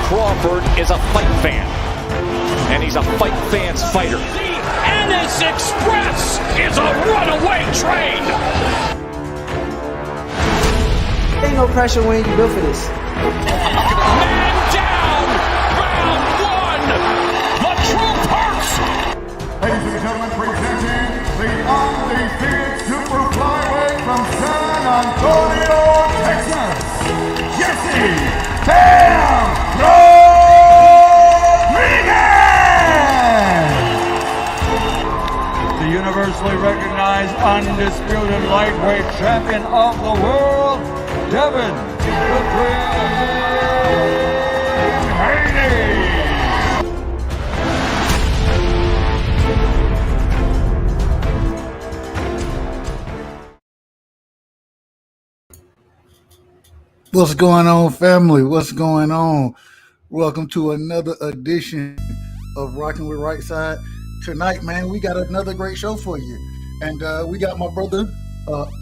Crawford is a fight fan, and he's a fight fan's fighter. The Ennis Express is a runaway train. Ain't no pressure when you built for this. Man down, round one. The truth hurts. Ladies and gentlemen, presenting the undefeated super flyweight from San Antonio, Texas, Jesse Bam Rodriguez! The universally recognized undisputed lightweight champion of the world, Devin the Dream Haney! What's going on, family? What's going on? Welcome to another edition of Rockin With Rightside. Tonight, man, we got another great show for you. And we got my brother,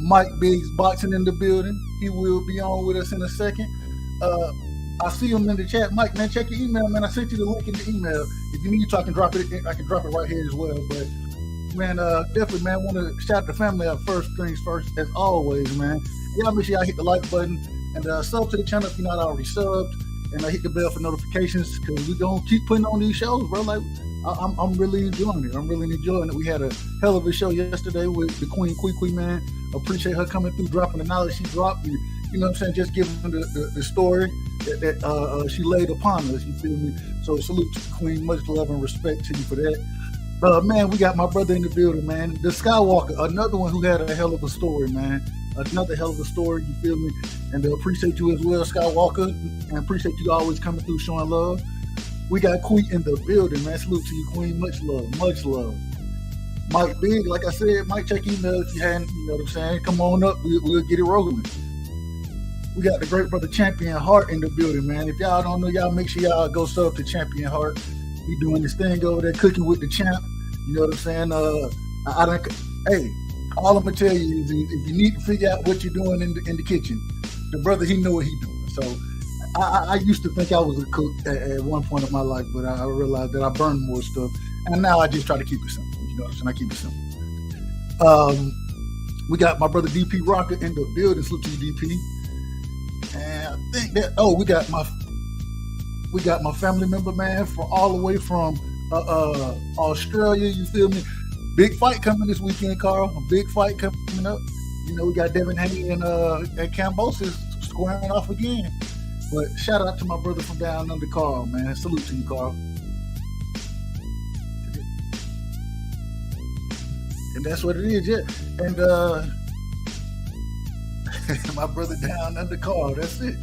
Mike Biggz Boxing in the building. He will be on with us in a second. I see him in the chat. Mike, man, check your email, man. I sent you the link in the email. If you need to, I can drop it right here as well. But, man, definitely, man, want to shout the family out first things first, as always, man. Y'all make sure y'all hit the like button. And sub to the channel if you're not already subbed, and hit the bell for notifications because we're gonna keep putting on these shows, bro. Like I'm really enjoying it. I'm really enjoying it. We had a hell of a show yesterday with the Queen Kwee, man. Appreciate her coming through, dropping the knowledge she dropped. And, you know what I'm saying? Just giving the story that she laid upon us. You feel me? So salute to the Queen. Much love and respect to you for that. Man, we got my brother in the building, man. The Skywalker, another one who had a hell of a story, man. Another hell of a story, you feel me? And appreciate you as well, Skywalker. And appreciate you always coming through, showing love. We got Queen in the building, man. Salute to you, Queen. Much love, much love. Mike Biggz, like I said, Mike, check email if you hadn't, you know what I'm saying? Come on up, we'll get it rolling. We got the great brother Champion Heart in the building, man. If y'all don't know, y'all make sure y'all go sub to Champion Heart. He doing this thing over there, cooking with the champ. You know what I'm saying? Hey, all I'm gonna tell you is if you need to figure out what you're doing in the kitchen, the brother, he know what he's doing. So I used to think I was a cook at one point in my life, but I realized that I burned more stuff, and now I just try to keep it simple. You know what I'm saying? I keep it simple. We got my brother DP Rocker in the building. Salute to you, DP. And I think that we got my family member, man, from all the way from Australia. You feel me? Big fight coming this weekend, Carl. A big fight coming up. You know, we got Devin Haney and Cambosis squaring off again. But shout out to my brother from down under, Carl, man. Salute to you, Carl. And that's what it is, yeah. And my brother down under, Carl. That's it.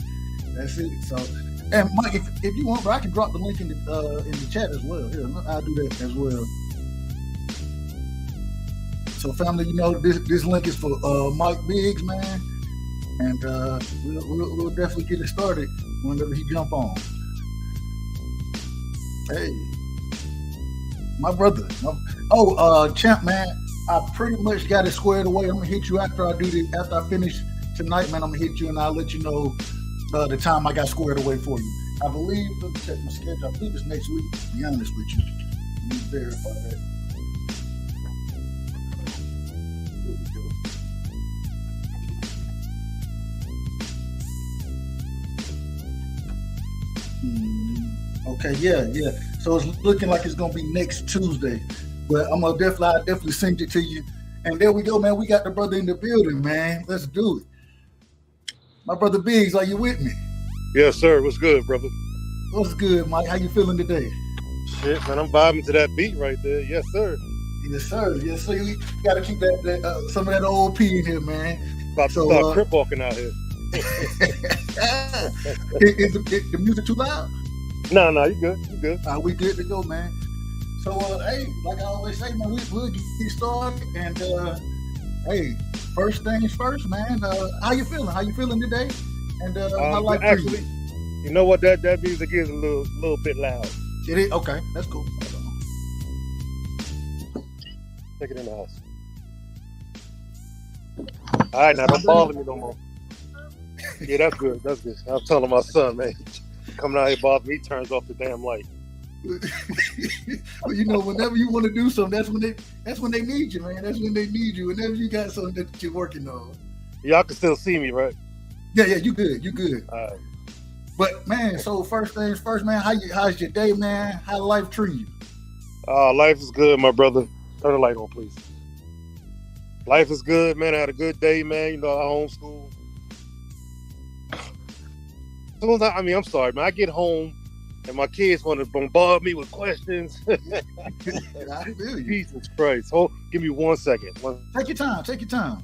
That's it. So, and Mike, if you want, I can drop the link in the chat as well. Yeah, I'll do that as well. So, family, you know, this link is for Mike Biggz, man, and we'll definitely get it started whenever he jump on. Hey, my brother. Champ, man, I pretty much got it squared away. I'm gonna hit you after I finish tonight, man. I'm gonna hit you and I'll let you know the time I got squared away for you. I believe, let me check my schedule. I believe it's next week, to be honest with you. Let me verify that. Okay, yeah. So it's looking like it's gonna be next Tuesday, but I'll definitely send it to you. And there we go, man. We got the brother in the building, man. Let's do it. My brother Biggz, are you with me? Yes, sir. What's good, brother? What's good, Mike? How you feeling today? Shit, man, I'm vibing to that beat right there. Yes, sir. Yes, sir. Yes, sir. We got to keep that some of that old P in here, man. About to start crip walking out here. Is the music too loud? No, you good. You good. We good to go, man. So, hey, like I always say, man, we'll get started. And, hey, first things first, man. How you feeling? How you feeling today? And how life actually, you know what? That music is a little bit loud. It is? Okay, that's cool. Take it in the house. All right, now don't bother me no more. Yeah, that's good. That's good. I was telling my son, man, coming out here bothering me, turns off the damn light. Well, you know, whenever you want to do something, that's when they need you, man. That's when they need you. Whenever you got something that you're working on. Y'all can still see me, right? Yeah, you good. All right. But man, so first things first, man. How's your day, man? How life treat you? Life is good, my brother. Turn the light on, please. Life is good, man. I had a good day, man. You know, I homeschool. I'm sorry, man. I get home and my kids want to bombard me with questions. I feel you. Jesus Christ. Give me 1 second. Take your time.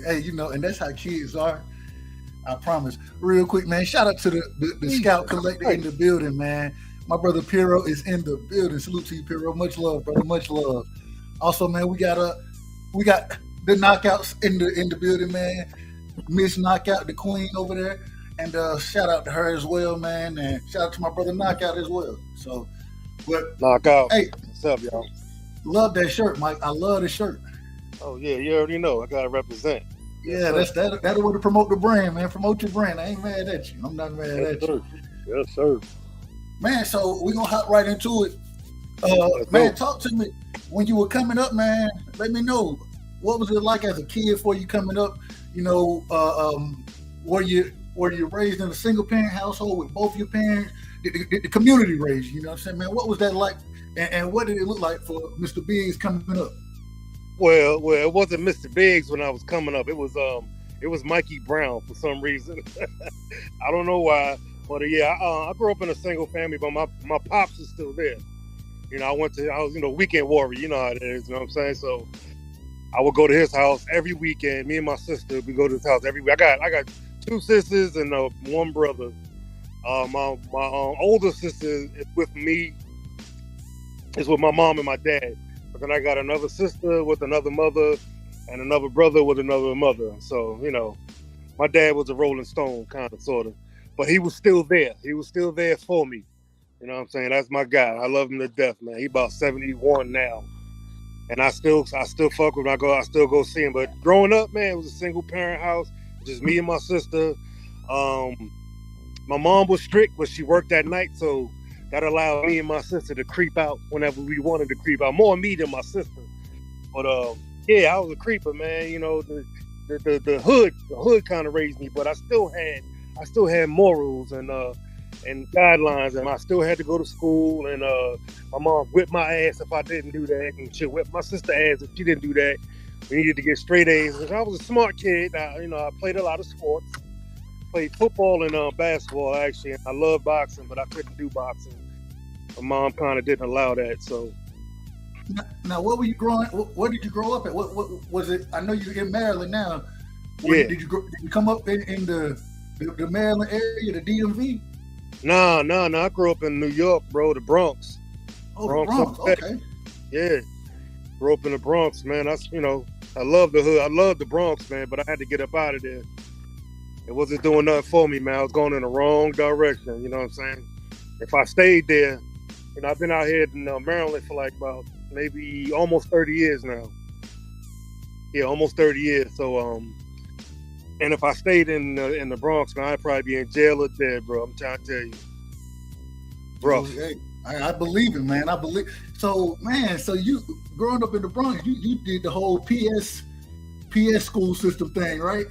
Hey, you know, and that's how kids are. I promise. Real quick, man. Shout out to the Scout Collector in the building, man. My brother Piero is in the building. Salute to you, Piero. Much love, brother. Much love. Also, man, we got the knockouts in the building, man. Miss Knockout, the queen over there. And shout out to her as well, man. And shout out to my brother Knockout as well. So, but Knockout. Hey, what's up, y'all? Love that shirt, Mike. I love the shirt. Oh yeah, you already know. I gotta represent. Yeah, that'll way to promote the brand, man. Promote your brand. I ain't mad at you. I'm not mad at you. Yes, sir. Man, so we're gonna hop right into it. Man, talk to me. When you were coming up, man, let me know. What was it like as a kid for you coming up? You know, were you raised in a single parent household with both your parents? Did the community raise you? You know what I'm saying, man? What was that like? And what did it look like for Mr. Biggz coming up? Well, it wasn't Mr. Biggz when I was coming up. It was Mikey Brown for some reason. I don't know why, but yeah, I grew up in a single family, but my pops is still there. You know, I was weekend warrior. You know how it is. You know what I'm saying? So I would go to his house every weekend. Me and my sister, we go to his house every week. I got 2 sisters and 1 brother. My older sister is with me. Is with my mom and my dad. But then I got another sister with another mother and another brother with another mother. So, you know, my dad was a Rolling Stone, kind of, sort of. But he was still there. He was still there for me. You know what I'm saying? That's my guy. I love him to death, man. He about 71 now. And I still fuck with him. I still go see him. But growing up, man, it was a single parent house. Just me and my sister. My mom was strict, but she worked at night, so that allowed me and my sister to creep out whenever we wanted to creep out. More me than my sister. But yeah, I was a creeper, man. You know, the hood kind of raised me, but I still had morals and guidelines, and I still had to go to school. And my mom whipped my ass if I didn't do that, and she'll whip my sister ass if she didn't do that. We needed to get straight A's. I was a smart kid. I played a lot of sports. Played football and basketball, actually. I love boxing, but I couldn't do boxing. My mom kind of didn't allow that. So now, where did you grow up at? What was it? I know you're in Maryland now. Yeah. Did you come up in the Maryland area, the DMV? No. I grew up in New York, bro, the Bronx. Oh, the Bronx. Okay. Yeah. Grew up in the Bronx, man. I love the hood. I love the Bronx, man, but I had to get up out of there. It wasn't doing nothing for me, man. I was going in the wrong direction, you know what I'm saying? If I stayed there, I've been out here in Maryland for like about maybe almost 30 years now. Yeah, almost 30 years. So, and if I stayed in the Bronx, man, I'd probably be in jail or dead, bro. I'm trying to tell you. Bro. Hey, I believe it, man. I believe. So, man, you growing up in the Bronx, you did the whole PS school system thing, right?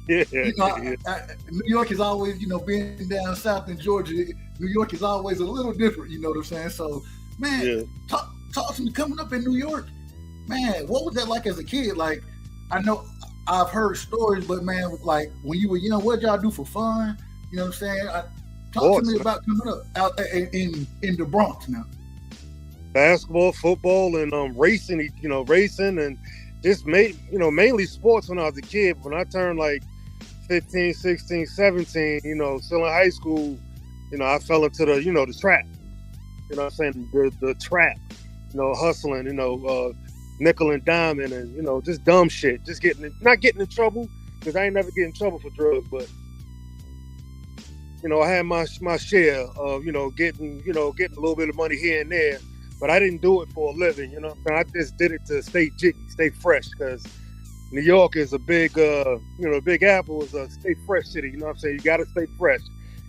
Yeah, New York is always, being down south in Georgia, New York is always a little different, you know what I'm saying? So, man, talk to me coming up in New York, man, what was that like as a kid? Like, I know I've heard stories, but man, like when you were young, what did y'all do for fun? You know what I'm saying? Talk to me about coming up out in the Bronx now. Basketball, football, and racing and just mainly sports when I was a kid. When I turned like 15, 16, 17, still in high school, I fell into the trap. You know what I'm saying? The trap, hustling, nickel and diamond and, just dumb shit. Just not getting in trouble, because I ain't never get in trouble for drugs, but, I had my share of, getting a little bit of money here and there. But I didn't do it for a living, I just did it to stay jiggy, stay fresh, because New York is a big, Big Apple is a stay fresh city. You know what I'm saying? You got to stay fresh.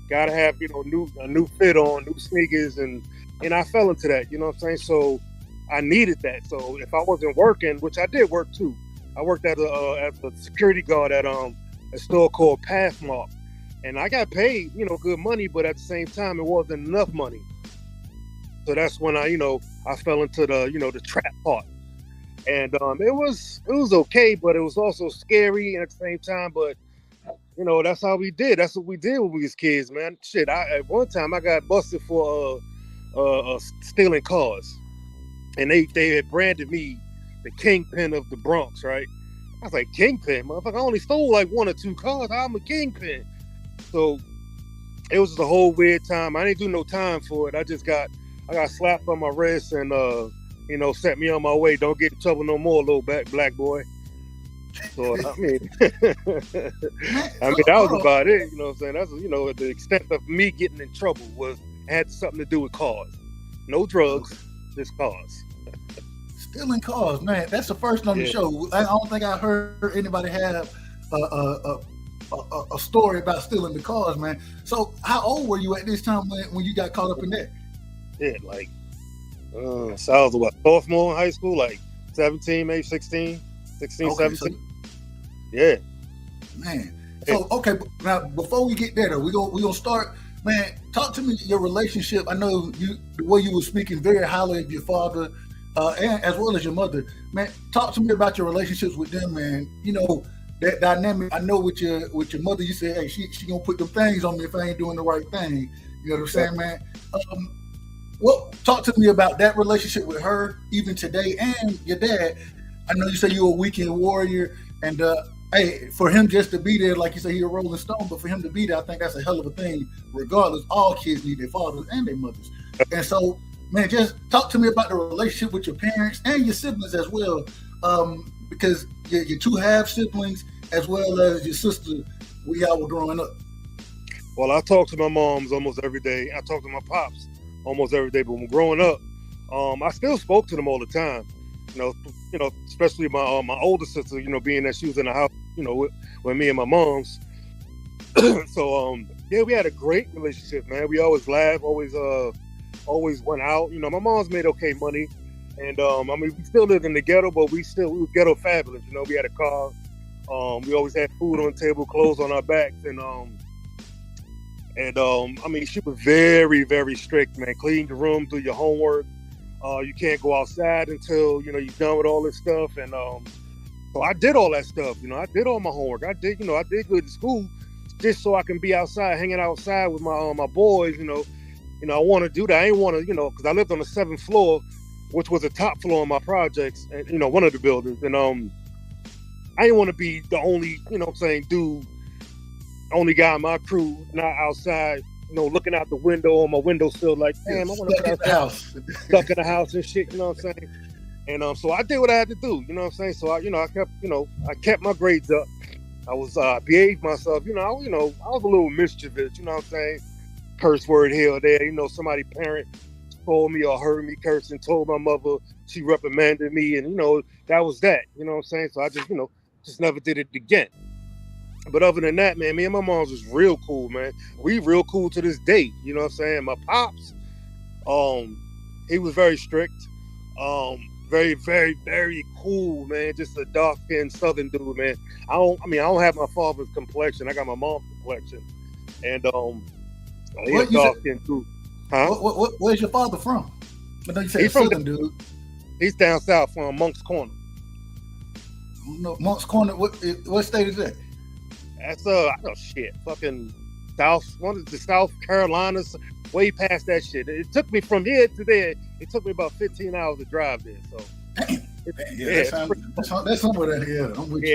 Got to have, a new fit on, new sneakers. And I fell into that, you know what I'm saying? So I needed that. So if I wasn't working, which I did work too. I worked as a security guard at a store called Pathmark. And I got paid, good money, but at the same time, it wasn't enough money. So that's when I fell into the trap part. And it was okay, but it was also scary at the same time. But that's how we did. That's what we did when we was kids, man. Shit, at one time I got busted for stealing cars, and they had branded me the kingpin of the Bronx, right? I was like, kingpin, motherfucker! I only stole like 1 or 2 cars. I'm a kingpin. So it was just a whole weird time. I didn't do no time for it. I got slapped on my wrist and set me on my way. Don't get in trouble no more, little black boy. So I mean, that was about it. You know what I'm saying? That's the extent of me getting in trouble had something to do with cars. No drugs, just cars. Stealing cars, man. That's the first on the show. I don't think I heard anybody have a story about stealing the cars, man. So how old were you at this time when you got caught up in that? Yeah, like so I was sophomore in high school, like 17, maybe 16, okay, 17. So, yeah. Man. So okay, now before we get there though, we're gonna start, man. Talk to me your relationship. I know the way you were speaking very highly of your father, and as well as your mother. Man, talk to me about your relationships with them, man. That dynamic. I know with your mother, you said, hey, she gonna put them things on me if I ain't doing the right thing. You know what I'm saying, man? Talk to me about that relationship with her, even today, and your dad. I know you say you're a weekend warrior, and hey, for him just to be there, like you say, he's a Rolling Stone, but for him to be there, I think that's a hell of a thing. Regardless, all kids need their fathers and their mothers. And so, man, just talk to me about the relationship with your parents and your siblings as well, because your 2 half siblings, as well as your sister, we all were growing up. Well, I talk to my moms almost every day. I talk to my pops almost every day. But when growing up, I still spoke to them all the time. Especially my older sister. Being that she was in the house, with me and my moms. So we had a great relationship, man. We always laughed, always went out. My mom's made okay money, and we still lived in the ghetto, but we were ghetto fabulous. We had a car. We always had food on the table, clothes on our backs, she was very, very strict, man. Clean your room, do your homework. You can't go outside until you're done with all this stuff, and so I did all that stuff. I did all my homework. I did good to school just so I can be outside, hanging outside with my boys. I want to do that. I ain't want to, because I lived on the 7th floor, which was the top floor of my projects, and one of the buildings, and I didn't want to be the only, dude, only guy in my crew, not outside, looking out the window on my windowsill like, damn, I want to be outside, stuck in the house and shit, you know what I'm saying? And so I did what I had to do, you know what I'm saying? So I kept my grades up. I was behaved myself, I was a little mischievous, you know what I'm saying? Curse word here or there, somebody parent told me or heard me curse and told my mother, she reprimanded me, and that was that, you know what I'm saying? So I just never did it again. But other than that, man, me and my mom was real cool, man. We real cool to this day, you know what I'm saying? My pops, he was very strict, very, very, very cool, man. Just a dark-skinned Southern dude, man. I don't have my father's complexion. I got my mom's complexion, and he's a dark-skinned dude. Huh? Where's your father from? I know you said Southern dude. He's down south from Moncks Corner. No, Moncks Corner. What state is that? That's fucking South. One of the South Carolinas, way past that shit. It took me from here to there. It took me about 15 hours to drive there. So that's somewhere down here.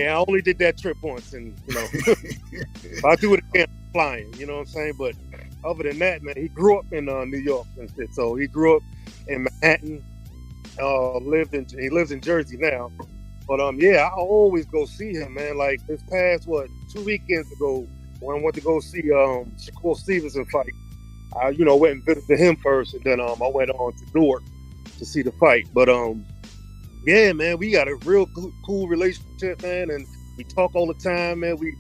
I only did that trip once, and if I do it again, I'm flying. You know what I'm saying? But other than that, man, he grew up in New York and shit. So he grew up in Manhattan. He lives in Jersey now. But I always go see him, man. Like this past 2 weekends ago, when I went to go see Shakur Stevenson fight, I went and visited him first, and then I went on to Newark to see the fight. But Yeah, man, we got a real cool relationship, man, and we talk all the time, man. We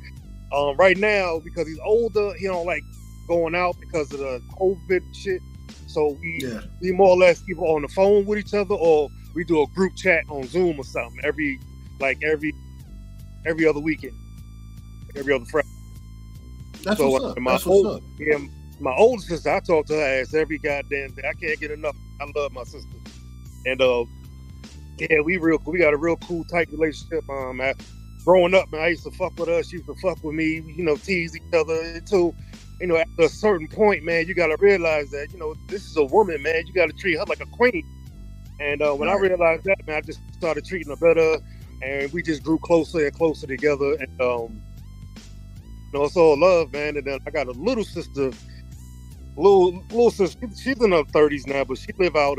right now, because he's older, he don't like going out because of the COVID shit. So we more or less either on the phone with each other, or we do a group chat on Zoom or something every other weekend, every other Friday. That's what's up. That's what's up. Yeah, my older sister, I talk to her ass every goddamn day. I can't get enough. I love my sister, and yeah, we got a real cool, tight relationship. Growing up, man, I used to fuck with her. She used to fuck with me. You know, tease each other. Until, you know, at a certain point, man, you got to realize that, you know, this is a woman, man. You got to treat her like a queen. And when I realized that, man, I just started treating her better, and we just grew closer and closer together. And you know, it's all love, man. And then I got a little sister. Little sister. She's in her 30s now, but she live out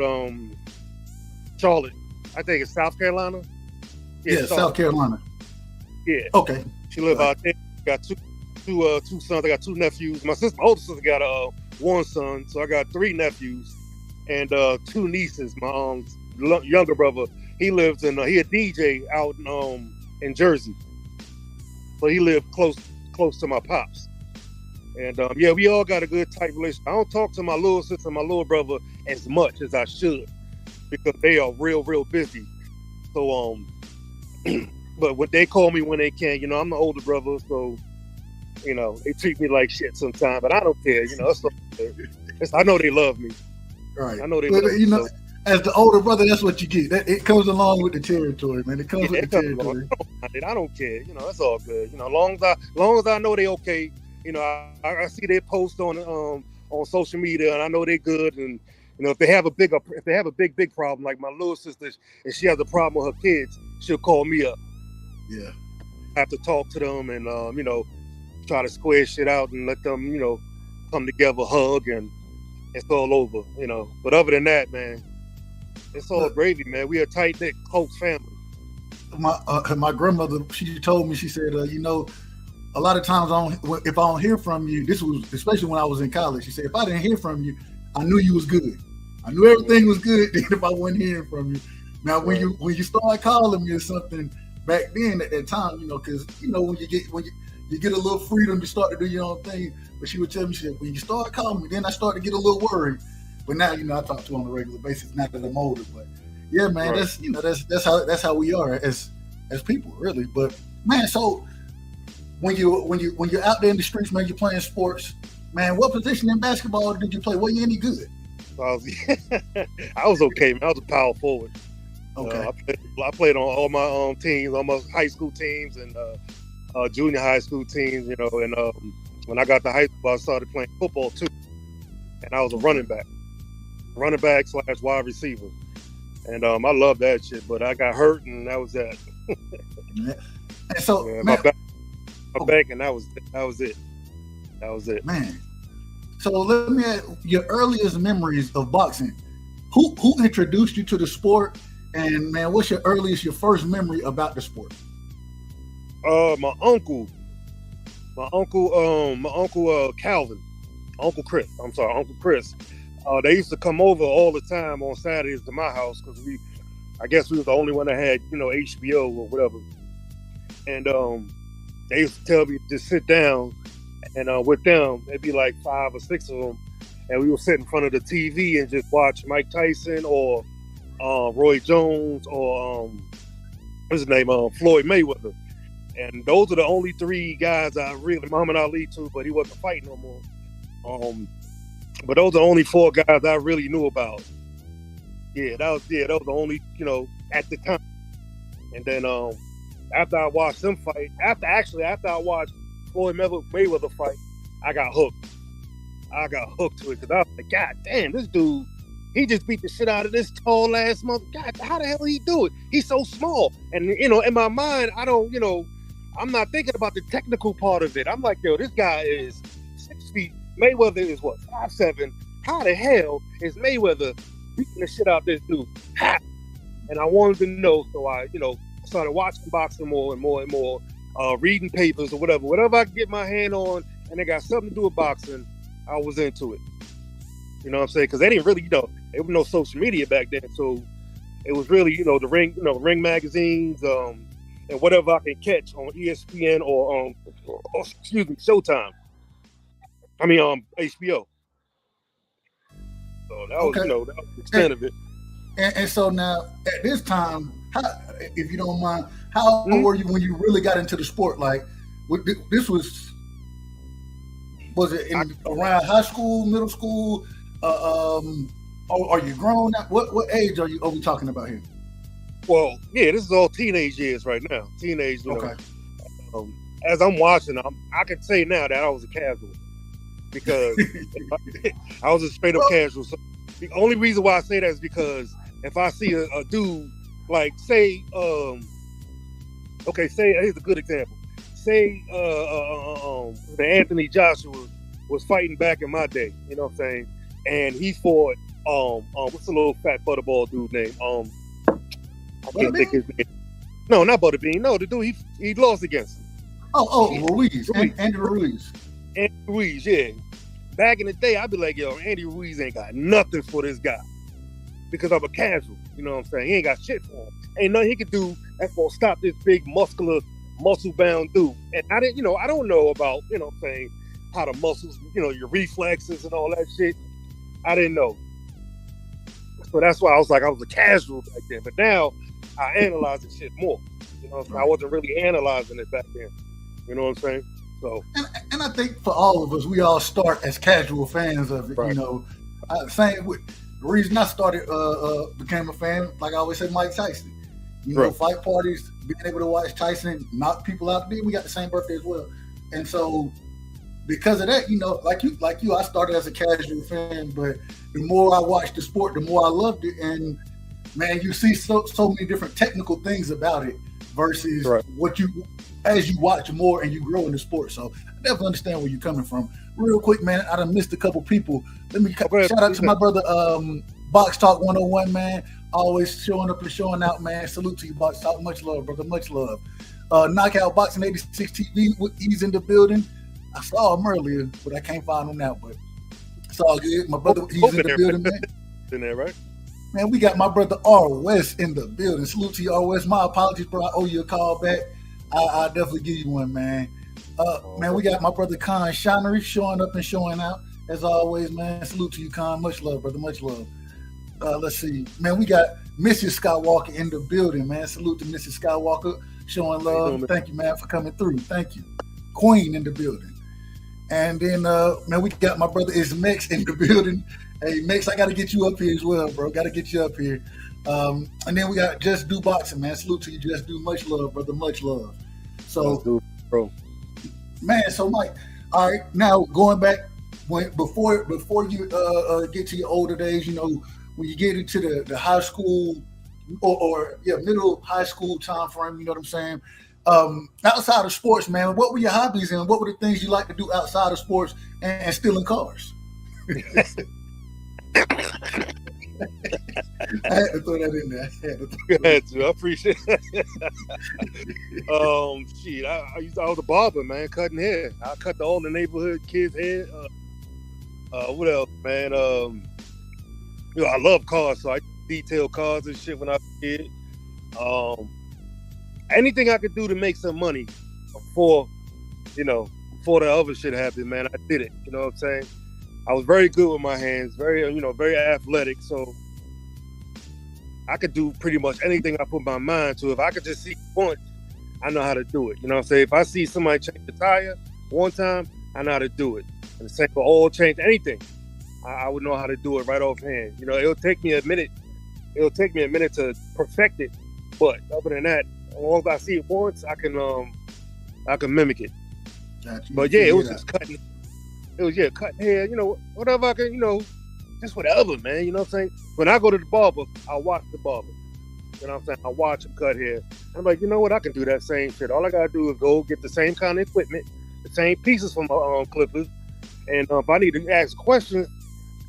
Charlotte. I think it's South Carolina. Yeah, South Carolina. Yeah. Okay. She live out there. Got two sons. I got two nephews. My older sister got one son, so I got three nephews and two nieces. My younger brother, he lives in he a DJ out in Jersey, so he lived close to my pops. And yeah, we all got a good tight relationship. I don't talk to my little sister and my little brother as much as I should, because they are real busy. So but what they call me when they can, you know, I'm the older brother, so, you know, they treat me like shit sometimes, but I don't care, you know. I know they love me. Right. I know they love me. You know, so, as the older brother, that's what you get. It comes along with the territory, man. It comes with the territory. I don't care, you know. It's all good, you know. Long as I know they okay, you know. I see they post on social media, and I know they good, and you know, if they have a big problem, like my little sister, and she has a problem with her kids, she'll call me up. Yeah, I have to talk to them and you know, try to square shit out and let them, you know, come together, hug, and it's all over, you know. But other than that, man, it's all gravy, man. We a tight knit, close family. My grandmother, she told me, she said, you know, a lot of times if I don't hear from you, this was especially when I was in college. She said, if I didn't hear from you, I knew you was good. I knew everything was good if I wasn't hearing from you. Now, when you start calling me or something. Back then, at that time, you know, because you know when you get a little freedom, you start to do your own thing. But she would tell me, she said, when you start calling me, then I start to get a little worried. But now, you know, I talk to her on a regular basis. Not that I'm older, but yeah, man, that's how we are as people, really. But man, so when you're out there in the streets, man, you're playing sports, man. What position in basketball did you play? Were you any good? I was okay, man. I was a power forward. Okay. I played on all my teams, all my high school teams and junior high school teams, you know. And when I got to high school, I started playing football too, and I was a running back / wide receiver, and I loved that shit. But I got hurt, and that was that. Yeah. And so yeah, my back, and that was it. That was it, man. So let me ask, your earliest memories of boxing. Who introduced you to the sport? And man, what's your first memory about the sport? My uncle Calvin, Uncle Chris. They used to come over all the time on Saturdays to my house because I guess we was the only one that had, you know, HBO or whatever. And they used to tell me to sit down, and with them, it'd be like 5 or 6 of them, and we would sit in front of the TV and just watch Mike Tyson or Roy Jones or what's his name, Floyd Mayweather. And those are the only 3 guys I really, Muhammad Ali too, but he wasn't fighting no more. But those are the only 4 guys I really knew about. That was the only, you know, at the time. And then after I watched them fight, after I watched Floyd Mayweather fight, I got hooked. To it because I was like, God damn, this dude, he just beat the shit out of this tall ass mother. God, how the hell did he do it? He's so small. And, you know, in my mind, I don't, you know, I'm not thinking about the technical part of it. I'm like, yo, this guy is 6 feet. Mayweather is what, 5'7". How the hell is Mayweather beating the shit out of this dude? And I wanted to know, so I, you know, started watching boxing more and more and more, reading papers or whatever I could get my hand on, and it got something to do with boxing, I was into it. You know what I'm saying? Because they didn't really, you know, there was no social media back then, so It was really, the ring magazines, and whatever I can catch on ESPN or Showtime. I mean, HBO. So that was, that was the extent of it. And so now, at this time, if you don't mind, how old were you when you really got into the sport? Like, this was it around high school, middle school? Are you grown now? What age are we talking about here? Well, yeah, this is all teenage years right now. Teenage, okay. As I'm watching, I can say now that I was a casual because I was a straight up casual. So the only reason why I say that is because if I see a dude, like say here's a good example. Say the Anthony Joshua was fighting back in my day, you know what I'm saying? And he fought what's the little fat butterball dude name? I can't think his name. No, not Butterbean. No, the dude he lost against him. Ruiz. Andy Ruiz. Andy Ruiz, yeah. Back in the day, I'd be like, yo, Andy Ruiz ain't got nothing for this guy. Because I'm a casual, you know what I'm saying? He ain't got shit for him. Ain't nothing he could do that's gonna stop this big muscular, muscle-bound dude. And I don't know about, you know what I'm saying, how the muscles, your reflexes and all that shit. I didn't know. So that's why I was a casual back then. But now I analyze the shit more. You know what I'm saying? I wasn't really analyzing it back then. You know what I'm saying? So and I think for all of us, we all start as casual fans of it. Right. Same with the reason I started became a fan, like I always said, Mike Tyson. Fight parties, being able to watch Tyson knock people out. We got the same birthday as well. And so because of that, like you, I started as a casual fan, but the more I watched the sport, the more I loved it. And man, you see so many different technical things about it versus as you watch more and you grow in the sport. So I definitely understand where you're coming from. Real quick, man, I done missed a couple people. Let me shout out to my brother, Box Talk 101, man. Always showing up and showing out, man. Salute to you, Box Talk. Much love, brother. Much love. Knockout Boxing 86 TV, he's in the building. I saw him earlier, but I can't find him now. But it's all good. My brother, he's in the building, man. In there, right? Man, we got my brother R. West in the building. Salute to you, R. West. My apologies, bro. I owe you a call back. I'll definitely give you one, man. Man, we got my brother Con Shinery showing up and showing out. As always, man. Salute to you, Con. Much love, brother. Much love. Let's see. Man, we got Mrs. Skywalker in the building, man. Salute to Mrs. Skywalker showing love. Thank you, man, for coming through. Thank you. Queen in the building. And then, man, we got my brother Mex in the building. Hey, Mex, I got to get you up here as well, bro. Got to get you up here. And then we got Just Do Boxing, man. Salute to you, Just Do. Much love, brother. Much love. So, bro. Man, so Mike, all right, now going back before you get to your older days, when you get into the high school or middle high school time frame, you know what I'm saying? Outside of sports, man, what were your hobbies and what were the things you like to do outside of sports and stealing cars? I had to throw that in there. I appreciate it. Shit, I was a barber, man, cutting hair. I cut all the neighborhood kids' hair. What else, man? I love cars, so I detail cars and shit when I was a kid. Anything I could do to make some money before the other shit happened, man, I did it. You know what I'm saying? I was very good with my hands, very athletic, so I could do pretty much anything I put my mind to. If I could just see once, I know how to do it. You know what I'm saying? If I see somebody change the tire one time, I know how to do it. And the same for oil change, anything. I would know how to do it right offhand. It'll take me a minute. It'll take me a minute to perfect it. But other than that, as long as I see it once, I can mimic it. Gotcha. But yeah, it was just cutting. It was cutting hair. Whatever I can. Just whatever, man. You know what I'm saying? When I go to the barber, I watch the barber. You know what I'm saying? I watch him cut hair. I'm like, you know what? I can do that same shit. All I gotta do is go get the same kind of equipment, the same pieces from my clippers, and if I need to ask questions,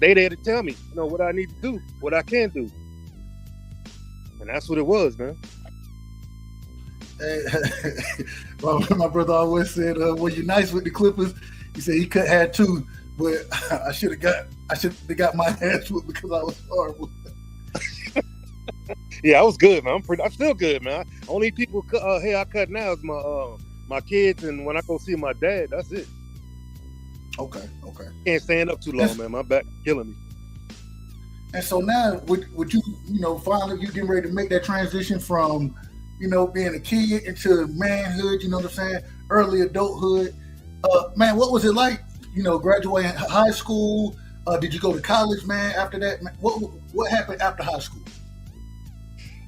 they there to tell me, what I need to do, what I can do, and that's what it was, man. Hey, my brother always said, "Were you nice with the clippers?" He said he cut hair too, but I should have got my hands with because I was horrible. Yeah, I was good, man. I'm still good, man. Only people hair I cut now is my kids, and when I go see my dad, that's it. Okay. Can't stand up too long, man. My back killing me. And so now, would you, finally you getting ready to make that transition from, being a kid into manhood, you know what I'm saying, early adulthood. Man, what was it like, graduating high school? Did you go to college, man, after that? Man, what happened after high school?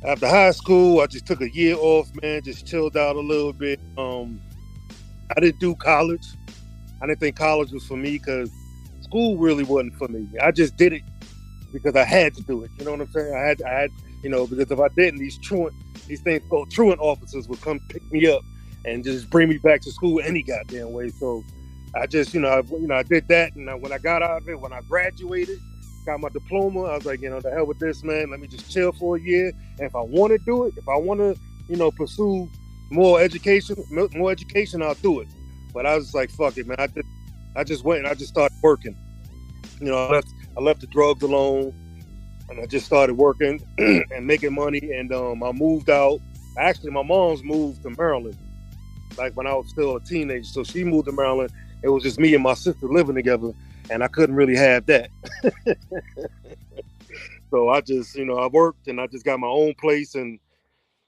After high school, I just took a year off, man, just chilled out a little bit. I didn't do college. I didn't think college was for me because school really wasn't for me. I just did it because I had to do it. You know what I'm saying? I had, because if I didn't, these things called truant officers would come pick me up and just bring me back to school any goddamn way. So I just, I did that. And when I got out of it, when I graduated, got my diploma, I was like, the hell with this, man. Let me just chill for a year. And if I want to do it, if I want to, pursue more education, I'll do it. But I was just like, fuck it, man. I just went and I just started working. I left the drugs alone, and I just started working and making money. And I moved out. Actually, my mom's moved to Maryland, like when I was still a teenager. So she moved to Maryland. It was just me and my sister living together, and I couldn't really have that. So I just, I worked and I just got my own place, and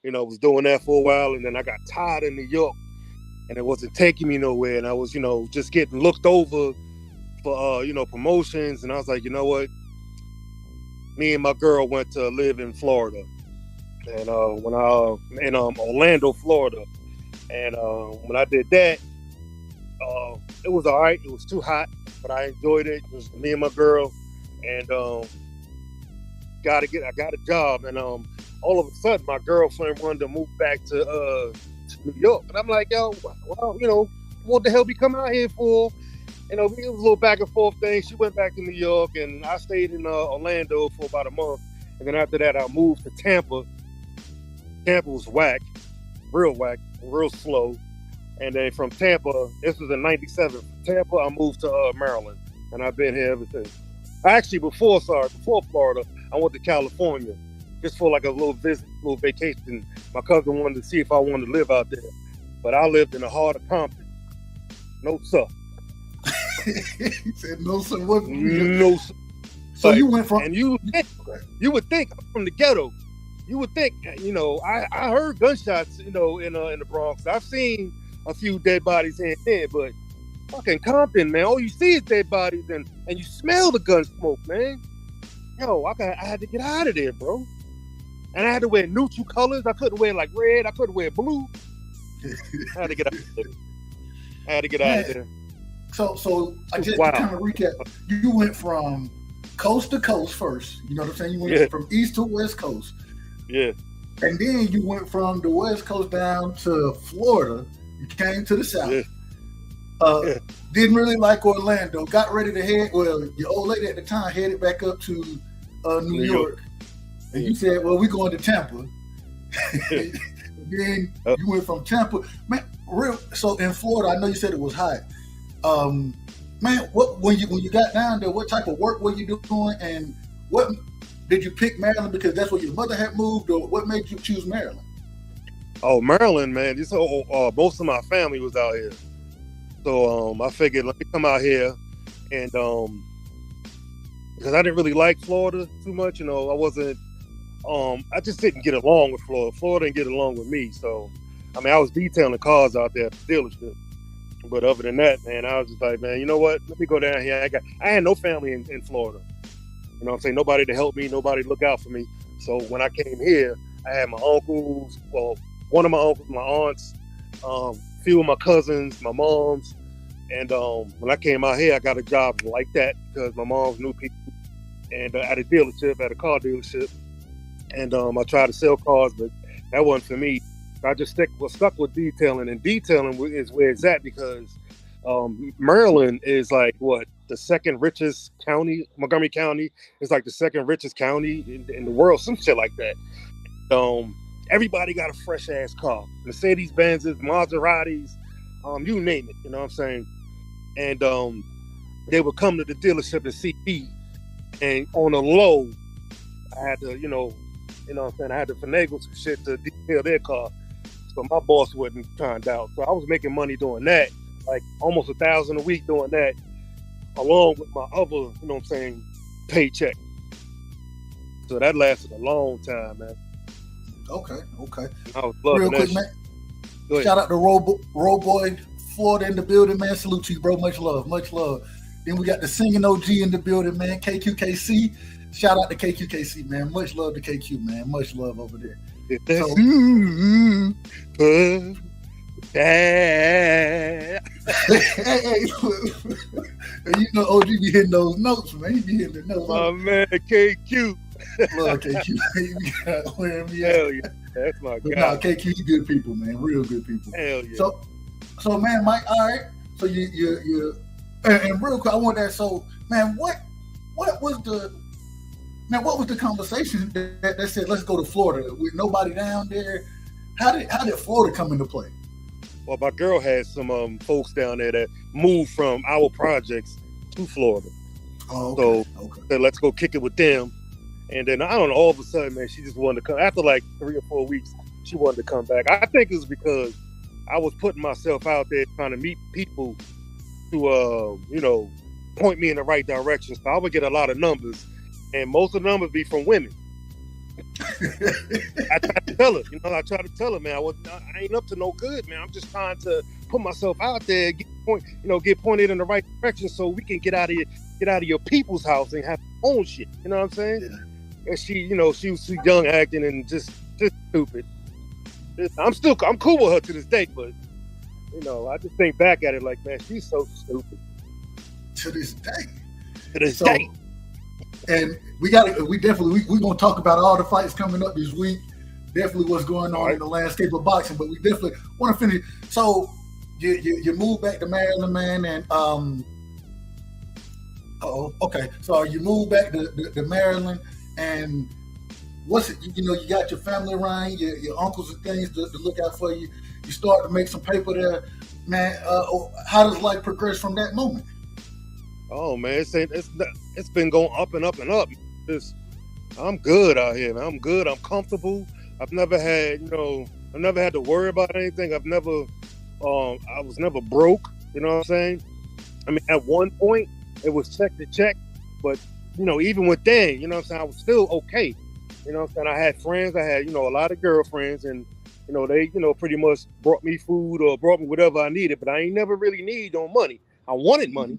was doing that for a while. And then I got tired in New York, and it wasn't taking me nowhere. And I was, just getting looked over for, promotions. And I was like, you know what? Me and my girl went to live in Florida, and in Orlando, Florida. And when I did that, it was all right. It was too hot, but I enjoyed it. It was me and my girl, and I got a job. And all of a sudden, my girlfriend wanted to move back to New York, and I'm like, yo, well, what the hell we come out here for? It was a little back and forth thing. She went back to New York, and I stayed in Orlando for about a month. And then after that, I moved to Tampa. Tampa was whack, real slow. And then from Tampa, this was in '97. From Tampa, I moved to Maryland, and I've been here ever since. Actually, before Florida, I went to California just for like a little visit, little vacation. My cousin wanted to see if I wanted to live out there, but I lived in the heart of Compton. No sir. He said no sir. What? No sir. So you went from, and you would think I'm from the ghetto. You would think, I heard gunshots, in the Bronx. I've seen a few dead bodies here and there, but fucking Compton, man, all you see is dead bodies, and you smell the gun smoke, man. Yo, I had to get out of there, bro. And I had to wear neutral colors. I couldn't wear like red. I couldn't wear blue. I had to get out of there. So I just to kind of recap, you went from coast to coast first. You know what I'm saying? You went from east to west coast. Yeah. And then you went from the west coast down to Florida. You came to the south. Yeah. Didn't really like Orlando. Got ready to head. Well, your old lady at the time headed back up to New York. And you said, "Well, we're going to Tampa." Then you went from Tampa, man. So in Florida, I know you said it was hot. Man, when you got down there, what type of work were you doing, and what did you pick Maryland because that's where your mother had moved, or what made you choose Maryland? Oh, Maryland, man. Most of my family was out here, so I figured let me come out here, and because I didn't really like Florida too much, I wasn't. I just didn't get along with Florida. Florida didn't get along with me, so I was detailing cars out there at the dealership. But other than that, man, I was just like, man, you know what? Let me go down here. I had no family in Florida. You know what I'm saying? Nobody to help me, nobody to look out for me. So when I came here, I had my uncles, one of my uncles, my aunts, a few of my cousins, my moms. And when I came out here, I got a job like that because my moms knew people. And at a dealership, at a car dealership. And I tried to sell cars, but that wasn't for me. I just stuck with detailing, and detailing is where it's at because Maryland is like the second richest county. Montgomery County is like the second richest county in the world, some shit like that. Everybody got a fresh ass car, Mercedes Benzes, Maseratis, you name it. You know what I'm saying? And they would come to the dealership and see me, and on a low, I had to You know what I'm saying? I had to finagle some shit to detail their car, so my boss wouldn't find out. So I was making money doing that, like almost $1,000 a week doing that, along with my other, you know what I'm saying, paycheck. So that lasted a long time, man. Okay. I was loving Real that quick, shit. man. Go ahead. Shout out to Roboy, Florida in the building, man. Salute to you, bro. Much love. Then we got the singing OG in the building, man. KQKC. Shout out to KQKC, man. Much love to KQ, man. Much love over there. So, hey, you know OG be hitting those notes, man. He be hitting the notes. My man KQ. Love KQ. Hell yeah. That's my guy. Nah, KQ good people, man. Real good people. Hell yeah. So man, Mike, all right. So you and real quick, I want that. So, man, what was the conversation that said let's go to Florida with nobody down there? How did Florida come into play? Well, my girl had some folks down there that moved from our projects to Florida. Oh, okay. So said, let's go kick it with them. And then I don't know, all of a sudden, man, she just wanted to come. After like 3 or 4 weeks, she wanted to come back. I think it was because I was putting myself out there trying to meet people to, point me in the right direction. So I would get a lot of numbers, and most of the numbers be from women. I tried to tell her, man, I ain't up to no good, man. I'm just trying to put myself out there, get pointed in the right direction so we can get out of your people's house and have our own shit. You know what I'm saying? Yeah. And she was too young acting and just stupid. I'm cool with her to this day, but I just think back at it like, man, she's so stupid. To this day. And we're gonna talk about all the fights coming up this week. Definitely what's going on in the landscape of boxing, but we definitely want to finish. So you moved back to Maryland, man, and okay. So you moved back to Maryland, and what's it? You got your family around, your uncles and things to look out for you. You start to make some paper there, man. How does life progress from that moment? Oh man, it's been going up and up and up. I'm good out here, man. I'm good. I'm comfortable. I've never had to worry about anything. I was never broke. You know what I'm saying? I mean, at one point it was check to check, but even with that, you know what I'm saying, I was still okay. You know what I'm saying? I had friends. I had a lot of girlfriends, and they pretty much brought me food or brought me whatever I needed. But I ain't never really need no money. I wanted money.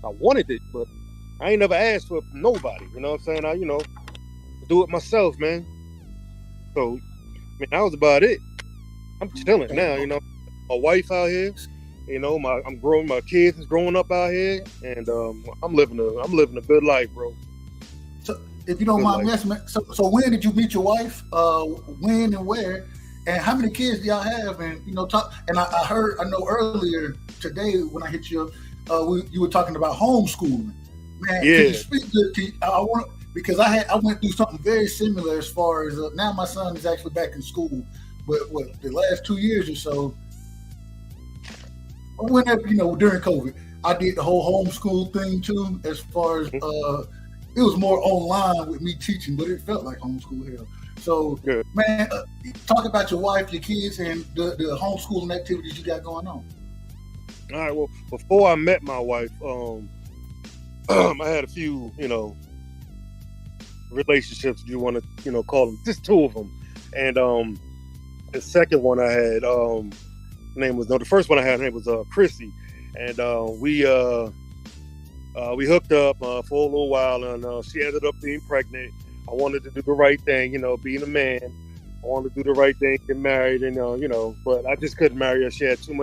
I wanted it, but I ain't never asked for it from nobody. You know what I'm saying? I do it myself, man. So, I mean, that was about it. I'm chilling now. My wife out here. My kids is growing up out here, and I'm living a good life, bro. So, if you don't mind me asking, so when did you meet your wife? When and where? And how many kids do y'all have? And talk. And I know earlier today when I hit you, you were talking about homeschooling. Man, yeah. Can you speak to? Because I went through something very similar as far as now my son is actually back in school, but the last 2 years or so, whenever during COVID, I did the whole homeschool thing too. As far as it was more online with me teaching, but it felt like homeschool hell. So, yeah. Man, talk about your wife, your kids, and the homeschooling activities you got going on. All right. Well, before I met my wife, I had a few, relationships. If you want to, call them, just 2 of them. And the second one I had, the first one I had, her name was Chrissy, and we hooked up for a little while, and she ended up being pregnant. I wanted to do the right thing, being a man. I wanted to do the right thing, get married, and but I just couldn't marry her. She had too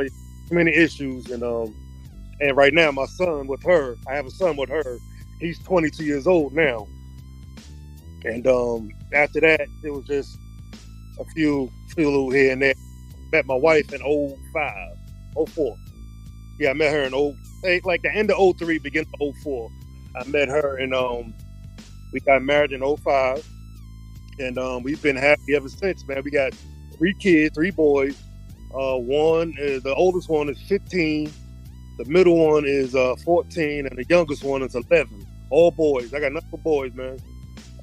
many issues, and right now my son with her, I have a son with her. He's 22 years old now, and after that it was just a few little here and there. Met my wife in 04. Yeah, I met her in like the end of 03, beginning of 04. I met her, and we got married in 05, and we've been happy ever since, man. We got 3 kids, 3 boys. The oldest one is 15, the middle one is 14, and the youngest one is 11. All boys. I got nothing but boys, man.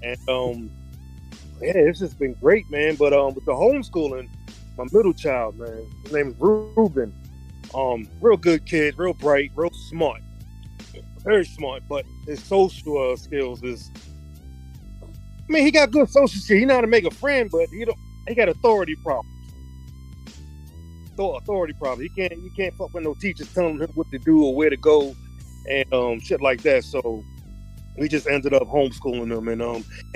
And Yeah, it's just been great, man. But with the homeschooling, my middle child, man, his name is Ruben. Real good kid, real bright, real smart, very smart. But his social skills is, I mean, he got good social skills. He know how to make a friend, but he got authority problems. Authority problem. You can't fuck with no teachers telling him what to do or where to go, and shit like that. So we just ended up homeschooling them, and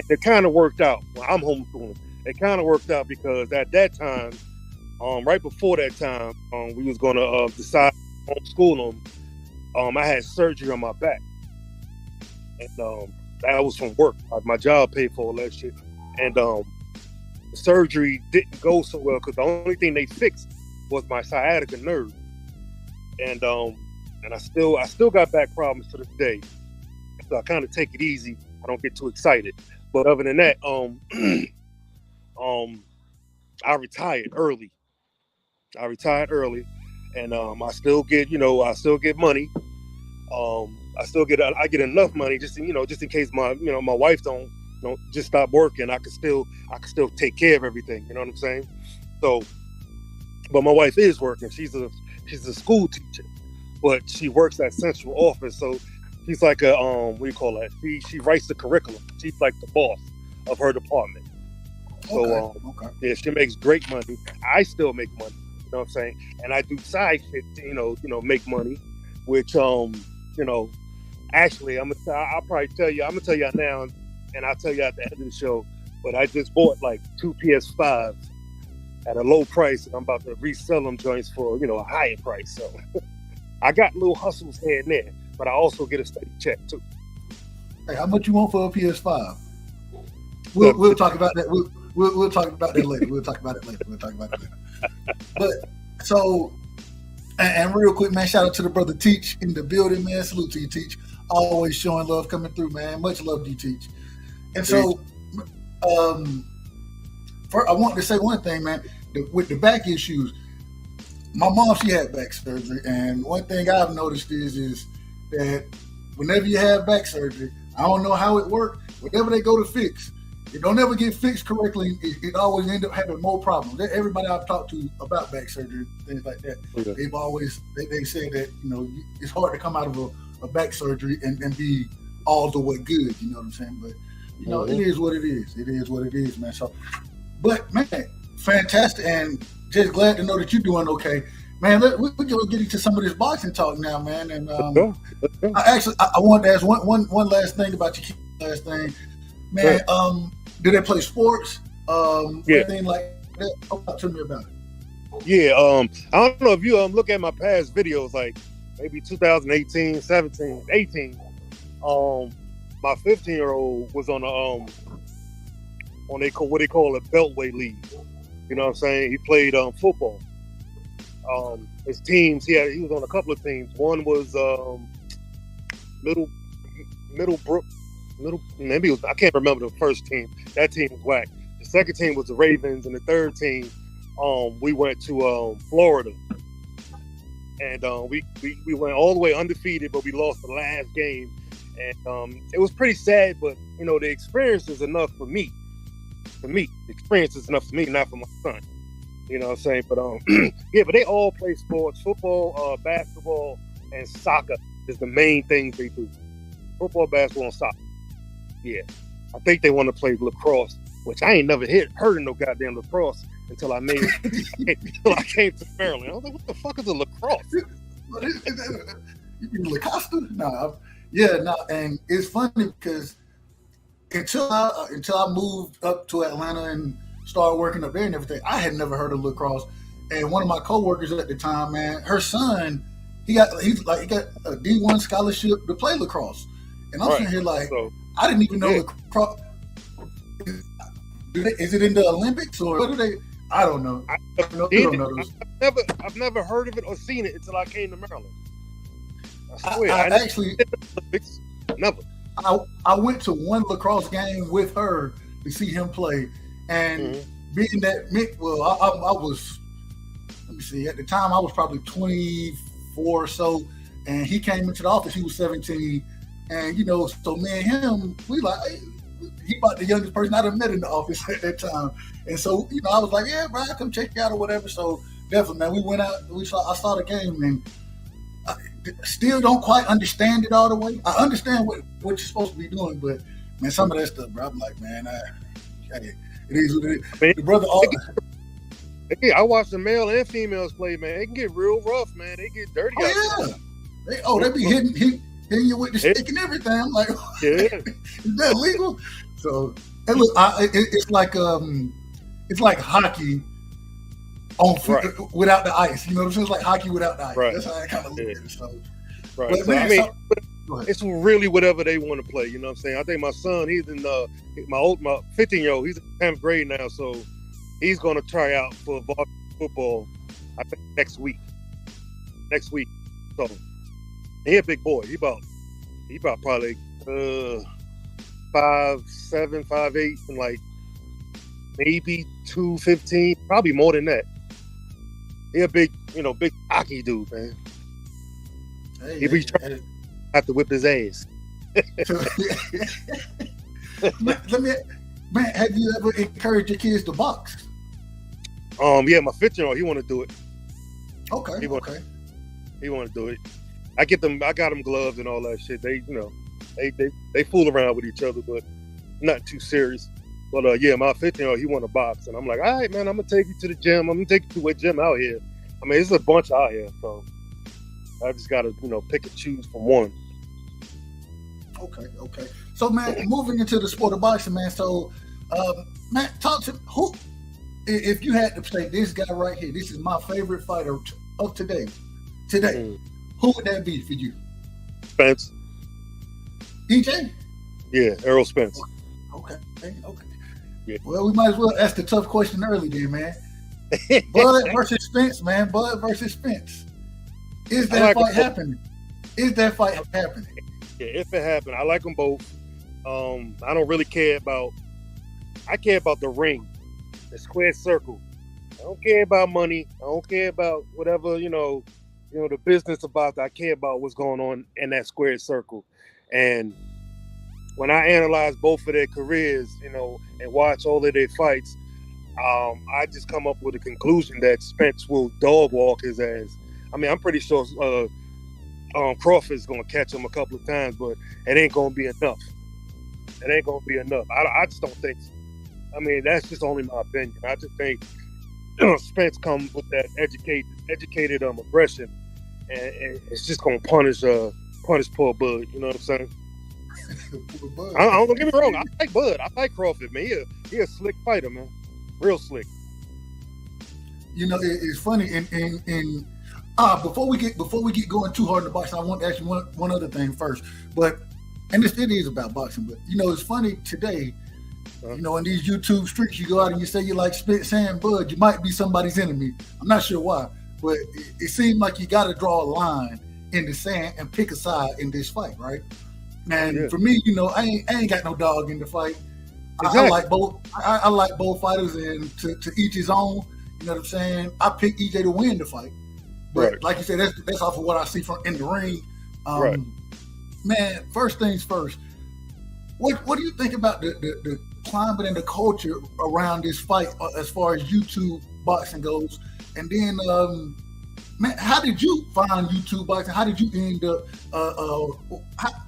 it kind of worked out. Well, I'm homeschooling. It kind of worked out because at that time, right before that time, we was gonna decide to homeschool them. I had surgery on my back, and that was from work. My job paid for all that shit, and the surgery didn't go so well because the only thing they fixed was my sciatica nerve, and I still got back problems to this day. So I kind of take it easy. I don't get too excited. But other than that, I retired early. And I still get money. I get enough money just in case my wife don't just stop working. I can still take care of everything. You know what I'm saying? So, but my wife is working. She's a school teacher, but she works at central office. So she's like a what do you call that? She writes the curriculum. She's like the boss of her department. So yeah, she makes great money. I still make money. You know what I'm saying? And I do side shit to, make money, which actually I'll probably tell you. I'm gonna tell you now, and I'll tell you at the end of the show. But I just bought like 2 PS5s at a low price, and I'm about to resell them joints for a higher price. So I got little hustles here and there, but I also get a steady check too. Hey, how much you want for a PS5? We'll talk about that. We'll talk about that later. We'll talk about it later. But so, and real quick, man, shout out to the brother Teach in the building, man. Salute to you, Teach. Always showing love coming through, man. Much love to you, Teach. And so, first, I wanted to say one thing, man. With the back issues, my mom, she had back surgery, and one thing I've noticed is that whenever you have back surgery, I don't know how it works. Whatever they go to fix, it don't ever get fixed correctly. It always end up having more problems. Everybody I've talked to about back surgery, things like that, they've always they say that it's hard to come out of a back surgery and be all the way good. You know what I'm saying? But it is what it is. It is what it is, man. So, but man, fantastic, and just glad to know that you're doing okay, man. We're gonna get into some of this boxing talk now, man. And I wanted to ask one last thing about your last thing, man. Do they play sports? Anything like that? Talk to me about it. Yeah, I don't know if you look at my past videos, like maybe 2018, 17, 18. My 15-year-old was on what they call a Beltway league. You know what I'm saying? He played football. His teams, he was on a couple of teams. One was Middlebrook. Maybe it was, I can't remember the first team. That team was whack. The second team was the Ravens, and the third team, we went to Florida, and we went all the way undefeated, but we lost the last game, and it was pretty sad. But the experience is enough for me. The experience is enough for me, not for my son. You know what I'm saying? But yeah, but they all play sports: football, basketball, and soccer is the main things they do. Football, basketball, and soccer. Yeah, I think they want to play lacrosse, which I ain't never heard of no goddamn lacrosse until I came to Maryland. I was like, what the fuck is a lacrosse? You Lacoste? And it's funny because until I moved up to Atlanta and started working up there and everything, I had never heard of lacrosse. And one of my coworkers at the time, man, her son, he got a D1 scholarship to play lacrosse, and I'm sitting here like, I didn't even know lacrosse. Is it in the Olympics or what do they? I don't know. I've never heard of it or seen it until I came to Maryland. I swear. I actually never. I went to one lacrosse game with her to see him play, and being that I was, let me see, at the time I was probably 24 or so, and he came into the office. He was 17, and so me and him, we like, hey, he about the youngest person I'd have met in the office at that time. And so, I was like, yeah, bro, I'll come check you out or whatever. So definitely, man, we went out, I saw the game, and I still don't quite understand it all the way. I understand what you're supposed to be doing, but man, some of that stuff, bro, I'm like, man, it is what it is. The brother, I watch the male and females play, man. They can get real rough, man. They get dirty. They be hitting you with the stick and everything. I'm like, is that legal? So, and look, it's like hockey without the ice. You know what I'm saying? It's like hockey without the ice. Right. That's how I kind of look at it. So, right. But, man, it's really whatever they want to play. You know what I'm saying? I think my son, he's in my 15-year-old. He's in 10th grade now, so he's going to try out for football. I think next week. So he a big boy. He about probably 5'7", 5'8", and like maybe 215, probably more than that. He a big hockey dude, man. He be trying to have to whip his ass. Man, have you ever encouraged your kids to box? Yeah, my 15-year-old, he want to do it. Okay. He want to do it. I got them gloves and all that shit. They, they fool around with each other, but not too serious. But yeah, my 15-year-old, he want to box, and I'm like, all right, man, I'm gonna take you to the gym. I'm gonna take you to a gym out here. I mean, there's a bunch out here, so I just gotta, pick and choose from one. Okay. So, man, moving into the sport of boxing, man. So, man, talk to who. If you had to say this guy right here, this is my favorite fighter of today. Who would that be for you? Spence. EJ? Yeah, Errol Spence. Okay. Yeah. Well, we might as well ask the tough question early then, man. Bud versus Spence, man. Bud versus Spence. Is that fight happening? Is that fight happening? Yeah, if it happened, I like them both. I don't really care about. I care about the ring, the square circle. I don't care about money. I don't care about whatever the business about that. I care about what's going on in that square circle. And when I analyze both of their careers, and watch all of their fights, I just come up with a conclusion that Spence will dog walk his ass. I mean, I'm pretty sure Crawford's going to catch him a couple of times, but it ain't going to be enough. I just don't think so. I mean, that's just only my opinion. I just think Spence comes with that educated aggression, and it's just going to punish poor Bud. You know what I'm saying? I don't get me wrong. I like Bud. I like Crawford, man. He a slick fighter, man. Real slick. It's funny. Before we get going too hard in the boxing, I want to ask you one other thing first. And it is about boxing. But it's funny today. In these YouTube streets, you go out and you say you like Spence and Bud, you might be somebody's enemy. I'm not sure why, but it seems like you got to draw a line in the sand and pick a side in this fight, right? And for me, I ain't got no dog in the fight. Exactly. I like both. I like both fighters, and to each his own. You know what I'm saying? I picked EJ to win the fight, but like you said, that's off of what I see from in the ring. Man, first things first. What do you think about the climate and the culture around this fight as far as YouTube boxing goes? And then, man, how did you find YouTube boxing? How did you end up?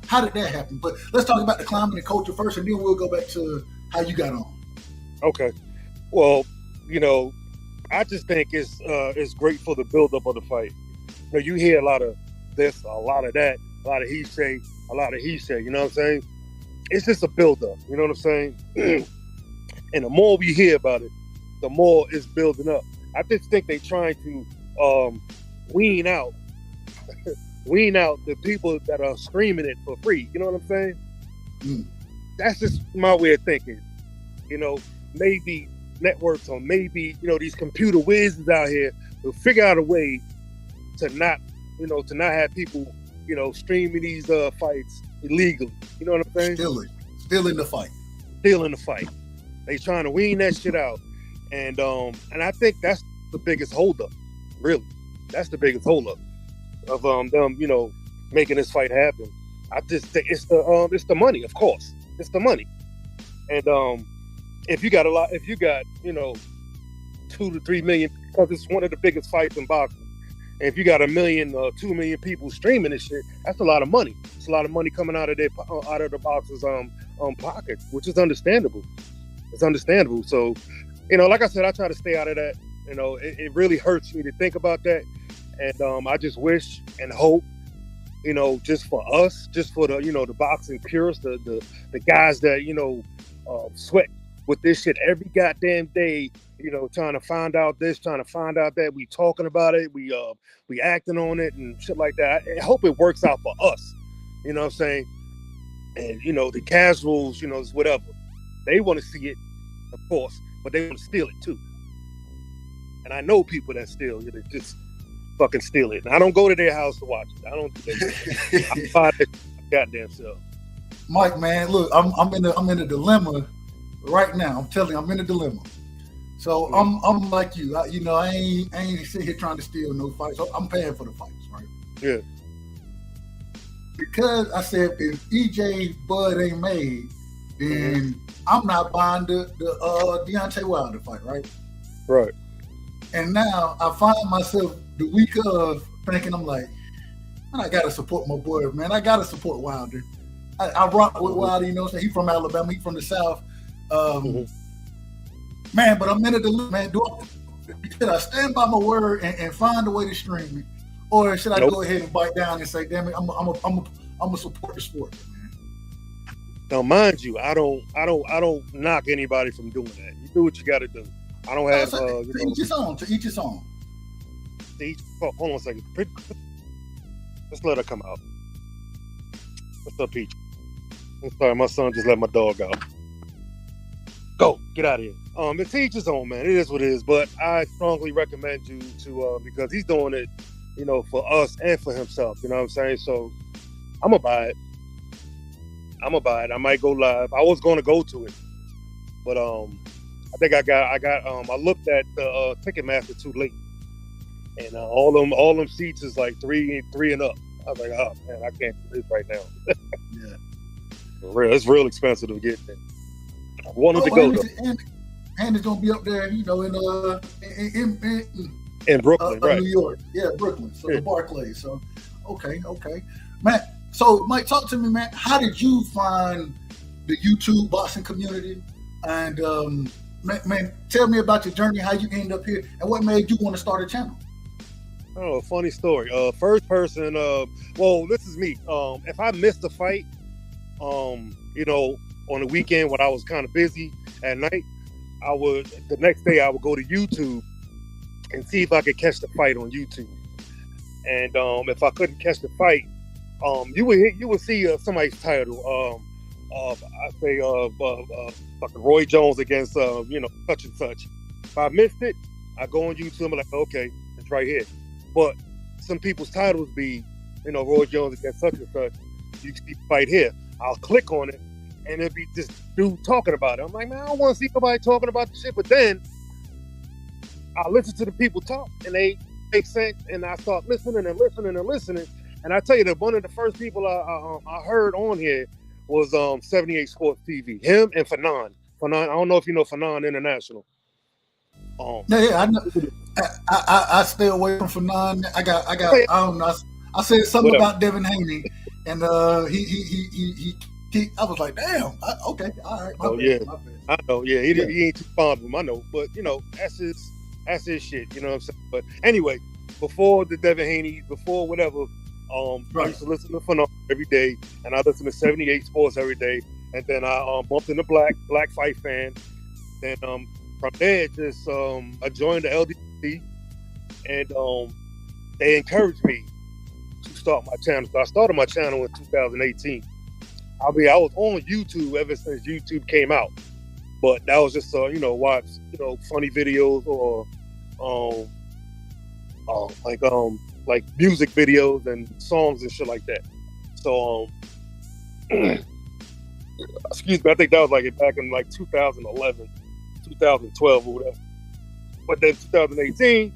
How did that happen? But let's talk about the climate and culture first, and then we'll go back to how you got on. Okay. Well, I just think it's great for the build-up of the fight. You hear a lot of this, a lot of that, a lot of he say, a lot of he say. You know what I'm saying? It's just a build-up. You know what I'm saying? And the more we hear about it, the more it's building up. I just think they're trying to wean out the people that are streaming it for free. You know what I'm saying? That's just my way of thinking. Maybe networks or maybe these computer whizzes out here will figure out a way to not have people streaming these fights illegally. You know what I'm saying? Still in the fight. They trying to wean that shit out, and I think that's the biggest holdup. Really, that's the biggest holdup of them making this fight happen. I just think it's the money, of course. It's the money. And if you got 2 to 3 million, because it's one of the biggest fights in boxing. And if you got 1 million, 2 million people streaming this shit, that's a lot of money. It's a lot of money coming out of the boxers' pockets, which is understandable. It's understandable. So, like I said, I try to stay out of that. It really hurts me to think about that. And I just wish and hope, just for us, just for the boxing purists, the guys that, sweat with this shit every goddamn day, trying to find out this, trying to find out that, we talking about it, we acting on it and shit like that. I hope it works out for us. You know what I'm saying? And, the casuals, whatever. They want to see it, of course, but they want to steal it too. And I know people that steal it, that just fucking steal it. And I don't go to their house to watch it. I don't do that. I find it goddamn self. Mike, man, look, I'm in a dilemma right now. I'm telling you, I'm in a dilemma. So I'm like you. I ain't sitting here trying to steal no fights. I'm paying for the fights, right? Yeah. Because I said if EJ Bud ain't made, then I'm not buying the Deontay Wilder fight, right? Right. And now I find myself the week of thinking, I'm like, man, I gotta support my boy, man. I gotta support Wilder. I rock with Wilder, he's from Alabama, he's from the South. Man, but I'm in a dilemma, man. Should I stand by my word and find a way to stream it? Or should I go ahead and bite down and say, damn it, I'm a support the sport, man. Now, mind you, I don't knock anybody from doing that. You do what you gotta do. I don't have to each his own. Hold on a second. Let's let her come out. What's up, Peach? I'm sorry, my son just let my dog out. Go, get out of here. It's each his own, man. It is what it is. But I strongly recommend you to because he's doing it, for us and for himself. You know what I'm saying? So I'm gonna buy it. I might go live. I was gonna go to it, but I think I looked at the Ticketmaster too late, and all them seats is like three and up. I was like, oh man, I can't do this right now. Yeah, for real, it's real expensive to get there. I wanted to go though. And it's gonna be up there, in Brooklyn, right? New York, yeah, Brooklyn. So the Barclays. So okay, man. So Mike, talk to me, man. How did you find the YouTube boxing community? And man, tell me about your journey, how you ended up here, and what made you want to start a channel. Oh, funny story. First person. Well, this is me. If I missed a fight, on the weekend when I was kind of busy at night, the next day I would go to YouTube and see if I could catch the fight on YouTube. And if I couldn't catch the fight, you would see somebody's title. I say fucking Roy Jones against such and such. If I missed it, I go on YouTube and I'm like, okay, it's right here. But some people's titles be, Roy Jones against such and such. You see the fight here. I'll click on it, and it'll be this dude talking about it. I'm like, man, I don't want to see nobody talking about the shit. But then I listen to the people talk, and they make sense, and I start listening. And I tell you that one of the first people I heard on here was 78 Sports TV. Him and Fanon. I don't know if you know Fanon International. Yeah, I know. I stay away from Fanon. I don't know. I said something about Devin Haney, and he I was like, damn. Okay, all right. My bad. I know. Yeah, he ain't too fond of him. I know, but that's his shit. You know what I'm saying? But anyway, before the Devin Haney, before whatever, I used to listen to Fanon every day, and I listened to 78 Sports every day, and then I bumped into Black Fight Fan. Then from there, just I joined the LDC, and they encouraged me to start my channel. So I started my channel in 2018. I was on YouTube ever since YouTube came out, but that was just watch funny videos or like music videos and songs and shit like that. So excuse me, I think that was like back in like 2011, 2012 or whatever. But then 2018,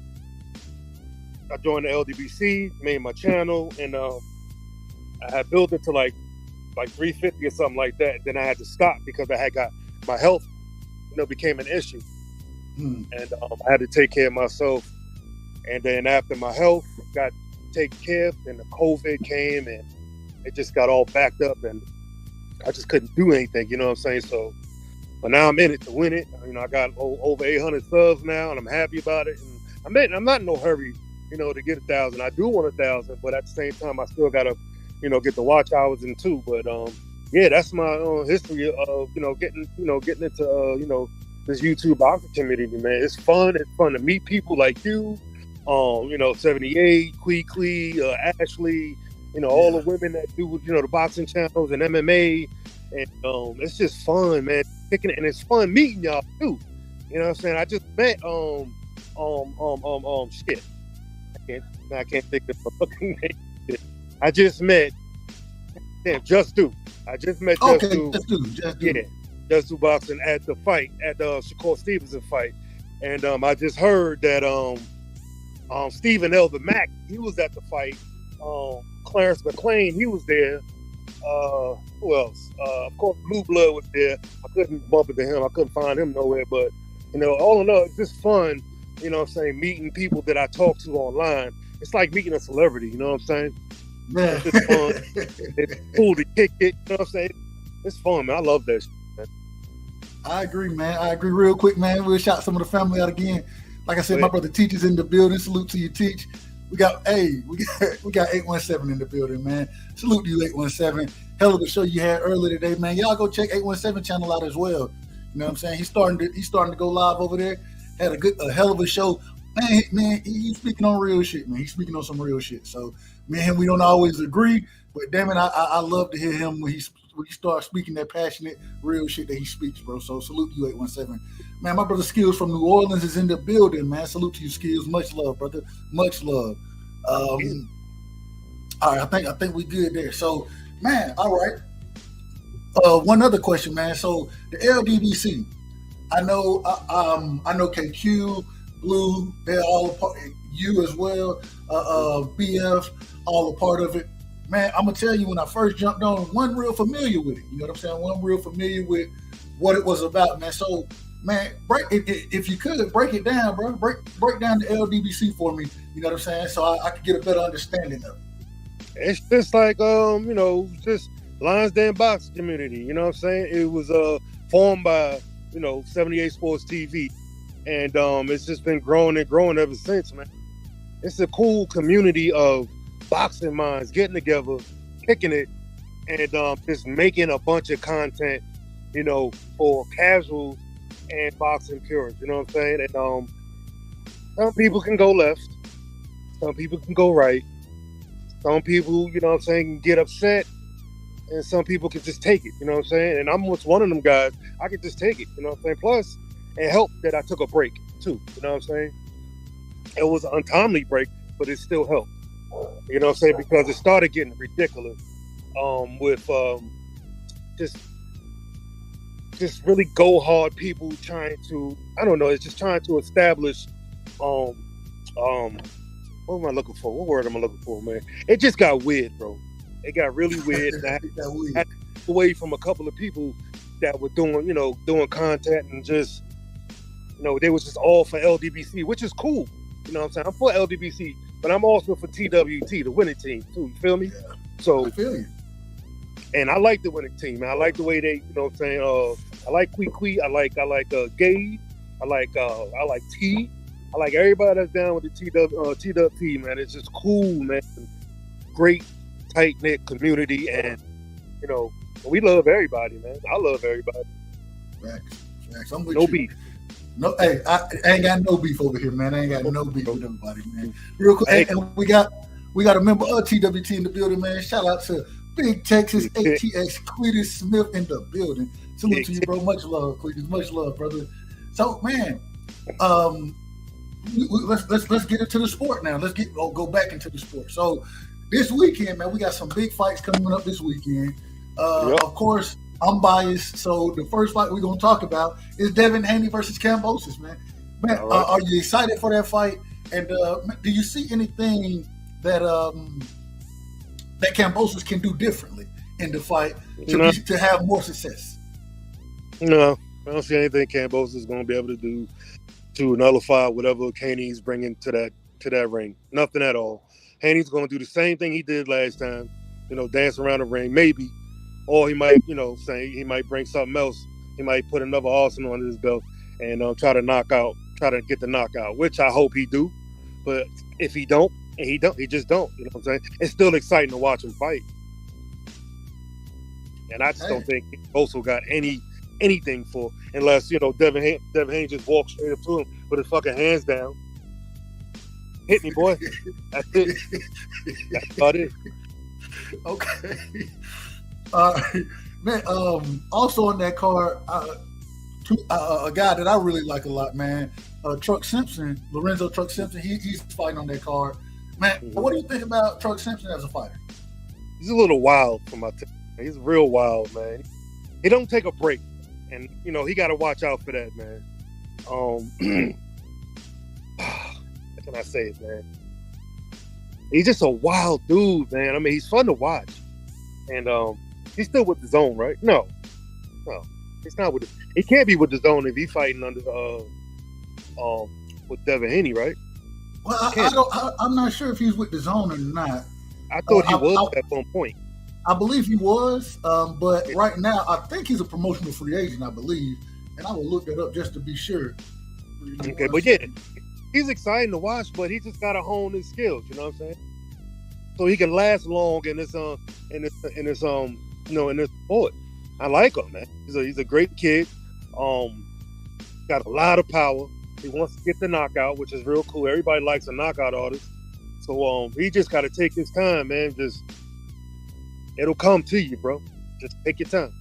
I joined the LDBC, made my channel, and I had built it to like 350 or something like that. Then I had to stop because I had got my health, became an issue, and I had to take care of myself. And then after my health got taken care of, then the COVID came, and it just got all backed up, and I just couldn't do anything. You know what I'm saying? So, but now I'm in it to win it. I got over 800 subs now, and I'm happy about it. And I'm not in no hurry, to get 1,000. I do want 1,000, but at the same time, I still gotta, get the watch hours in too. But yeah, that's my history of getting into this YouTube boxing community, man. It's fun. It's fun to meet people like you, 78, Quee, Ashley, all the women that do the boxing channels and MMA, and it's just fun, man. And it's fun meeting y'all too. You know what I'm saying? I just met shit. I can't think of the fucking name. I just met Just Do. I just met Just Do. Yeah, Just Do Boxing at the fight, at the Shakur Stevenson fight. And I just heard that Stephen Elder Mack, he was at the fight. Clarence McLean, he was there. Who else? Of course, Blue Blood was there. I couldn't bump into him. I couldn't find him nowhere. But, all in all, it's just fun, meeting people that I talk to online. It's like meeting a celebrity, you know what I'm saying? Man. It's just fun. It's cool to kick it, you know what I'm saying? It's fun, man. I love that shit, man. I agree, man. I agree. Real quick, man. We'll shout some of the family out again. Like I said, my brother Teach is in the building. Salute to you, Teach. We got 817 in the building, man. Salute to you, 817. Hell of a show you had earlier today, man. Y'all go check 817 channel out as well. You know what I'm saying? He's starting to go live over there. Had a hell of a show. Man, he's speaking on real shit, man. He's speaking on some real shit. So me and him, we don't always agree, but damn it, I love to hear him when he starts speaking that passionate, real shit that he speaks, bro. So salute to you, 817. Man, my brother Skills from New Orleans is in the building, man. Salute to you, Skills. Much love, brother. Much love. All right, I think we good there. So, man, all right. One other question, man. So the LDBC, I know KQ, Blue, they're all a part. You as well, BF, all a part of it. Man, I'm gonna tell you, when I first jumped on, wasn't real familiar with it. You know what I'm saying? Wasn't real familiar with what it was about, man. So, man, if you could break it down, bro. Break down the LDBC for me. You know what I'm saying? So I could get a better understanding of it. It's just like just Lions Den boxing community. You know what I'm saying? It was formed by 78 Sports TV, and it's just been growing and growing ever since, man. It's a cool community of boxing minds getting together, kicking it, and just making a bunch of content, for casuals and boxing purists. You know what I'm saying? And some people can go left, some people can go right, some people, can get upset, and some people can just take it. You know what I'm saying? And I'm one of them guys. I can just take it. You know what I'm saying? Plus, it helped that I took a break too. You know what I'm saying? It was an untimely break, but it still helped. You know what I'm saying? Because it started getting ridiculous with just really go hard people trying to, it's just trying to establish what am I looking for? What word am I looking for, man? It just got weird, bro. It got really weird. And I had to get away from a couple of people that were doing content and just, they was just all for LDBC, which is cool. You know what I'm saying? I'm for LDBC, but I'm also for TWT, the winning team, too. You feel me? Yeah, so I feel you. And I like the winning team, man. I like the way they, I like Quee. I like Gabe. I like T. I like everybody that's down with the TWT, man. It's just cool, man. Great, tight-knit community, and, we love everybody, man. I love everybody. Facts. I'm with no you. Beef. No, hey, I ain't got no beef over here, man. I ain't got no beef with everybody, man. Real quick, and we got a member of TWT in the building, man. Shout out to Big Texas ATX Cletus Smith in the building. Salute to you, bro. Much love, Cletus. Much love, brother. So, man, let's get into the sport now. Let's go back into the sport. So, this weekend, man, we got some big fights coming up this weekend. Of course, I'm biased, so the first fight we're gonna talk about is Devin Haney versus Kambosos, man. Man, right. Are you excited for that fight? And do you see anything that that Kambosos can do differently in the fight to have more success? No, I don't see anything Kambosos is going to be able to do to nullify whatever Haney's bringing to that ring. Nothing at all. Haney's going to do the same thing he did last time, dance around the ring, maybe. Or he might, say he might bring something else. He might put another arsenal under his belt and try to get the knockout, which I hope he do. But if he don't, he just don't. You know what I'm saying? It's still exciting to watch him fight. And I just don't think Boso got anything for, unless, Devin Haney just walks straight up to him with his fucking hands down. Hit me, boy. That's it. That's about it. Okay. Man, also on that card, a guy that I really like a lot, man, Truck Simpson, Lorenzo Truck Simpson, he's fighting on that card. Man, what do you think about Truck Simpson as a fighter? He's a little wild for my team. He's real wild, man. He don't take a break. And, he got to watch out for that, man. How can I say it, man? He's just a wild dude, man. I mean, he's fun to watch. And he's still with the zone, right? No. He's not with he can't be with the zone if he's fighting under with Devin Haney, right? Well, I'm not sure if he's with the zone or not. I thought he was at one point. I believe he was, but right now I think he's a promotional free agent, I believe, and I will look that up just to be sure. Okay, but yeah, he's exciting to watch, but he just gotta hone his skills. You know what I'm saying? So he can last long in this sport. I like him, man. He's a great kid. Got a lot of power. He wants to get the knockout, which is real cool. Everybody likes a knockout artist. So he just got to take his time, man. It'll come to you, bro. Just take your time.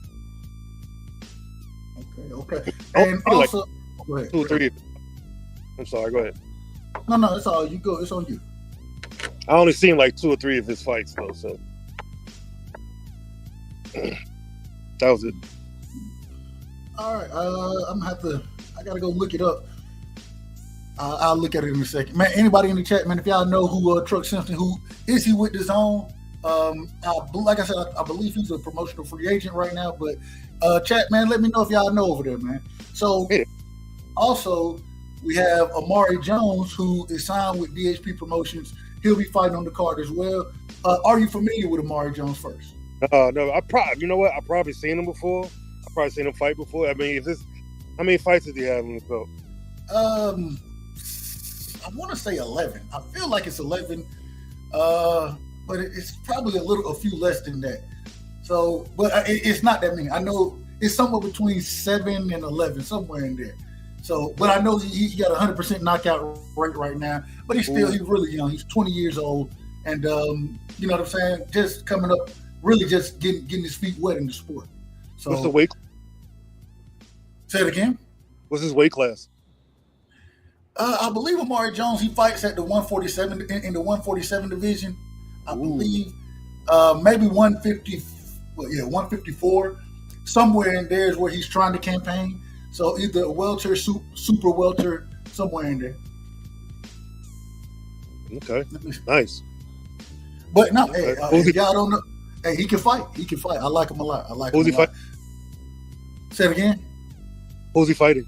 Okay. And also, go ahead. 2 or 3. I'm sorry. Go ahead. No, it's all you. Go. It's on you. I only seen like 2 or 3 of his fights, though. So that was it. All right. I'm gonna have to. I gotta go look it up. I'll look at it in a second, man. Anybody in the chat, man? If y'all know who Truck Simpson, who is he with the zone? Like I said, I believe he's a promotional free agent right now. But chat, man, let me know if y'all know over there, man. So also we have Amari Jones, who is signed with DHP Promotions. He'll be fighting on the card as well. Are you familiar with Amari Jones first? No, you know what? I've probably seen him before. I've probably seen him fight before. I mean, how many fights did he have in his belt? I want to say 11. I feel like it's 11, but it's probably a few less than that. So, but it's not that many. I know it's somewhere between 7 and 11, somewhere in there. So, but I know he got 100% knockout rate right now. But he's really young. He's 20 years old, and you know what I'm saying? Just coming up, really just getting his feet wet in the sport. So, what's the weight? Say it again. What's his weight class? I believe Amari Jones, he fights at the 147 in the 147 division. I believe maybe 150, 154. Somewhere in there is where he's trying to campaign. So either a welter, super welter, somewhere in there. Okay, nice. But no, hey, if y'all don't know, hey, he can fight. I like him a lot. Who's he fighting? Say it again. Who's he fighting?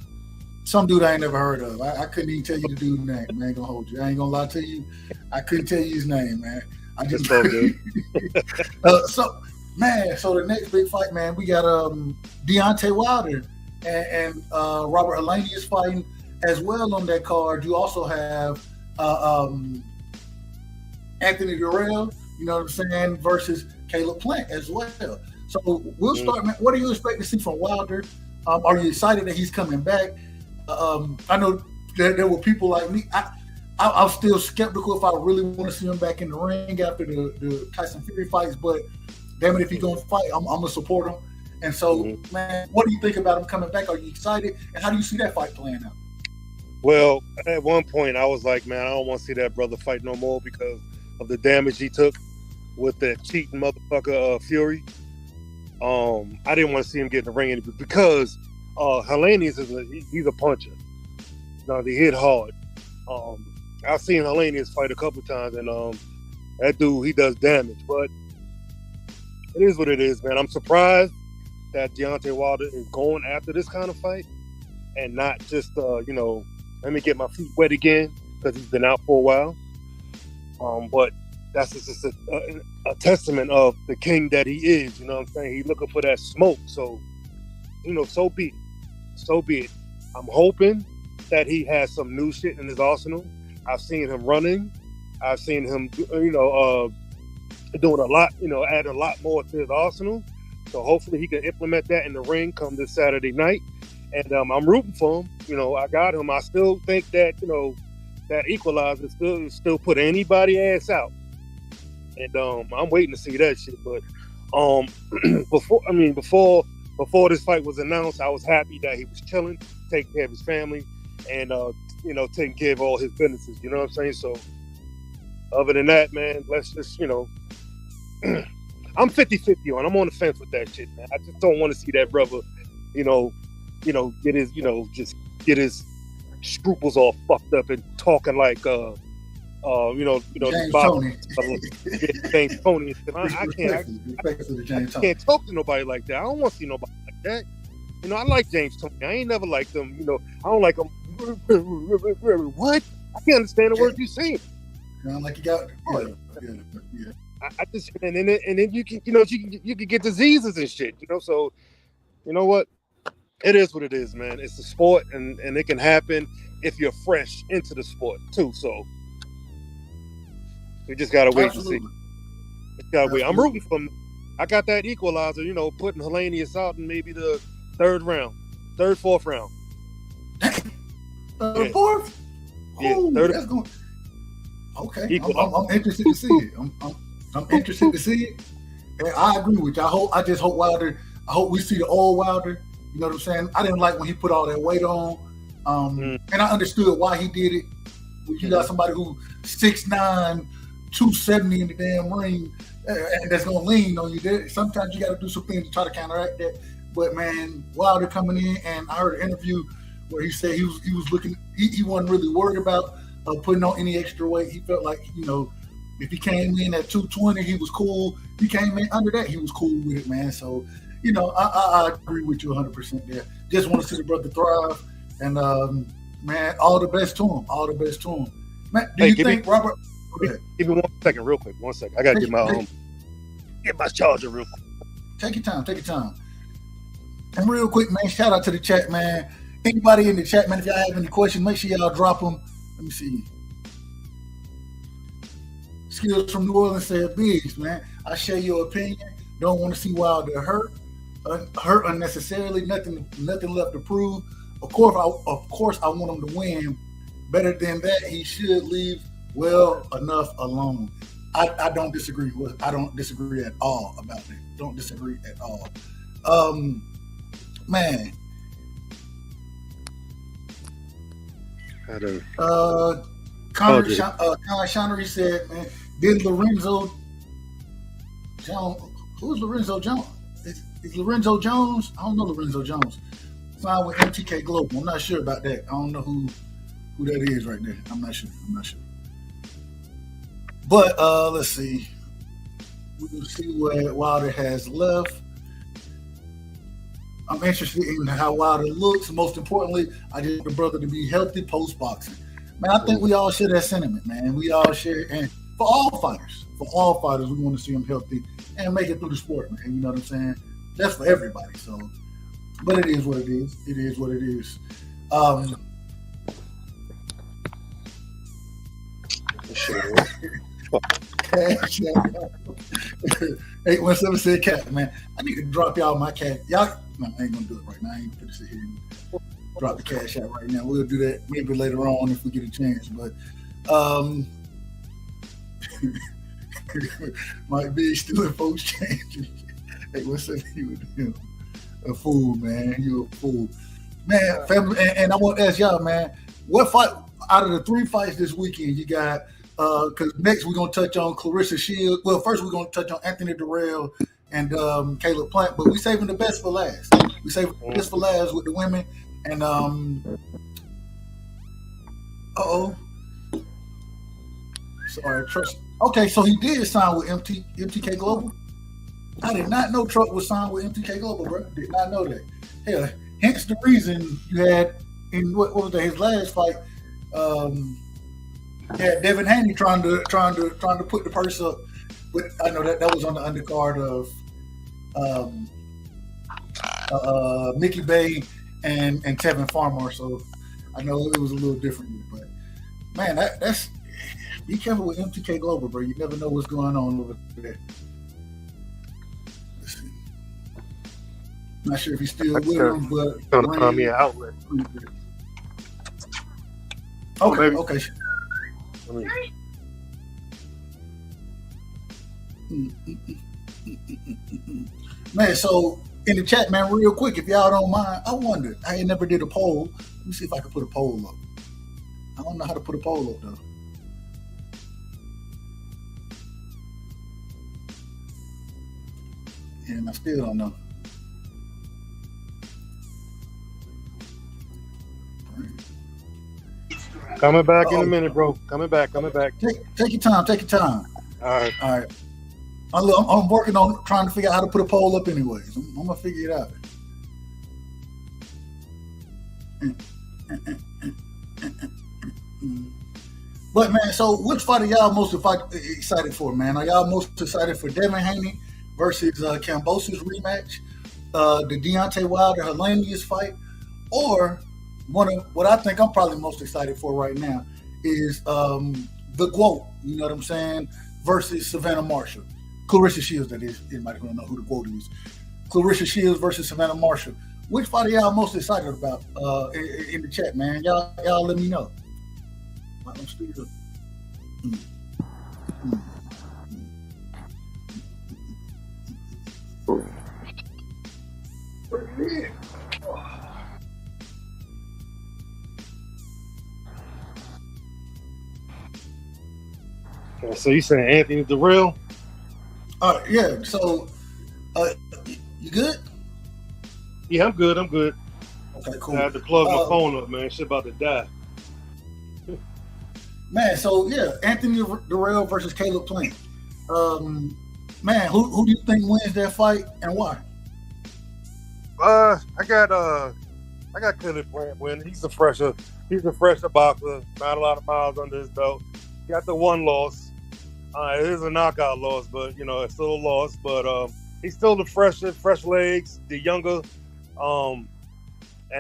Some dude I ain't never heard of. I couldn't even tell you the dude's name. I ain't gonna hold you. I ain't gonna lie to you. I couldn't tell you his name, man. I just so good. So the next big fight, man, we got Deontay Wilder and Robert Alani is fighting as well on that card. You also have Anthony Durrell, you know what I'm saying, versus Caleb Plant as well. So we'll start, man. What do you expect to see from Wilder? Are you excited that he's coming back? I know there were people like me. I'm still skeptical if I really want to see him back in the ring after the Tyson Fury fights, but damn it, if he's going to fight, I'm going to support him. And so, man, what do you think about him coming back? Are you excited? And how do you see that fight playing out? Well, at one point, I was like, man, I don't want to see that brother fight no more because of the damage he took with that cheating motherfucker Fury. I didn't want to see him get in the ring because Helenius he's a puncher. Now he hit hard. I've seen Helenius fight a couple times, and that dude, he does damage. But it is what it is, man. I'm surprised that Deontay Wilder is going after this kind of fight and not just, let me get my feet wet again because he's been out for a while. But that's just a testament of the king that he is. You know what I'm saying? He's looking for that smoke. So, so be it. So be it. I'm hoping that he has some new shit in his arsenal. I've seen him running. I've seen him, doing a lot, add a lot more to his arsenal. So hopefully he can implement that in the ring come this Saturday night. And I'm rooting for him. I got him. I still think that, that equalizer still put anybody ass out. And I'm waiting to see that shit. But before this fight was announced, I was happy that he was chilling, taking care of his family, and taking care of all his businesses. You know what I'm saying? So other than that, man, let's just, I'm 50-50 on. I'm on the fence with that shit, man. I just don't want to see that brother, get his, just get his scruples all fucked up and talking like, James Tony. James Tony. I can't talk to nobody like that. I don't want to see nobody like that. I like James Tony. I ain't never liked him. I don't like him. What? I can't understand the words you're saying. Sound like you got. Yeah. I just and then you can you can get diseases and shit. So you know what? It is what it is, man. It's a sport, and it can happen if you're fresh into the sport too. So we just gotta wait and see. Just gotta wait. I'm rooting for him. I got that equalizer, putting Hellenius out in maybe the fourth round. Fourth? Yeah, Ooh, third. That's going. Okay, I'm interested to see it. I'm interested to see it, and I agree with you. I just hope Wilder. I hope we see the old Wilder. You know what I'm saying? I didn't like when he put all that weight on, and I understood why he did it. You got somebody who 6'9", 270 in the damn ring, and that's gonna lean on you. Sometimes you got to do some things to try to counteract that. But man, Wilder coming in, and I heard an interview where he said he was looking. He wasn't really worried about putting on any extra weight. He felt like if he came in at 220, he was cool. He came in under that, he was cool with it, man. So I agree with you 100% there. Just want to see the brother thrive, and man, all the best to him. All the best to him. Man, do you think Robert? Give me 1 second, real quick. 1 second. I gotta get my charger real quick. Take your time. And real quick, man, shout out to the chat, man. Anybody in the chat, man, if y'all have any questions, make sure y'all drop them. Let me see. Skills from New Orleans said, Biggz, man, I share your opinion. Don't want to see Wilder hurt unnecessarily. Nothing left to prove. Of course, I want him to win. Better than that, he should leave well enough alone. I don't disagree at all about that. Don't disagree at all. Man. Connor Shonery said, man, did Lorenzo Jones? Who's Lorenzo Jones? Is Lorenzo Jones? I don't know Lorenzo Jones. Signed with MTK Global. I'm not sure about that. I don't know who that is right there. I'm not sure. But let's see. We'll see what Wilder has left. I'm interested in how Wilder looks. Most importantly, I just want the brother to be healthy post-boxing. Man, I think we all share that sentiment, man. We all share, and for all fighters, we want to see them healthy and make it through the sport, man. You know what I'm saying? That's for everybody. So, but it is what it is. It is what it is. 817 said cat, man. I need to drop y'all my cat. Y'all, no, I ain't gonna do it right now. I ain't gonna sit here and drop the cash out right now. We'll do that maybe later on if we get a chance. But Mike Biggz stealing folks' change. 817, you with him. A fool, man. You a fool. Man, family, and I want to ask y'all, man, what fight out of the 3 fights this weekend you got? Because next we're going to touch on Clarissa Shields. Well, first we're going to touch on Anthony Durrell and Caleb Plant, but we're saving the best for last. We saving the best for last with the women. And sorry, trust. Okay, so he did sign with MTK Global. I did not know Truck was signed with MTK Global, bro. Did not know that. Hell, hence the reason you had in what was that, his last fight. Yeah, Devin Haney trying to put the purse up, but I know that was on the undercard of Mickey Bay and Tevin Farmer, so I know it was a little different. But man, that's be careful with MTK Global, bro. You never know what's going on over there. Let's see. Not sure if he's still with him, but Trying to find me an outlet. Okay, Maybe. okay. Man, so in the chat, man, real quick, if y'all don't mind, I wonder, I ain't never did a poll. Let me see if I can put a poll up. I don't know how to put a poll up, though. And I still don't know. Coming back in a minute, bro. Coming back. Take your time. All right. I'm working on trying to figure out how to put a poll up anyways. I'm going to figure it out. But, man, so which fight are y'all most excited for, man? Are y'all most excited for Devin Haney versus Kambosos rematch, the Deontay Wilder-Helenius fight, or one of what I think I'm probably most excited for right now is the GWOAT, you know what I'm saying, versus Savannah Marshall. Clarissa Shields, that is. Anybody don't know who the GWOAT is. Clarissa Shields versus Savannah Marshall. Which fight are y'all most excited about in the chat, man? Y'all let me know. I'm still So you saying Anthony Durrell? Yeah. So, you good? Yeah, I'm good. Okay, cool. I had to plug my phone up, man. Shit about to die. Man, so yeah, Anthony Durrell versus Caleb Plant. Man, who do you think wins that fight and why? I got Caleb Plant winning. He's a fresher boxer. Not a lot of miles under his belt. Got the one loss. It is a knockout loss, but it's still a loss. But he's still the fresher, fresh legs, the younger, and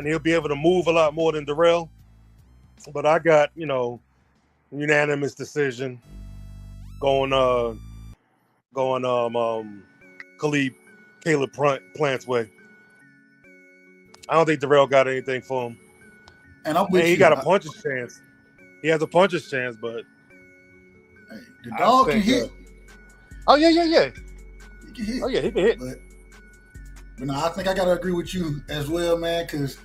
he'll be able to move a lot more than Durrell. But I got unanimous decision going Caleb Plant's way. I don't think Durrell got anything for him. And I'm with you. He got a puncher's chance. He has a puncher's chance, but hey, the dog can hit. Oh yeah. He can hit. Oh yeah, he can hit. But no, I think I gotta agree with you as well, man, because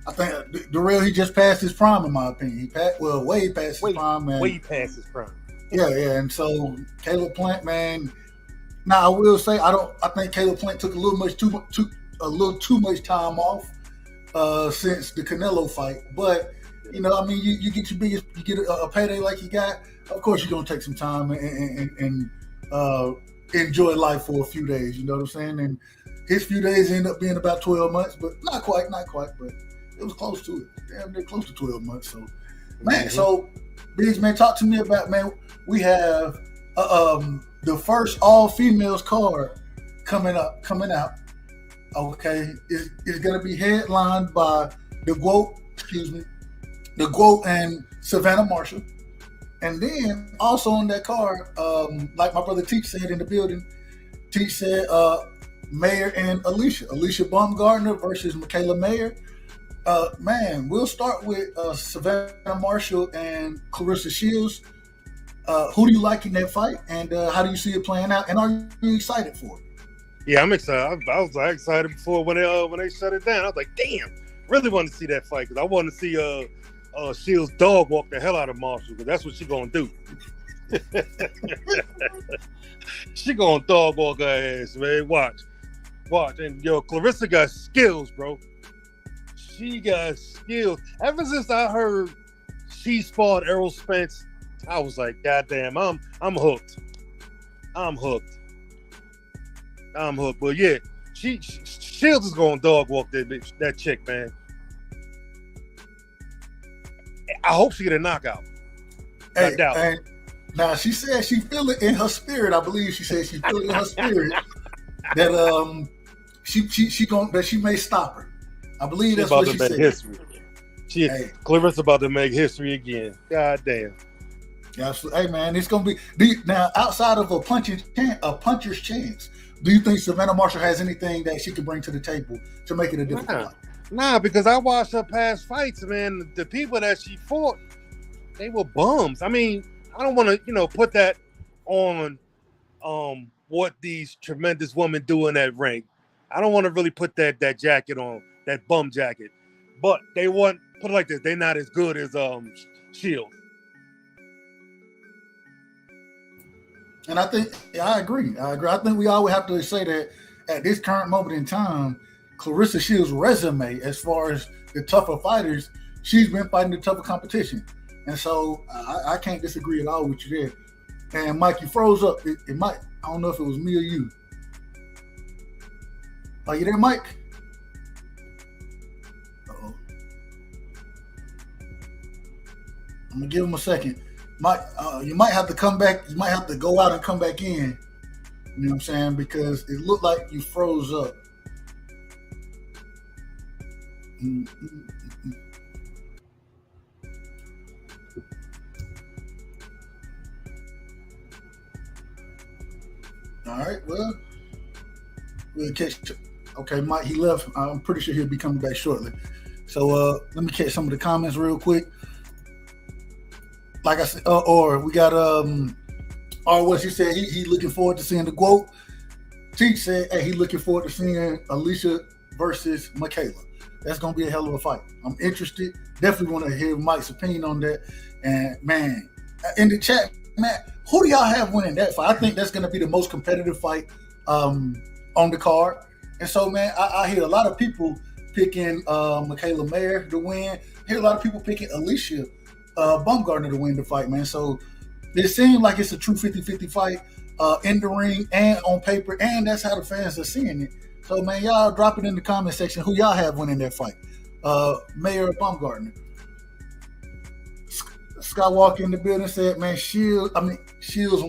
I think Durrell, he just passed his prime, in my opinion. Way past his prime, man. Way past his prime. Yeah, and so Caleb Plant, man. Now I will say I think Caleb Plant took a little too much time off since the Canelo fight. But you get a payday like he got. Of course, you're gonna take some time and enjoy life for a few days. You know what I'm saying? And his few days end up being about 12 months, but not quite, but it was close to it. Damn near close to 12 months. So, man, so Biggz, man, talk to me about, man. We have the first all-females card coming out. Okay, it's gonna be headlined by the GWOAT and Savannah Marshall. And then also on that card, like my brother Teach said in the building, Teach said Mayer and Alicia Baumgardner versus Michaela Mayer. Man, we'll start with Savannah Marshall and Clarissa Shields. Who do you like in that fight, and how do you see it playing out? And are you excited for it? Yeah, I'm excited. I was excited before when they shut it down. I was like, damn, really wanted to see that fight because I wanted to see Shields' dog walk the hell out of Marshall because that's what she gonna do. She gonna dog walk her ass, man. Watch. And Clarissa got skills, bro. She got skills. Ever since I heard she sparred Errol Spence, I was like, God damn, I'm hooked. I'm hooked. But yeah, Shields is gonna dog walk that chick, man. I hope she get a knockout. I doubt it. Now she said she feel it in her spirit. I believe she said she feel it in her spirit that she may stop her. I believe that's what she said. History. Clarissa about to make history again. God damn. Hey man, it's gonna be now outside of a puncher's chance. Do you think Savannah Marshall has anything that she can bring to the table to make it a difficult fight? Nah, because I watched her past fights, man. The people that she fought, they were bums. I mean, I don't want to, put that on what these tremendous women do in that ring. I don't want to really put that jacket on, that bum jacket. But they want, put it like this, they're not as good as Shield. And I think, I agree. I think we always have to say that at this current moment in time, Clarissa Shields' resume, as far as the tougher fighters, she's been fighting the tougher competition. And so I can't disagree at all with you there. And Mike, you froze up. It might, I don't know if it was me or you. Are you there, Mike? Uh-oh. I'm going to give him a second. Mike, you might have to come back. You might have to go out and come back in. You know what I'm saying? Because it looked like you froze up. All right, well, we'll catch. Okay, Mike, he left. I'm pretty sure he'll be coming back shortly. So let me catch some of the comments real quick. Like I said, or we got what you said, he looking forward to seeing the quote. Teach said, hey, he looking forward to seeing Alicia versus Michaela. That's gonna be a hell of a fight. I'm interested. Definitely want to hear Mike's opinion on that. And man, in the chat, man, who do y'all have winning that fight? I think that's gonna be the most competitive fight on the card. And so, man, I hear a lot of people picking Michaela Mayer to win. I hear a lot of people picking Alicia Baumgartner to win the fight, man. So it seems like it's a true 50-50 fight in the ring and on paper, and that's how the fans are seeing it. So, man, y'all drop it in the comment section who y'all have winning that fight, Mayer or Baumgartner. Scott Walker in the building said, man, Shields and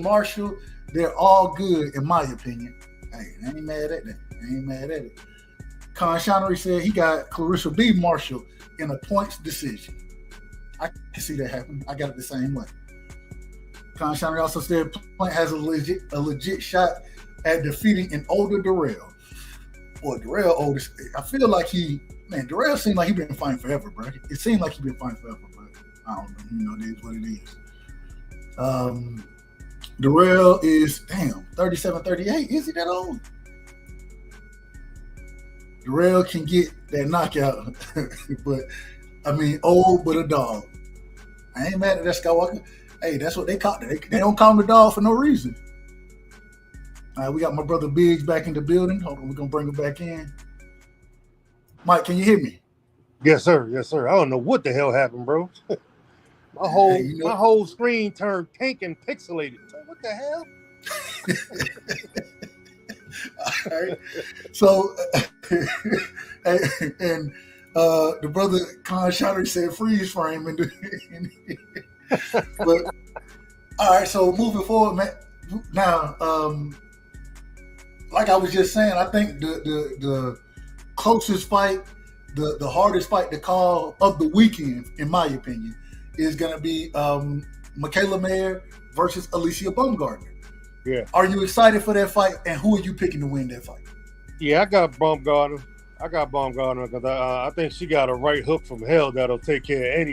Marshall, they're all good in my opinion. Hey, I ain't mad at that. Con Shonery said he got Clarissa B. Marshall in a points decision. I can see that happen. I got it the same way. Con Shonery also said Plant has a legit shot at defeating an older Darrell. Boy, Darrell oldest. I feel like Darrell seemed like he been fighting forever, bro. It seemed like he been fighting forever, but I don't know. It is what it is. Darrell is 37, 38. Is he that old? Darrell can get that knockout, but I mean, old but a dog. I ain't mad at that Skywalker. Hey, that's what they call it. They don't call him the dog for no reason. All right, we got my brother Biggz back in the building. Hold on, we're gonna bring him back in. Mike, can you hear me? Yes, sir. Yes, sir. I don't know what the hell happened, bro. My whole screen turned pink and pixelated. What the hell? All right. So, and the brother Con Shonery said freeze frame, but all right. So moving forward, man. Now, like I was just saying, I think the closest fight, the hardest fight to call of the weekend, in my opinion, is going to be Michaela Mayer versus Alicia Baumgartner. Yeah. Are you excited for that fight? And who are you picking to win that fight? Yeah, I got Baumgartner. Because I think she got a right hook from hell that'll take care of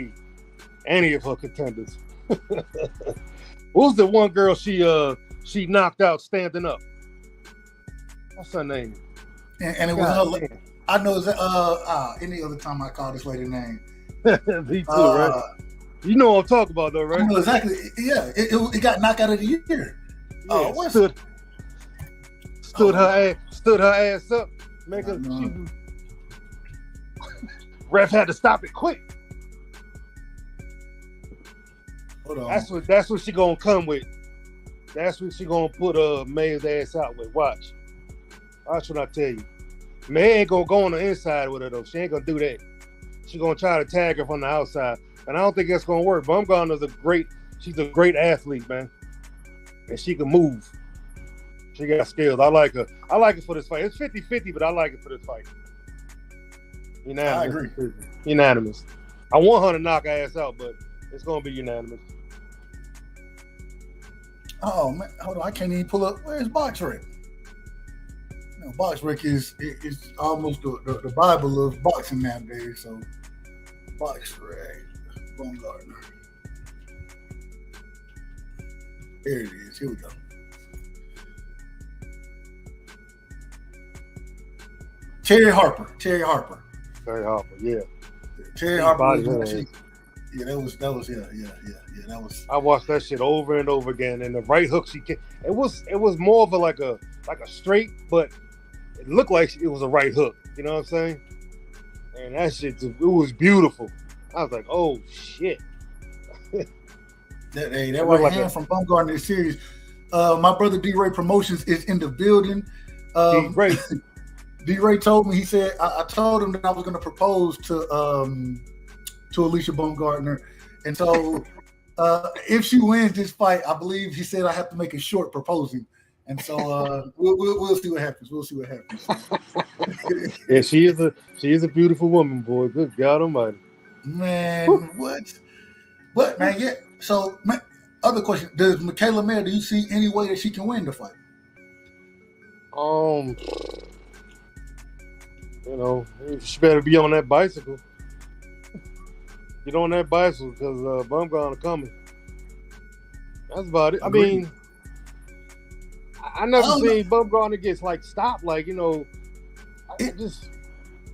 any of her contenders. What was the one girl she knocked out standing up? What's her name? And it was her. I know any other time I call this lady name. Me too, right? You know what I'm talking about, though, right? I know exactly. Yeah, it got knocked out of the year. Yeah, stood her ass up. Ref had to stop it quick. Hold on. That's what she gonna come with. That's what she gonna put Mayer's ass out with. Watch. How should I tell you? May ain't gonna go on the inside with her though. She ain't gonna do that. She gonna try to tag her from the outside, and I don't think that's gonna work. Bumgarner's she's a great athlete, man, and she can move. She got skills. I like her. I like it for this fight. It's 50-50, but I like it for this fight. Unanimous. I agree. Unanimous. I want her to knock her ass out, but it's gonna be unanimous. Oh man, hold on, I can't even pull up. Where's Box Rick? You know, Box Rick is almost the Bible of boxing nowadays. So Box Rick, Baumgartner. There it is. Here we go. Terry Harper, Terry Harper, yeah. Terry Harper. That was. I watched that shit over and over again, and the right hook she can. It was more of like a straight, but it looked like it was a right hook. You know what I'm saying? And that shit, it was beautiful. I was like, oh shit. that right hand from Baumgartner is serious. My brother D-Ray Promotions is in the building. D-Ray. D-Ray told me, he said, I told him that I was going to propose to Alicia Baumgartner. And so if she wins this fight, I believe he said I have to make it short proposing. And so we'll see what happens. We'll see what happens. Yeah, she is a beautiful woman, boy. Good God Almighty. Man, what, man? Yeah. So, man, other question: does Michaela Mayer? Do you see any way that she can win the fight? You know, she better be on that bicycle. Get on that bicycle because Bumgarner coming. That's about it. Agreed. I mean, I never seen Bumgarner gets like stopped. Like, you know, just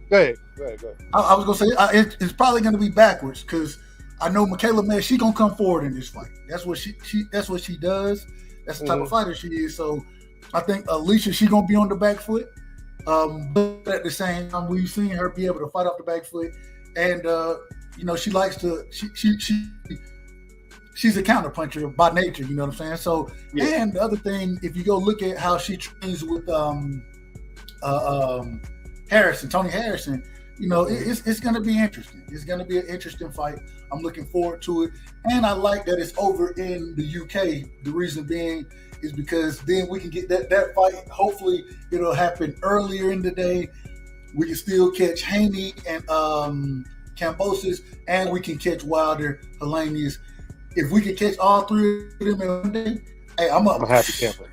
go ahead. I was gonna say it's probably gonna be backwards because I know Michaela Mayer. She gonna come forward in this fight. That's what that's what she does. That's the type of fighter she is. So I think Alicia, she gonna be on the back foot. But at the same time, we've seen her be able to fight off the back foot, and you know, she likes to. She's a counterpuncher by nature. You know what I'm saying? So, and the other thing, if you go look at how she trains with Tony Harrison, you know, it's going to be interesting. It's going to be an interesting fight. I'm looking forward to it, and I like that it's over in the UK. The reason being is because then we can get that fight. Hopefully, it'll happen earlier in the day. We can still catch Haney and Kambosos, and we can catch Wilder, Helenius. If we can catch all three of them in one day, hey, I'm a happy camper.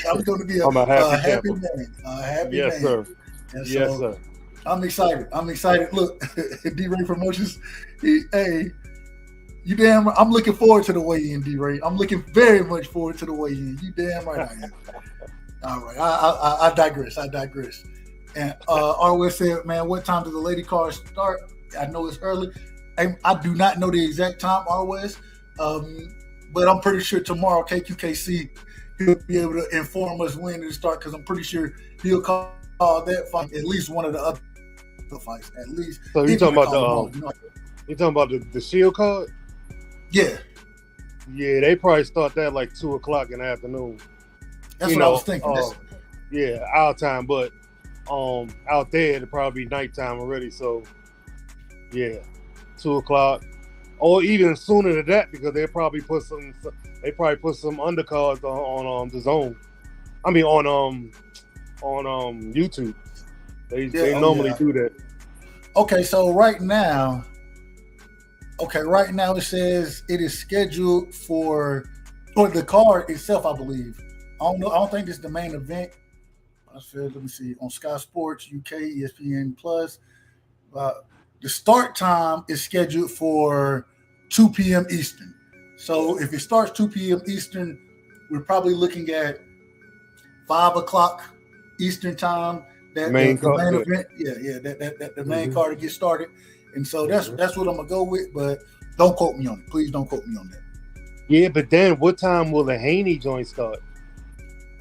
I'm going to be a happy man. A happy man. Sir. And yes, so, sir. I'm excited. Look, D-Ray Promotions. Hey, you damn right. I'm looking forward to the weigh-in, D-Ray. I'm looking very much forward to the weigh-in. You damn right I am. All right. I digress. And ROS said, man, what time does the lady card start? I know it's early. I do not know the exact time, ROS, but I'm pretty sure tomorrow, KQKC, he'll be able to inform us when it starts because I'm pretty sure he'll call that fight, at least one of the other fights, at least. So you're talking about the Shield card? Yeah. Yeah, they probably start that like 2:00 in the afternoon. That's what I was thinking. Yeah, our time, but out there it'll probably be nighttime already. So yeah, 2:00 or even sooner than that because they probably put some undercards on the zone. I mean on YouTube. They normally do that. Okay, so right now it says it is scheduled for the card itself, I believe. I don't think it's the main event. Let me see. On Sky Sports UK, ESPN Plus. The start time is scheduled for 2 p.m. Eastern. So if it starts 2 p.m. Eastern, we're probably looking at 5:00 Eastern time. That the main event, the main card to get started. And so that's what I'm gonna go with. But don't quote me on it. Please don't quote me on that. Yeah, but then what time will the Haney joint start?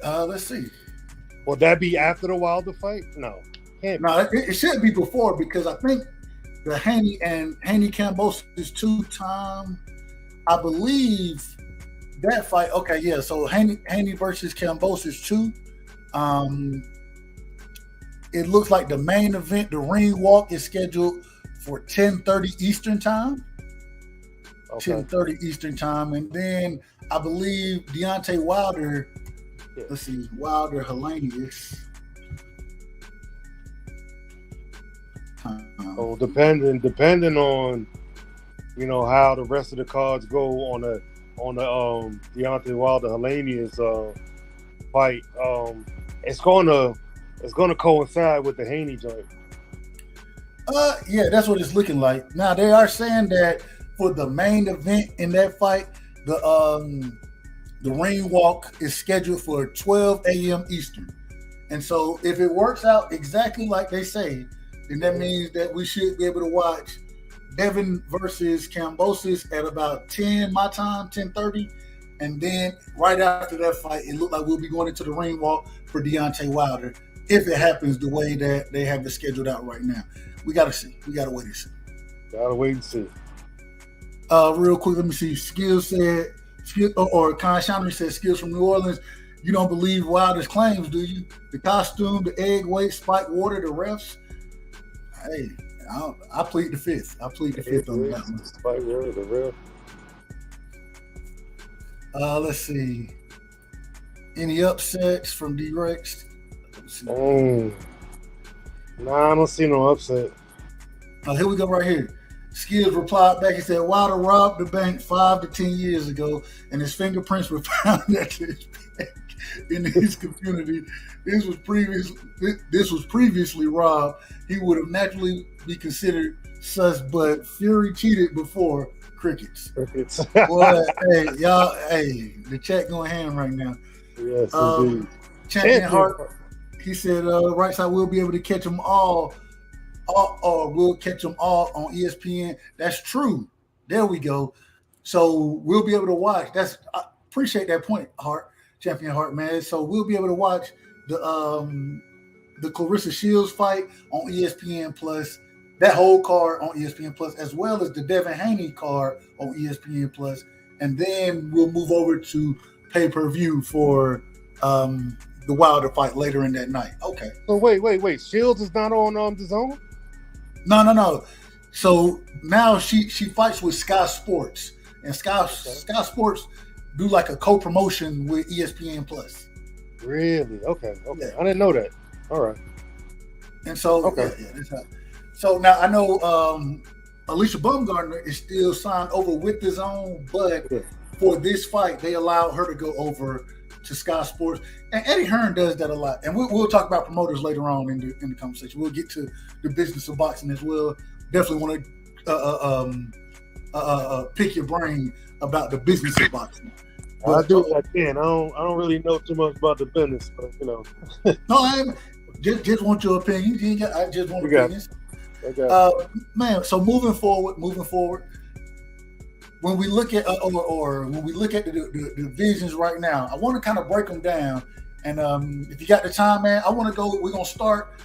Let's see. Will that be after the Wilder fight? No. It should be before because I think the Haney Kambosos 2 time, I believe that fight. Okay, yeah. So Haney versus Kambosos 2. it looks like the main event, the ring walk, is scheduled for 10:30 Eastern time. Okay. 10:30 Eastern time, and then I believe Deontay Wilder. Yeah. Let's see, Wilder Helenius. So depending on how the rest of the cards go on the Deontay Wilder Helenius fight, it's gonna coincide with the Haney joint. Yeah, that's what it's looking like. Now they are saying that for the main event in that fight, the ring walk is scheduled for 12 a.m. Eastern. And so if it works out exactly like they say, then that means that we should be able to watch Devin versus Kambosos at about 10 my time, 10:30. And then right after that fight, it looked like we'll be going into the ring walk for Deontay Wilder if it happens the way that they have it scheduled out right now. We got to see. We got to wait and see. Gotta wait and see. Real quick, let me see. Skills said, or Con Shannery said, Skills from New Orleans. You don't believe Wilder's claims, do you? The costume, the egg weight, spiked water, the refs. Hey, I plead the fifth. I plead the fifth on that one. Spiked water, the ref. Let's see. Any upsets from D-Rex? Nah, I don't see no upset. Here we go right here. Skills replied back. He said, Wilder robbed the bank 5 to 10 years ago, and his fingerprints were found at his bank in his community. This was previously robbed. He would have naturally be considered sus, but Fury cheated before crickets. Boy, hey, y'all, the chat going ham right now. Yes, indeed. Champion Hart, he said, right side, we'll be able to catch them all we'll catch them all on ESPN. That's true. There we go. So we'll be able to watch. I appreciate that point, Champion Hart, man. So we'll be able to watch the Clarissa Shields fight on ESPN Plus, that whole card on ESPN Plus, as well as the Devin Haney card on ESPN Plus, and then we'll move over to pay-per-view for the Wilder fight later in that night. Okay. So wait. Shields is not on the zone? No. So now she fights with Sky Sports, and Sky Sports do like a co-promotion with ESPN Plus. Really? Okay. Yeah. I didn't know that. All right. And so that's how. So now I know Alicia Baumgartner is still signed over with the zone, but for this fight, they allowed her to go over to Sky Sports. And Eddie Hearn does that a lot. And we'll talk about promoters later on in the conversation. We'll get to the business of boxing as well. Definitely want to pick your brain about the business of boxing. I do what I can. I don't really know too much about the business, but No, I just want your opinion. I just want opinions. Man, so moving forward, when we look at when we look at the divisions right now, I want to kind of break them down. And if you got the time, man, I want to go. We're gonna start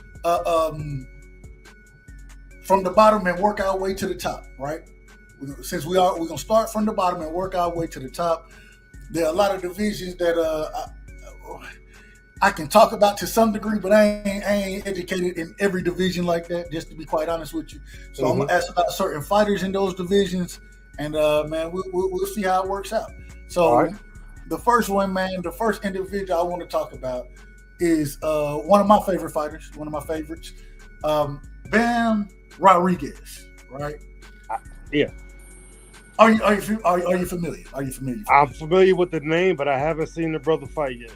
from the bottom and work our way to the top, right? We're gonna start from the bottom and work our way to the top. There are a lot of divisions that I can talk about to some degree, but I ain't educated in every division like that, just to be quite honest with you. So I'm gonna ask about certain fighters in those divisions, and man, we'll see how it works out. So the first one, man, the first individual I want to talk about is one of my favorite fighters, one of my favorites, Bam Rodriguez, right? Yeah. Are you familiar? Are you familiar? I'm familiar with the name, but I haven't seen the brother fight yet.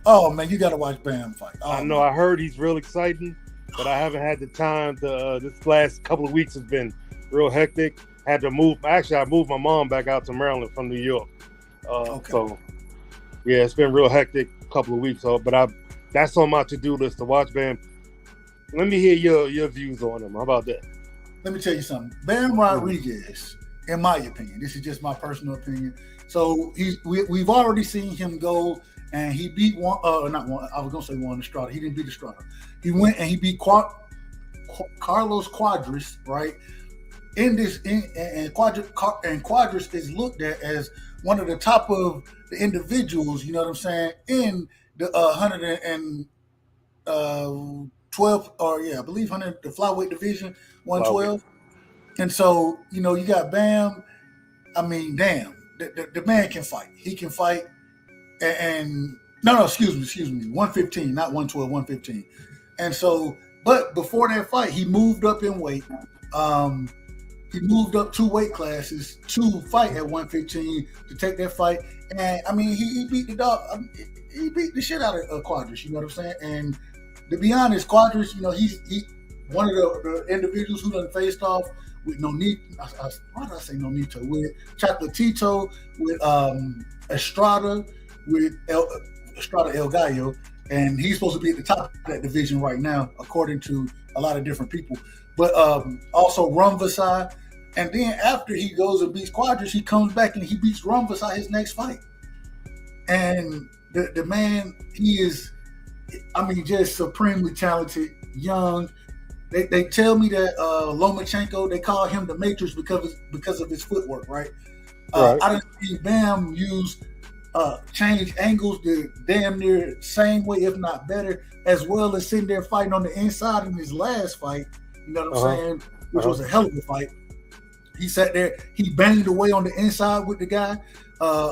Oh man, you got to watch Bam fight. Oh, I know. I heard he's real exciting, but I haven't had the time to. This last couple of weeks has been real hectic. Had to move. Actually, I moved my mom back out to Maryland from New York. So yeah, it's been real hectic a couple of weeks. But that's on my to-do list to watch Bam. Let me hear your views on him. How about that? Let me tell you something. Bam Rodriguez, in my opinion, this is just my personal opinion. So we've already seen him go, and he beat Juan Estrada. He didn't beat Estrada. He went and he beat Carlos Cuadras, right? And Cuadras is looked at as one of the top of the individuals, you know what I'm saying, in the 120 12, or I believe 100, the flyweight division, 112. And so, you got Bam. I mean, damn, the man can fight. He can fight. And no, excuse me, 115, not 112, 115. And so, but before that fight, he moved up in weight. He moved up 2 weight classes to fight at 115 to take that fight. And I mean, he beat the dog. He beat the shit out of Quadras. You know what I'm saying? And to be honest, Quadras, he's one of the individuals who done faced off with Nonito. Why did I say Nonito? With Chocolatito, with Estrada, with Estrada El Gallo, and he's supposed to be at the top of that division right now, according to a lot of different people. But also Rumvasai. And then after he goes and beats Quadras, he comes back and he beats Rumvasai his next fight. And the man, he is, I mean, just supremely talented, young. They tell me that Lomachenko, they call him the Matrix because of his footwork, right? Right. I didn't see Bam use change angles the damn near same way, if not better, as well as sitting there fighting on the inside in his last fight. You know what I'm saying? Which was a hell of a fight. He sat there, he banged away on the inside with the guy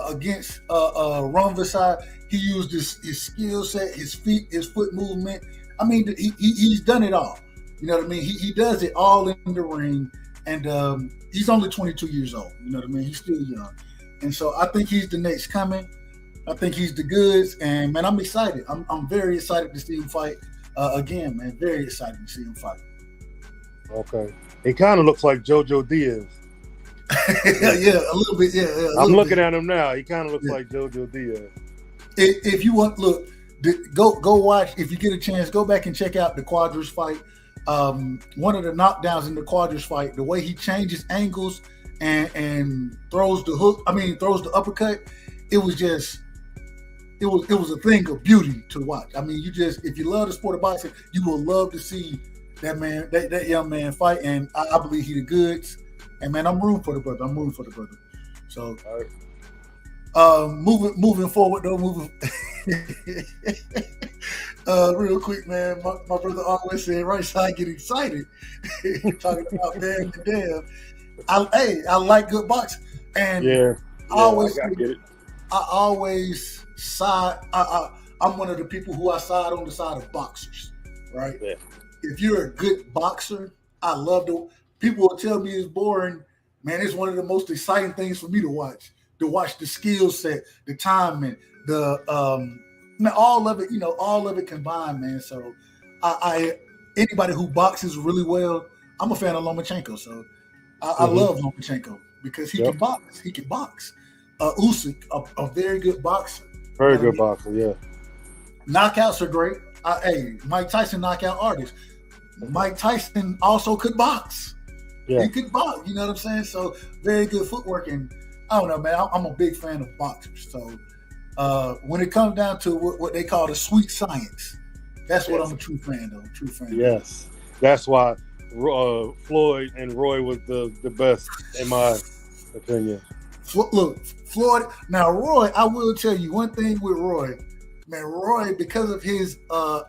against Rumvasai. He used his skill set, his feet, his foot movement. I mean, he's done it all. You know what I mean? He does it all in the ring, and he's only 22 years old. You know what I mean? He's still young. And so I think he's the next coming. I think he's the goods, and man, I'm excited. I'm very excited to see him fight again, man. Very excited to see him fight. Okay. He kind of looks like JoJo Diaz. Yeah, a little bit. Yeah. I'm looking at him now. He kind of looks like JoJo Diaz. If you want, look, go watch. If you get a chance, go back and check out the Quadras fight. One of the knockdowns in the Quadras fight, the way he changes angles and throws the hook. I mean, throws the uppercut. It was a thing of beauty to watch. I mean, if you love the sport of boxing, you will love to see that man, that young man fight. And I believe he the goods. And man, I'm rooting for the brother. So, moving forward though, real quick, man. My brother always said, "Right side, get excited." Talking about Bam and Damn. I like good boxing, and I get it. I always side. I'm one of the people who I side on the side of boxers, right? Yeah. If you're a good boxer, I love to. People will tell me it's boring. Man, it's one of the most exciting things for me to watch. To watch the skill set, the timing, all of it. All of it combined, man. So, anybody who boxes really well, I'm a fan of Lomachenko. So, I love Lomachenko because he can box. He can box. Usyk, a very good boxer. Very good boxer, yeah. Knockouts are great. Mike Tyson, knockout artist. Mike Tyson also could box. Yeah. He could box, you know what I'm saying? So very good footwork, and I don't know, man. I'm a big fan of boxers. So when it comes down to what they call the sweet science, that's what I'm a true fan of. Yes, that's why Floyd and Roy was the best in my opinion. Look, Floyd. Now, Roy, I will tell you one thing with Roy. Man, Roy, because of his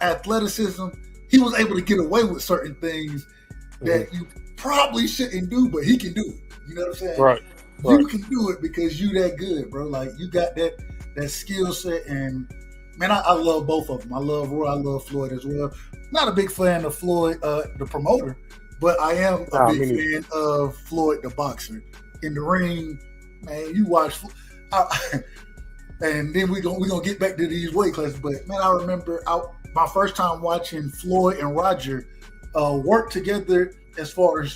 athleticism, he was able to get away with certain things that you probably shouldn't do, but he can do it. You know what I'm saying? Right. You can do it because you that good, bro. Like, you got that skill set, and man, I love both of them. I love Roy. I love Floyd as well. Not a big fan of Floyd, the promoter, but I am a big fan of Floyd, the boxer. In the ring, man, you watch, and then we're gonna get back to these weight classes. But man, I remember my first time watching Floyd and Roger work together as far as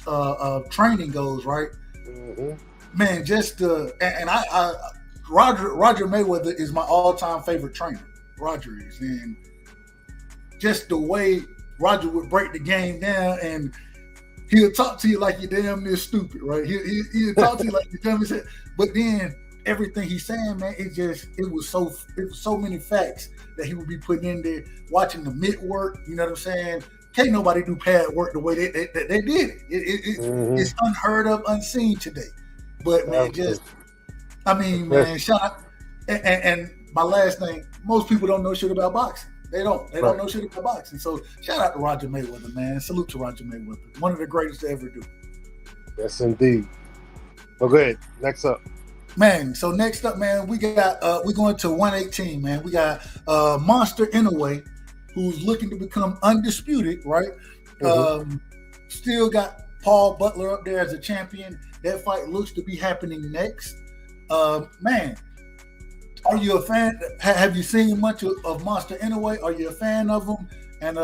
training goes, right? Mm-hmm. Man, Roger Mayweather is my all-time favorite trainer. Roger is, and just the way Roger would break the game down, and he'll talk to you like you're damn near stupid, right? He'll talk to you like you're dumb as hell. But then everything he's saying, man, it was so many facts that he would be putting in there. Watching the mitt work, you know what I'm saying? Can't nobody do pad work the way they did it. It's unheard of, unseen today. But man, man, shout out. And my last thing, most people don't know shit about boxing. They don't know shit about boxing. So shout out to Roger Mayweather, man. Salute to Roger Mayweather. One of the greatest to ever do. Yes, indeed. Well, go ahead. Next up. Man, so next up, man, we got we're going to 118, man. We got Monster Inoue, who's looking to become undisputed, right? Still got Paul Butler up there as a champion. That fight looks to be happening next. Man, are you a fan? Have you seen much of Monster Inoue? Are you a fan of him? And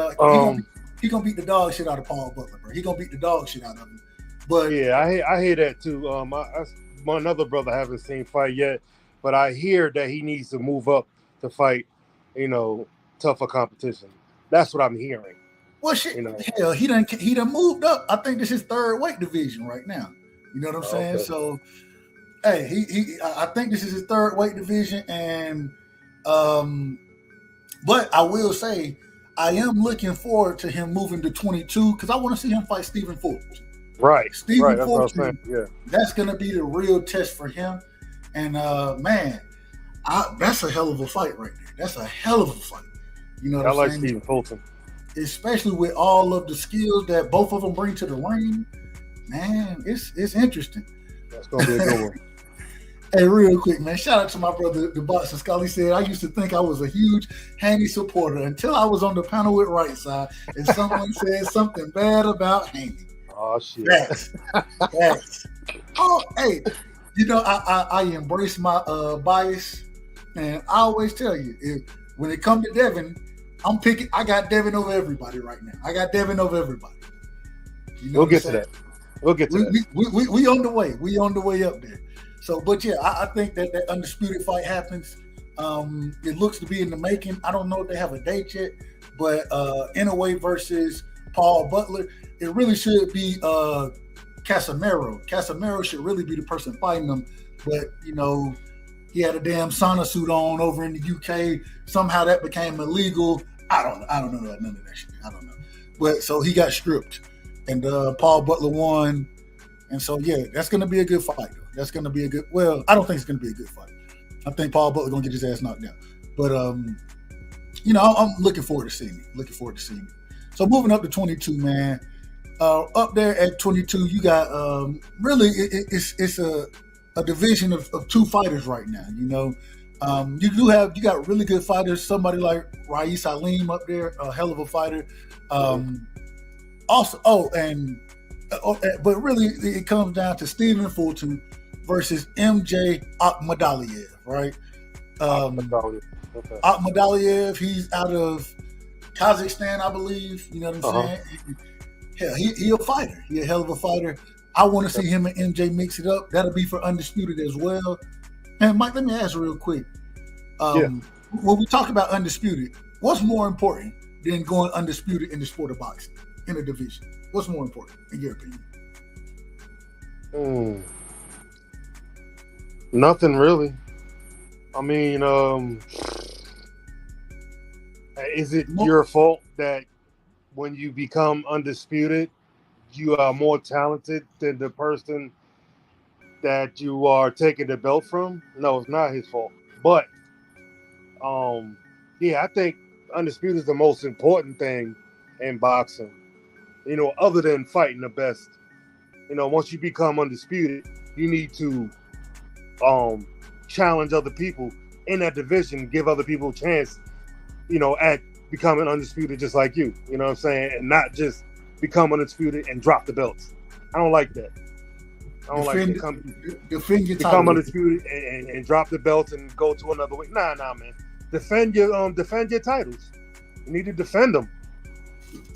he gonna beat the dog shit out of Paul Butler, bro. He gonna beat the dog shit out of him. But yeah, I hear that too. My another brother haven't seen fight yet, but I hear that he needs to move up to fight, tougher competition. That's what I'm hearing. Well, shit, hell, he done moved up. I think this is third weight division right now. You know what I'm saying? Okay. So, hey, I think this is his third weight division, and but I will say I am looking forward to him moving to 22 because I want to see him fight Stephen Fulton. Right. Stephen That's Fulton, what I'm saying. Yeah. That's gonna be the real test for him. And man, that's a hell of a fight right there. That's a hell of a fight. You know what I'm like saying? Stephen Fulton. Especially with all of the skills that both of them bring to the ring. Man, it's interesting. That's gonna be a good one. Hey, real quick, man. Shout out to my brother, the Boxing Scully said, I used to think I was a huge Haney supporter until I was on the panel with Rightside and someone said something bad about Haney. Oh shit. That's. Oh, hey, I embrace my bias, and I always tell you, when it comes to Devin, I got Devin over everybody right now. I got Devin over everybody. We'll get to that. We on the way. We on the way up there. So, but yeah, I think that undisputed fight happens. It looks to be in the making. I don't know if they have a date yet, but Inoue versus Paul Butler, it really should be Casemiro. Casemiro should really be the person fighting them, but he had a damn sauna suit on over in the UK. Somehow that became illegal. I don't know none of that shit. I don't know. But so he got stripped, and Paul Butler won. And so yeah, that's gonna be a good fight. That's gonna be a good. Well, I don't think it's gonna be a good fight. I think Paul Butler gonna get his ass knocked down. But I'm looking forward to seeing it. So moving up to 22, man. Up there at 22, you got really it's a division of two fighters right now. You got really good fighters. Somebody like Rais Salim up there, a hell of a fighter. But really it comes down to Stephen Fulton versus MJ Akhmadaliev, right? Okay. Akhmadaliev, he's out of Kazakhstan, I believe. You know what I'm saying? Hell, he a fighter. He a hell of a fighter. I want to see him and MJ mix it up. That'll be for Undisputed as well. And Mike, let me ask you real quick. When we talk about Undisputed, what's more important than going undisputed in the sport of boxing, in a division? What's more important, in your opinion? Nothing really. I mean, is it your fault that when you become undisputed, you are more talented than the person that you are taking the belt from? No, it's not his fault. But, I think undisputed is the most important thing in boxing. Other than fighting the best. Once you become undisputed, you need to challenge other people in that division, give other people a chance, at becoming undisputed just like you. You know what I'm saying? And not just become undisputed and drop the belts. I don't like that. I don't like to become undisputed and drop the belts and go to another way. Nah, man. Defend your titles. You need to defend them.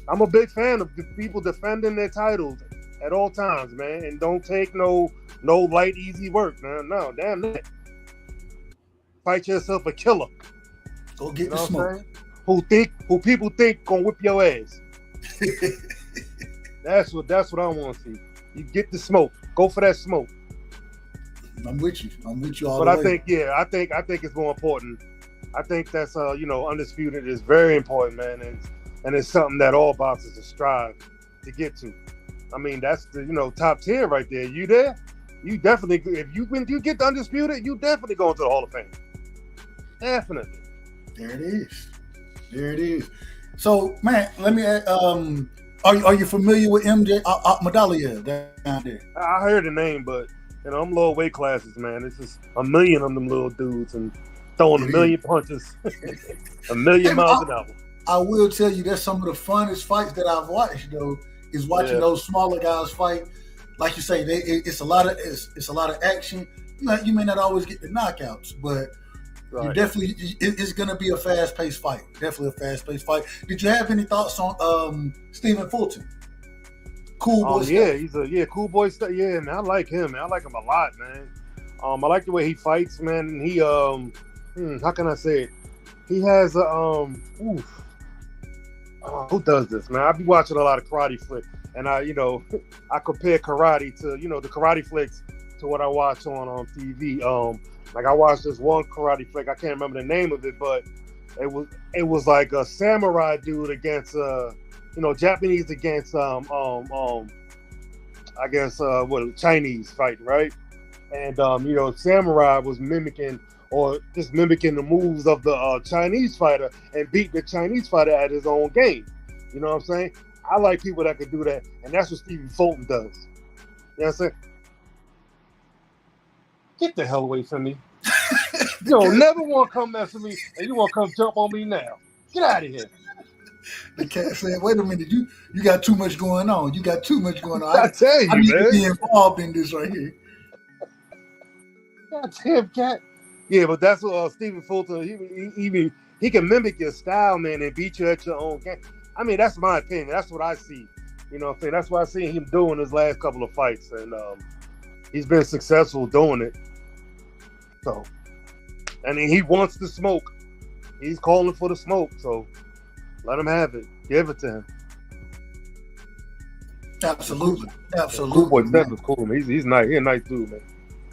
I'm a big fan of the people defending their titles at all times, man, and don't take no light, easy work, man. No, damn that. Fight yourself a killer. Go get the smoke. Who people think gonna whip your ass. That's what I want to see. You get the smoke. Go for that smoke. I'm with you all but the I way. I think it's more important. I think that's undisputed is very important, man, and it's something that all boxers strive to get to. I mean, that's the top tier right there. You there? You definitely, when you get the undisputed, you definitely go into the Hall of Fame. Definitely. There it is. There it is. So, man, let me. Are you familiar with MJ Ahmadaliev down there? I heard the name, but them low weight classes, man. It's just a million of them little dudes and throwing a million punches, a million miles an hour. I will tell you that's some of the funnest fights that I've watched. Though is watching those smaller guys fight. Like you say, it's a lot of action. You may not always get the knockouts, but you definitely it's going to be a fast-paced fight. Definitely a fast-paced fight. Did you have any thoughts on Stephen Fulton? Cool boy. Yeah, he's a cool boy. Yeah, man, I like him. Man. I like him a lot, man. I like the way he fights, man. And he how can I say it? He has who does this, man? I be watching a lot of karate flicks, and I compare karate to the karate flicks to what I watch on TV. Like I watched this one karate flick. I can't remember the name of it, but it was like a samurai dude against Japanese against I guess Chinese fighting, right? And samurai was mimicking the moves of the Chinese fighter and beat the Chinese fighter at his own game. You know what I'm saying? I like people that could do that, and that's what Stephen Fulton does. You know what I'm saying? Get the hell away from me. You don't never want to come mess with me, and you want to come jump on me now. Get out of here. The cat said, wait a minute, you got too much going on. You got too much going on. I tell you, I need man. to be involved in this right here. God damn, cat. Yeah, but that's what Stephen Fulton, he can mimic your style, man, and beat you at your own game. I mean, that's my opinion. That's what I see. You know what I'm saying? That's what I see him doing his last couple of fights. And he's been successful doing it. So, I mean, he wants the smoke. He's calling for the smoke. So, let him have it. Give it to him. Absolutely. Cool boy Steph is cool, man. He's nice. He's a nice dude, man.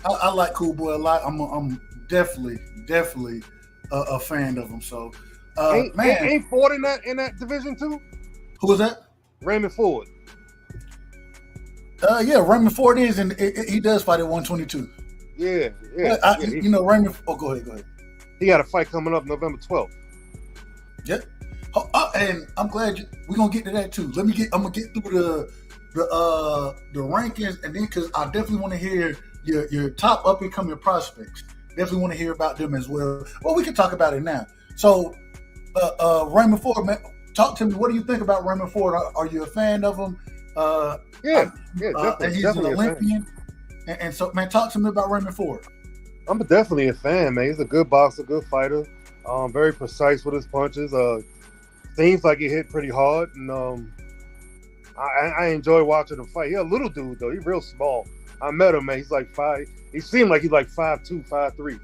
I like Cool Boy a lot. I'm definitely a fan of him. So, ain't Ford in that division too? Who was that? Raymond Ford. Yeah, Raymond Ford is, and he does fight at 122. Yeah. Raymond. Oh, go ahead. He got a fight coming up November 12th. Yeah. And I'm glad we're gonna get to that too. I'm gonna get through the rankings, and then because I definitely want to hear your top up and coming prospects. Definitely want to hear about them as well. Well, we can talk about it now. So, Raymond Ford, man, talk to me. What do you think about Raymond Ford? Are you a fan of him? Definitely. And he's an Olympian. And so, man, talk to me about Raymond Ford. I'm definitely a fan, man. He's a good boxer, good fighter. Very precise with his punches. Seems like he hit pretty hard, and I enjoy watching him fight. He's a little dude though. He's real small. I met him, man. He's like 5. He seemed like he's like 5'2", 5'3".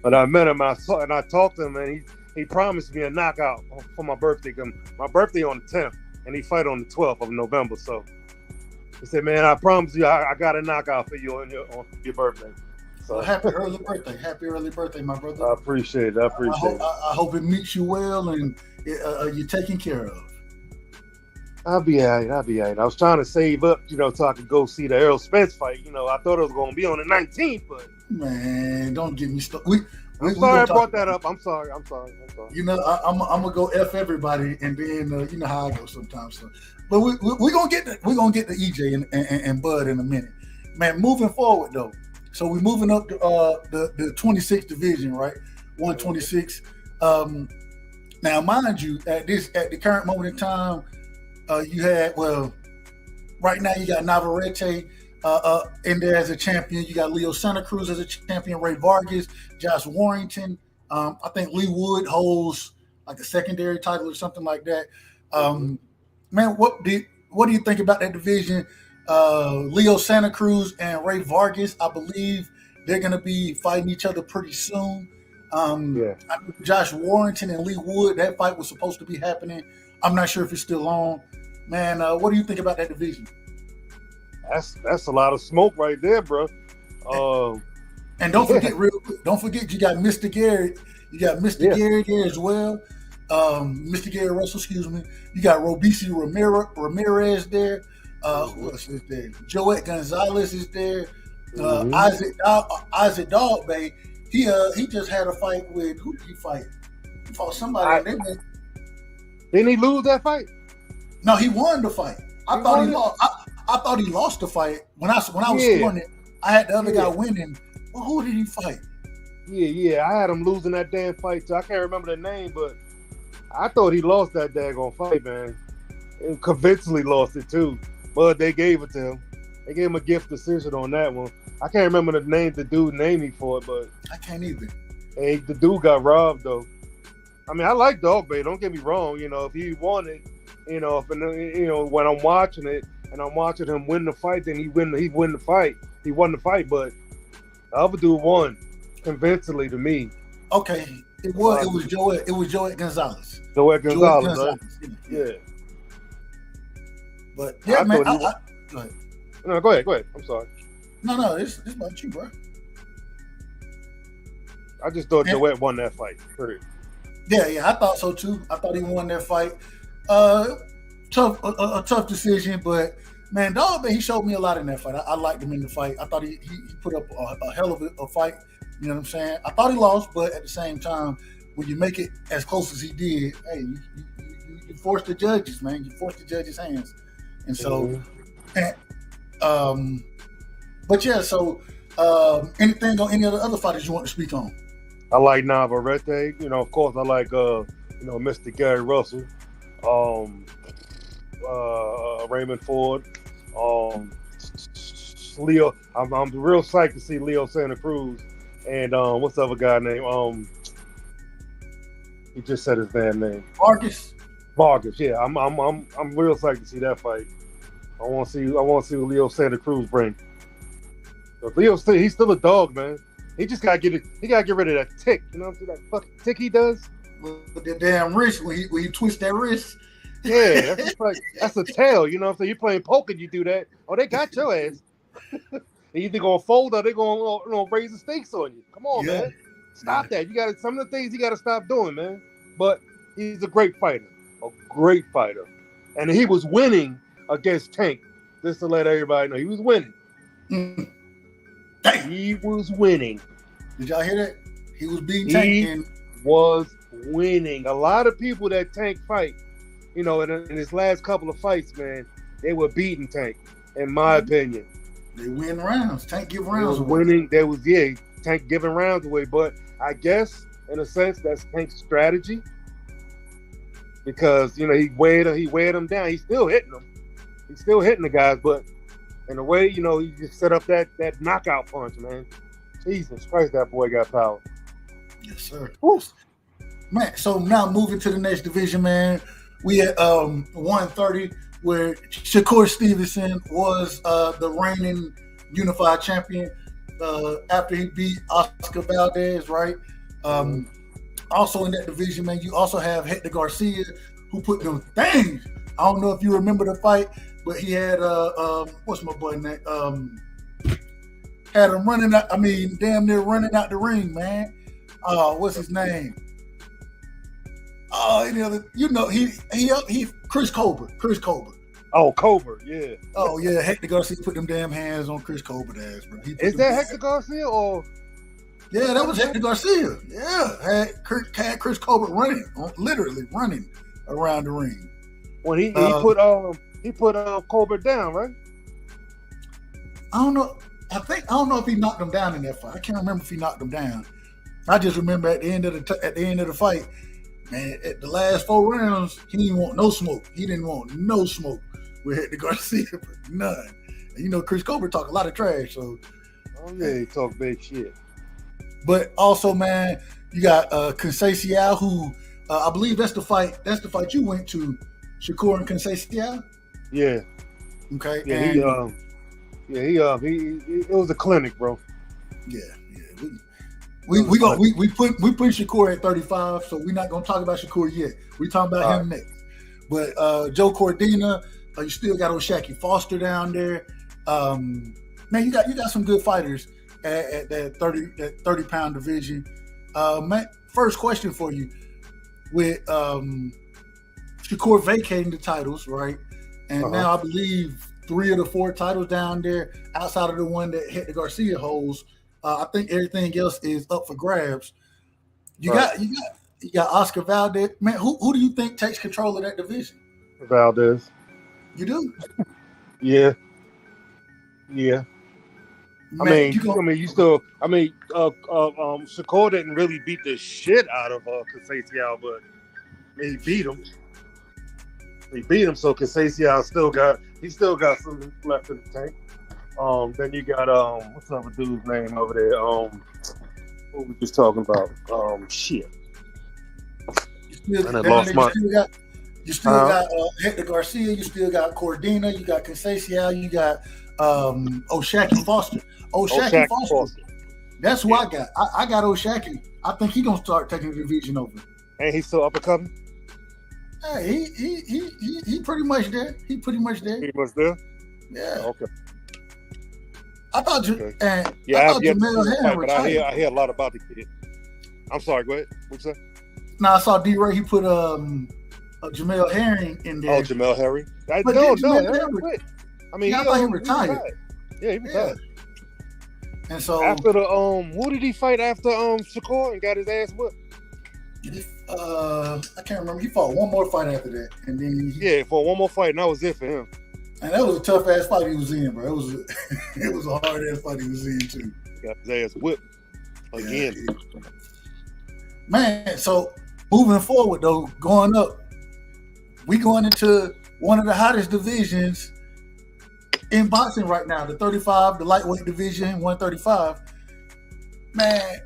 But I met him, and I talked to him, and he promised me a knockout for my birthday. My birthday on the 10th, and he fight on the 12th of November. So he said, "Man, I promise you, I got a knockout for you on your birthday." So well, happy early birthday! Happy early birthday, my brother. I appreciate it. I hope it meets you well, and you're taken care of. I'll be all right. I was trying to save up, so I could go see the Errol Spence fight. I thought it was going to be on the 19th, but man, don't get me started. I'm sorry I brought that up. I'm sorry. I'm gonna go F everybody, and then you know how I go sometimes. So, but we're gonna get to EJ and Bud in a minute, man. Moving forward though, so we're moving up to the 26th division, right? 126. Now, mind you, at the current moment in time. You had, right now you got Navarrete in there as a champion. You got Leo Santa Cruz as a champion, Ray Vargas, Josh Warrington. I think Lee Wood holds like a secondary title or something like that. Man, what do you think about that division? Leo Santa Cruz and Ray Vargas, I believe they're going to be fighting each other pretty soon. Josh Warrington and Lee Wood, that fight was supposed to be happening. I'm not sure if it's still on. Man, what do you think about that division? That's a lot of smoke right there, bro. And don't forget, real quick, you got Mr. Garrett. You got Mr. Garrett there as well. Mr. Garrett Russell, excuse me. You got Robeisy Ramirez there. Who else is there? Joette Gonzalez is there. Isaac Dagbay He just had a fight with who did he fight? He fought somebody. Didn't he lose that fight? No, he won the fight. I thought he lost. I thought he lost the fight. When I was scoring it, I had the other guy winning. Well, who did he fight? Yeah. I had him losing that damn fight too. I can't remember the name, but I thought he lost that daggone fight, man. And convincingly lost it too. But they gave it to him. They gave him a gift decision on that one. I can't remember the name the dude named me for it, but I can't either. Hey, the dude got robbed though. I mean, I like Dog Bay. Don't get me wrong. You know, if he won it, you know, when I'm watching it and I'm watching him win the fight, then he win the fight. He won the fight, but the other dude won convincingly to me. Okay, it was Joey Gonzalez. Joey Gonzalez, right? Yeah. But yeah, man. Go ahead. No, go ahead. I'm sorry. No, it's about you, bro. I just thought Joette won that fight. Period. Yeah, I thought so too. I thought he won that fight. Tough decision, but man, Dog Bay, he showed me a lot in that fight. I liked him in the fight. I thought he put up a hell of a fight. You know what I'm saying? I thought he lost, but at the same time, when you make it as close as he did, hey, you force the judges, man. You force the judges' hands, and so, but yeah. So, anything on any of the other fighters you want to speak on? I like Navarrete. You know, of course, I like Mr. Gary Russell, Raymond Ford, Leo. I'm real psyched to see Leo Santa Cruz, and what's the other guy name? He just said his damn name. Vargas. Yeah, I'm real psyched to see that fight. I want to see what Leo Santa Cruz bring. But he's still a dog, man. He just gotta get it. He gotta get rid of that tick. You know what I'm saying? That fucking tick he does. With the damn wrist, when he twist that wrist. Yeah, that's a tail. You know what I'm saying? You're playing poker, you do that. Oh, they got your ass. They either gonna fold or they gonna raise the stakes on you. Come on, man. Stop that. You got some of the things you gotta stop doing, man. But he's a great fighter, and he was winning against Tank. Just to let everybody know, he was winning. He was winning. Did y'all hear that? He was beating Tank. He was winning. A lot of people that Tank fight, you know, in his last couple of fights, man, they were beating Tank, in my opinion. They win rounds. Tank give rounds away. Winning. Tank giving rounds away. But I guess, in a sense, that's Tank's strategy. Because, you know, he weighed him down. He's still hitting them. He's still hitting the guys, but in a way, you know, he just set up that knockout punch, man. Jesus Christ, that boy got power. Yes, sir. Oof. Man, so now moving to the next division, man. We at 130, where Shakur Stevenson was the reigning unified champion after he beat Oscar Valdez, right? Also in that division, man, you also have Hector Garcia, who put them things. I don't know if you remember the fight, but he had what's my boy name? Had him running out. I mean, damn near running out the ring, man. What's his name? Oh, he Chris Colbert. Oh, Colbert, yeah. Oh yeah, Hector Garcia put them damn hands on Chris Colbert ass, bro. Is that Hector Garcia or? Yeah, that was Hector Garcia. Yeah, had Chris Colbert literally running around the ring. When he put Colbert down, right? I don't know. I don't know if he knocked him down in that fight. I can't remember if he knocked him down. I just remember at the end of the fight, man, at the last 4 rounds, he didn't want no smoke. He didn't want no smoke with Hector Garcia, none. And you know, Chris Colbert talk a lot of trash, so. Oh yeah, he talk big shit. But also, man, you got Conceição, who I believe that's the fight you went to, Shakur and Conceição. Yeah. Okay. Yeah, it was a clinic, bro. Yeah. We put Shakur at 35, so we're not gonna talk about Shakur yet. We're talking about him next. But Joe Cordina, you still got O'Shaquie Foster down there. Man, you got some good fighters at that 30-pound division. Man, first question for you: with Shakur vacating the titles, right? And now I believe 3 of the 4 titles down there, outside of the one that Hector Garcia holds, I think everything else is up for grabs. You Right. got Oscar Valdez. Man, who do you think takes control of that division? Valdez. You do? Yeah. Yeah. Man, Shakur didn't really beat the shit out of Conceição, but he beat him. So Conceição still got some left in the tank. Then you got what's the other dude's name over there? What we just talking about? Shit. You still got Hector Garcia. You still got Cordina. You got Conceição. You got O'Shaquie Foster. O'Shaquie Foster. That's who I got. I got O'Shaquie. I think he's gonna start taking the division over. And he's still up and coming. Hey, he pretty much there. He pretty much there. He was there. Yeah. Okay. I thought you. Okay. And Yeah, I I thought have yet to Jamel see the Herring fight, but retired. I hear a lot about the kid. I'm sorry. Go ahead. What you say? Now I saw D-Ray. He put Jamel Herring in there. Oh, Jamel Harry. But No, Jamel Harry Herring- quit. I mean, Yeah, I thought he retired. Yeah, he retired. And so After the who did he fight after Shakur and got his ass whipped? I can't remember. He fought one more fight after that, and then Yeah, for one more fight, and that was it for him. and that was a tough ass fight he was in, bro. It was it was a hard ass fight he was in too. Got his ass whipped again. Yeah. Man, so moving forward though, going up, we going into one of the hottest divisions in boxing right now, the 35, the lightweight division, 135. Man,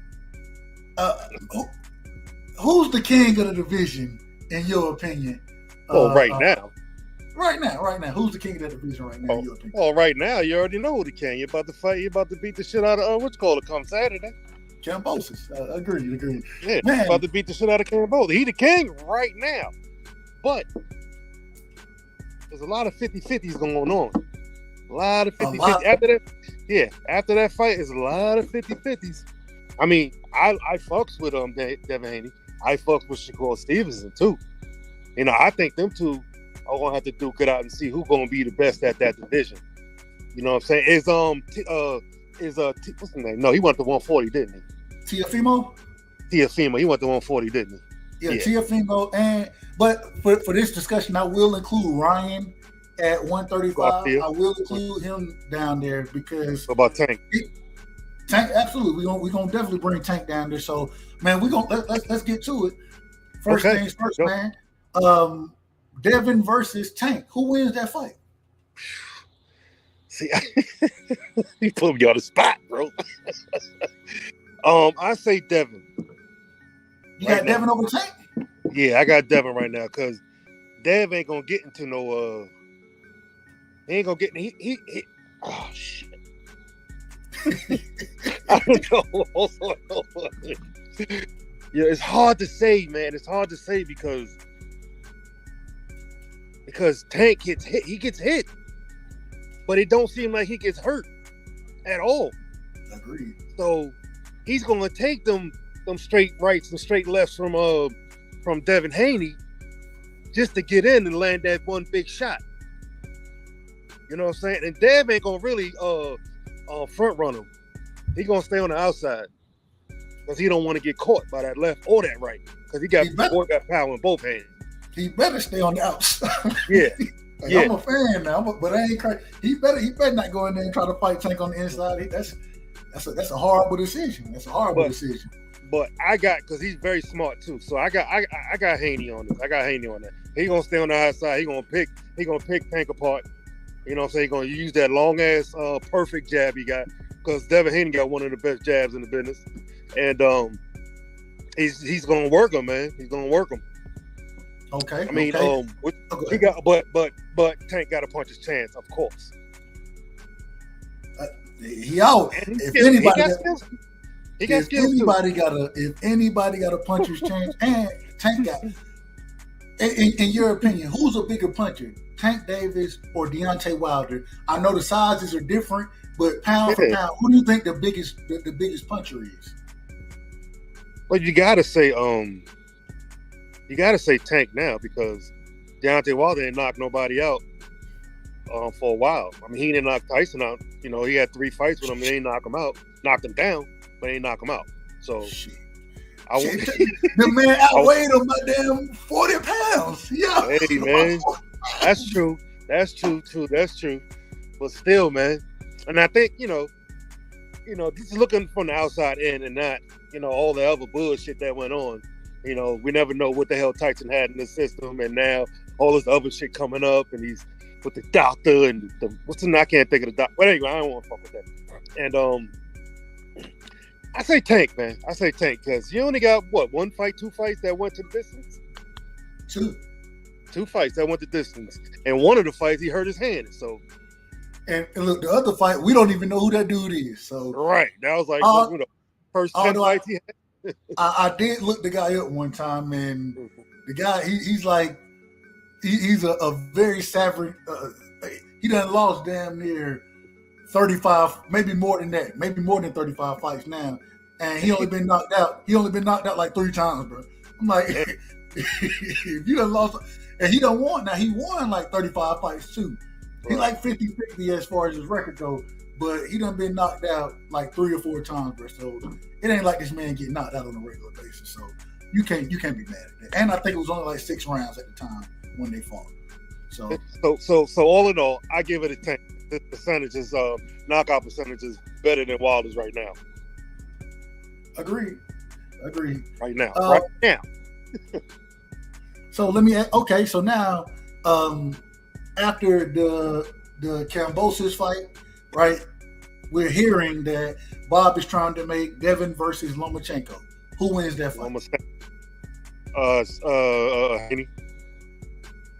who's the king of the division in your opinion? Right now. Right now, who's the king of that division right now in your opinion? Well, right now, you already know who the king. You're about to fight. You're about to beat the shit out of what's called it come Saturday. Cambosis. Agreed. Yeah, Man. about to beat the shit out of Cambodia. He the king right now, but there's a lot of 50-50s going on. A lot of 50-50s. After that fight, there's a lot of 50-50s. I mean, I fucks with Devin Haney. I fucks with Shakur Stevenson too. You know, I think them two are gonna have to duke it out and see who's gonna be the best at that division. You know what I'm saying? What's his name? No, he went to 140, didn't he? Teofimo? Teofimo, he went to 140, didn't he? Yeah, Teofimo. But for this discussion, I will include Ryan at 135. I will include him down there because What about Tank? Tank, absolutely. We're gonna definitely bring Tank down there. So, man, let's get to it. First things first, Go. man. Devin versus Tank. Who wins that fight? See, you put me on the spot, bro. I say Devin. You got Devin over Tank? Yeah, I got Devin right now because Dev ain't gonna get into no. He ain't gonna get. He oh shit. I don't know. Hold on. Yeah, it's hard to say, man. It's hard to say because Tank gets hit. He gets hit, but it don't seem like he gets hurt at all. Agreed. So he's gonna take them straight rights and straight lefts from Devin Haney just to get in and land that one big shot. You know what I'm saying? And Dev ain't gonna really front run him. He gonna stay on the outside because he don't want to get caught by that left or that right because he got power in both hands. He better stay on the outside. Yeah. Yeah. I'm a fan now, but I ain't crazy. He better not go in there and try to fight Tank on the inside. That's a horrible decision. That's a horrible decision. But I got, because he's very smart too. So I got Haney on this. I got Haney on that. He gonna stay on the outside. He gonna pick Tank apart. You know what I'm saying? He gonna use that long ass perfect jab he got because Devin Haney got one of the best jabs in the business, and he's gonna work him, man. He's gonna work him. Okay. I mean, he got, but Tank got to punch his chance, of course. He out. If anybody got to punch his chance, and Tank got. In your opinion, who's a bigger puncher, Tank Davis or Deontay Wilder? I know the sizes are different, but pound for pound, who do you think the biggest puncher is? Well, you gotta say Tank now because Deontay Wilder ain't knocked nobody out for a while. I mean, he didn't knock Tyson out. You know, he had 3 fights with him and they didn't knock him out. knocked him down, but ain't knock him out. So Shit. I The man outweighed him by damn 40 pounds. Yeah. Hey man, that's true. That's true too. That's true. But still, man, and I think just looking from the outside in and not all the other bullshit that went on. We never know what the hell Tyson had in the system, and now all this other shit coming up, and he's with the doctor and I can't think of the doctor. But anyway, I don't want to fuck with that. And I say Tank, man. I say Tank because you only got one fight, 2 fights that went to the distance. Two fights that went the distance, and one of the fights he hurt his hand. So, and look, the other fight we don't even know who that dude is. So right, that was like first 10 fights he had. I did look the guy up one time, and the guy he's like he's a very savage. He done lost damn near 35, maybe more than that, maybe more than 35 fights now, and he only been knocked out. He only been knocked out like 3 times, bro. I'm like, if you done lost, and he done won. Now he won like 35 fights too. He like 50-50 as far as his record goes, but he done been knocked out like 3 or 4 times, bro. So it ain't like this man getting knocked out on a regular basis. So you can't be mad at that. And I think it was only like 6 rounds at the time when they fought. So all in all, I give it a 10. The percentages, knockout percentages, better than Wilder's right now. Agreed. Right now. So let me. Okay, so now, after the Kambosos fight, right? We're hearing that Bob is trying to make Devin versus Lomachenko. Who wins that fight? Haney.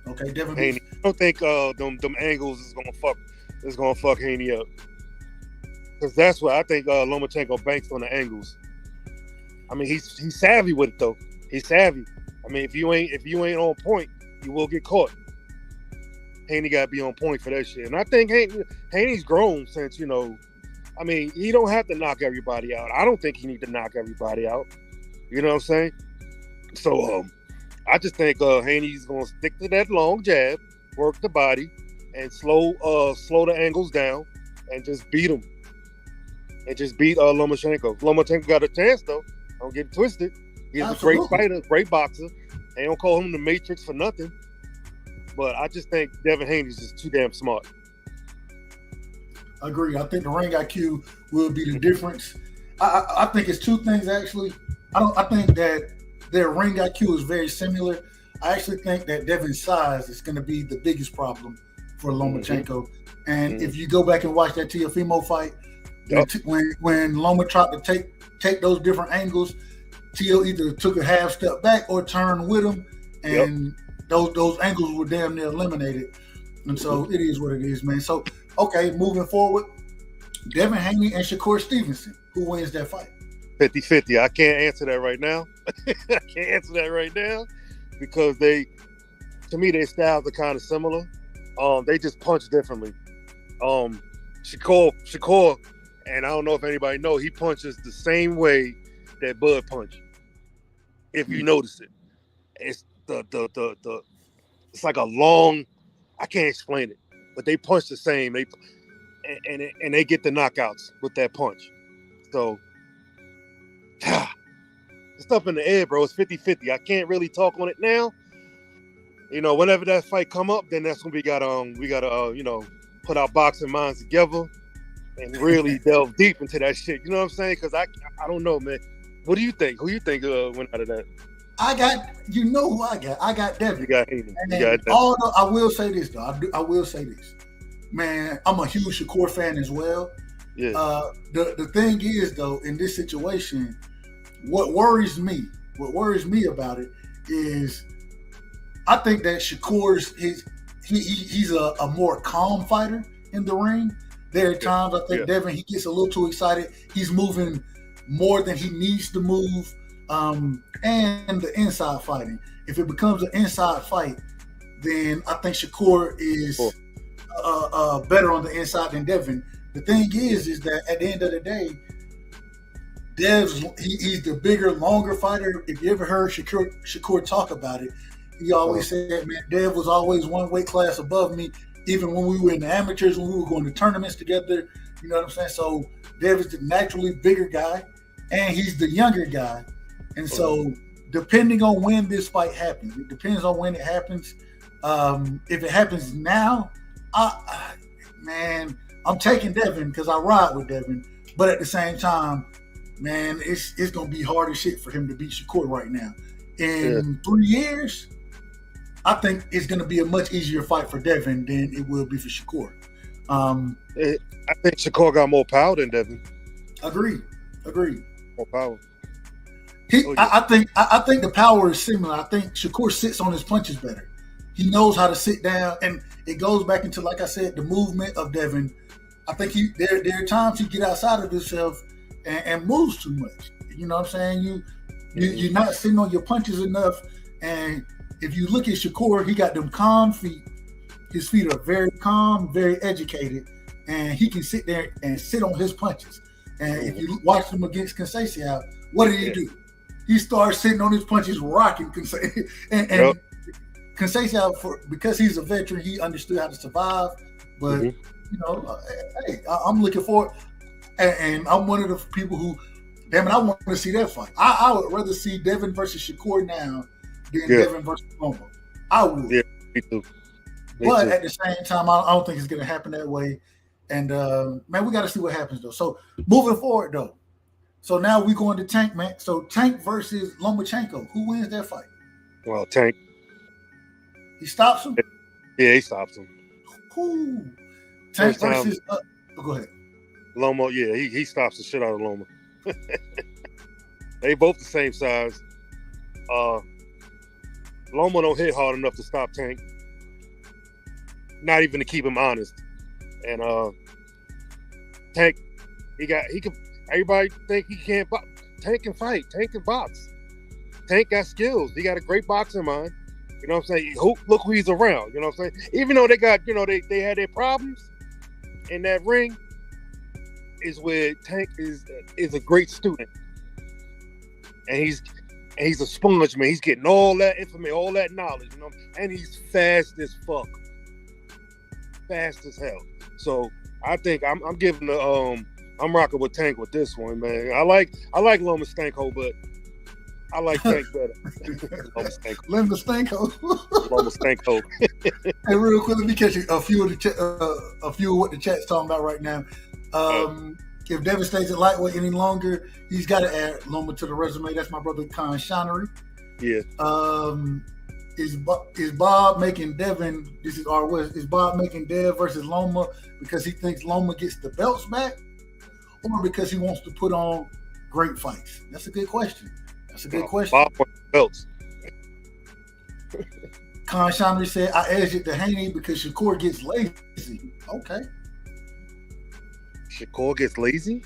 Okay, Devin. Haney. I don't think them angles is gonna fuck Haney up. Because that's what I think Lomachenko banks on the angles. I mean, he's savvy with it though. He's savvy. I mean, if you ain't on point, you will get caught. Haney got to be on point for that shit. And I think Haney's grown since, I mean, he don't have to knock everybody out. I don't think he need to knock everybody out. You know what I'm saying? So I just think Haney's going to stick to that long jab, work the body, and slow the angles down, and just beat him. And just beat Lomachenko. Lomachenko got a chance, though. Don't get it twisted. He's Absolutely. A great fighter, great boxer. They don't call him the Matrix for nothing. But I just think Devin Haney's just too damn smart. I agree. I think the ring IQ will be the difference. I think it's 2 things actually. I think that their ring IQ is very similar. I actually think that Devin's size is going to be the biggest problem for Lomachenko. And if you go back and watch that Teofimo fight, when Loma tried to take those different angles, Teo either took a half step back or turned with him, and those angles were damn near eliminated. And so it is what it is, man. So, okay, moving forward, Devin Haney and Shakur Stevenson. Who wins that fight? 50-50. I can't answer that right now. Because to me, their styles are kind of similar. They just punch differently. Shakur, and I don't know if anybody knows, he punches the same way that Bud punch. If you notice it, it's it's like a long. I can't explain it, but they punch the same. And they get the knockouts with that punch. So it's up in the air, bro. It's 50-50. I can't really talk on it now. Whenever that fight come up, then that's when we gotta put our boxing minds together and really delve deep into that shit. You know what I'm saying? Because I don't know, man. What do you think? Who you think went out of that? I got, who I got. I got Devin. You got Haney. I will say this though. I will say this, man. I'm a huge Shakur fan as well. Yeah. The thing is though, in this situation, what worries me about it is, I think that Shakur's he's a more calm fighter in the ring. There are times I think Devin, he gets a little too excited. He's moving more than he needs to move. And the inside fighting. If it becomes an inside fight, then I think Shakur is better on the inside than Devin. The thing is that at the end of the day, he's the bigger, longer fighter. If you ever heard Shakur talk about it, he always said, man, Dev was always one weight class above me. Even when we were in the amateurs, when we were going to tournaments together, You know what I'm saying? So Devin's the naturally bigger guy, and he's the younger guy. And so depending on when this fight happens, it depends on when it happens. If it happens now, I'm taking Devin because I ride with Devin. But at the same time, man, it's gonna be hard as shit for him to beat Shakur right now. In 3 years, I think it's gonna be a much easier fight for Devin than it will be for Shakur. I think Shakur got more power than Devin. Agreed. More power. I think the power is similar. I think Shakur sits on his punches better. He knows how to sit down, and it goes back into, like I said, the movement of Devin. I think there are times he get outside of himself and moves too much. You know what I'm saying? You're not sitting on your punches enough. And if you look at Shakur, he got them calm feet. His feet are very calm, very educated, and he can sit there and sit on his punches. And if you watch him against Conceição, what did he do? He started sitting on his punches, rocking Conceição. And Conceição, because he's a veteran, he understood how to survive. But hey, I'm looking forward, and I'm one of the people who, damn it, I want to see that fight. I would rather see Devin versus Shakur now than Devin versus Loma. I would. Yeah, me too. But at the same time, I don't think it's going to happen that way. And, man, we got to see what happens, though. So, moving forward, though. So, now we going to Tank, man. So, Tank versus Lomachenko. Who wins that fight? Well, Tank. He stops him? Yeah, he stops him. Who? Tank versus... go ahead. Loma, yeah, he stops the shit out of Loma. They both the same size. Loma don't hit hard enough to stop Tank. Not even to keep him honest. And Tank, everybody think he can't box. Tank can fight. Tank can box. Tank got skills. He got a great boxing mind. You know what I'm saying? Look who he's around. You know what I'm saying? Even though they got, they had their problems in that ring, is where Tank is a great student. And he's a sponge, man. He's getting all that information, all that knowledge, and he's fast as fuck. Fast as hell. So I think I'm giving I'm rocking with Tank with this one, man. I like Loma Stanko, but I like Tank better. Loma Stanko. Loma Stanko. Hey, real quick, let me catch you a few of what the chat's talking about right now. If Devin stays at lightweight any longer, he's got to add Loma to the resume. That's my brother Con Shonery. Yeah. Is Bob making Devin? This is R West. Is Bob making Dev versus Loma because he thinks Loma gets the belts back, or because he wants to put on great fights? That's a good question. Bob wants belts. Con Shonery said, "I edged it to Haney because Shakur gets lazy." Okay. Shakur gets lazy?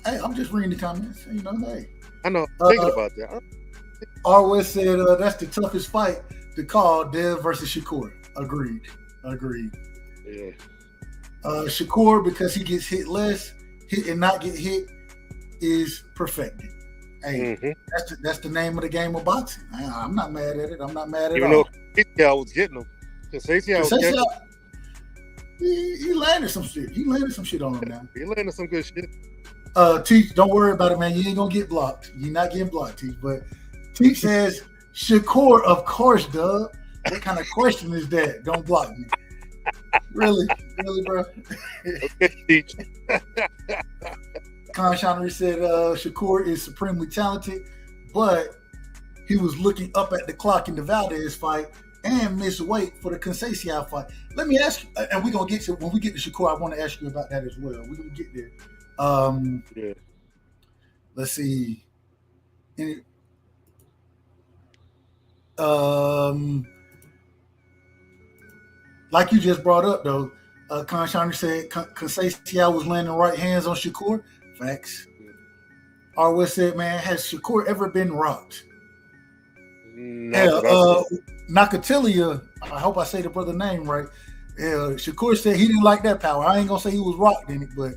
Hey, I'm just reading the comments. Hey. I know. Thinking about that. R West said that's the toughest fight to call, Dev versus Shakur. Agreed. Yeah. Shakur, because he gets hit less, hit and not get hit is perfected. Hey, that's the name of the game of boxing. I'm not mad at it. I'm not mad at Even all. Even though I was getting him. He landed some shit. He landed some shit on him now. He landed some good shit. Teach, don't worry about it, man. You ain't gonna get blocked. You're not getting blocked, Teach. But Teach says, Shakur, of course, Doug. What kind of question is that? Don't block me. Really, bro? Okay, Teach. Con Shonery said Shakur is supremely talented, but he was looking up at the clock in the Valdez fight and missed weight for the Conceição fight. Let me ask you, and we're gonna get to when we get to Shakur, I want to ask you about that as well. We're gonna get there. Yeah. Let's see. Like you just brought up though, Con Shonery said Conceição was landing right hands on Shakur. Facts. R West said, man, has Shakur ever been rocked? Nakatilia, I hope I say the brother name right. Shakur said he didn't like that power. I ain't gonna say he was rocked in it, but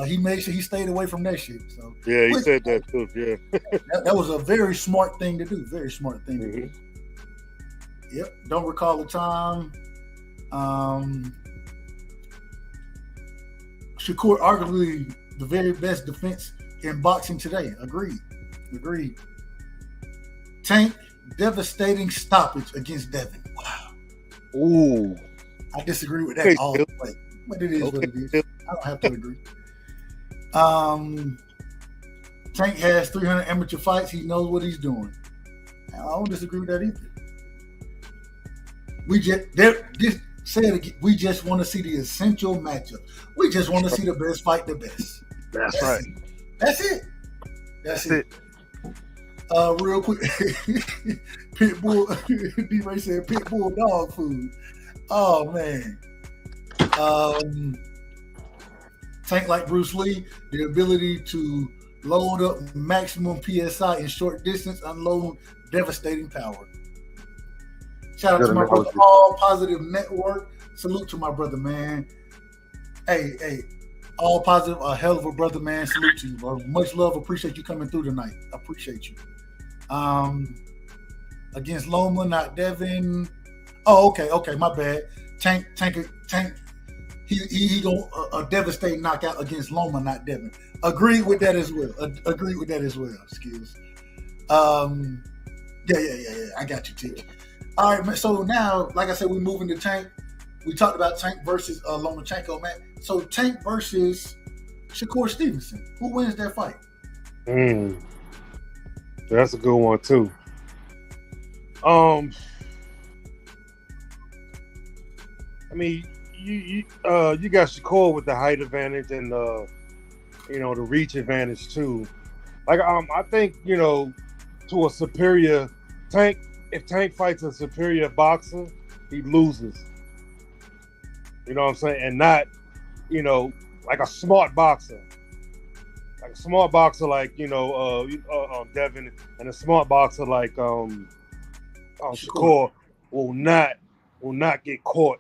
he made sure he stayed away from that shit. So yeah, he said that too. Yeah, that was a very smart thing to do. Very smart thing to do. Yep. Don't recall the time. Shakur arguably the very best defense in boxing today. Agreed. Tank, devastating stoppage against Devin. Wow. Ooh. I disagree with that all the way. But it is what it is. I don't have to agree. Tank has 300 amateur fights. He knows what he's doing. I don't disagree with that either. We just want to see the essential matchup. We just want to see the best fight the best. That's right. That's it. Real quick, Pitbull. D-Ray said Pitbull dog food. Oh man. Tank like Bruce Lee, the ability to load up maximum PSI in short distance, unload devastating power. Shout out to my brother, All Positive Network. Salute to my brother, man. Hey, All Positive, a hell of a brother, man. Salute to you, bro. Much love. Appreciate you coming through tonight. Appreciate you. Against Loma, not Devin. Oh, okay, my bad. Tank. He go a devastating knockout against Loma, not Devin. Agree with that as well. Skills. Yeah. I got you, T. All right, man. So now, like I said, we're moving to Tank. We talked about Tank versus Lomachenko, man. So Tank versus Shakur Stevenson. Who wins that fight? That's a good one too. I mean, you got Shakur with the height advantage and the reach advantage too. Like I think to a superior Tank. If Tank fights a superior boxer, he loses. You know what I'm saying? And not, like a smart boxer. Like a smart boxer like, Devin, and a smart boxer like Shakur will not get caught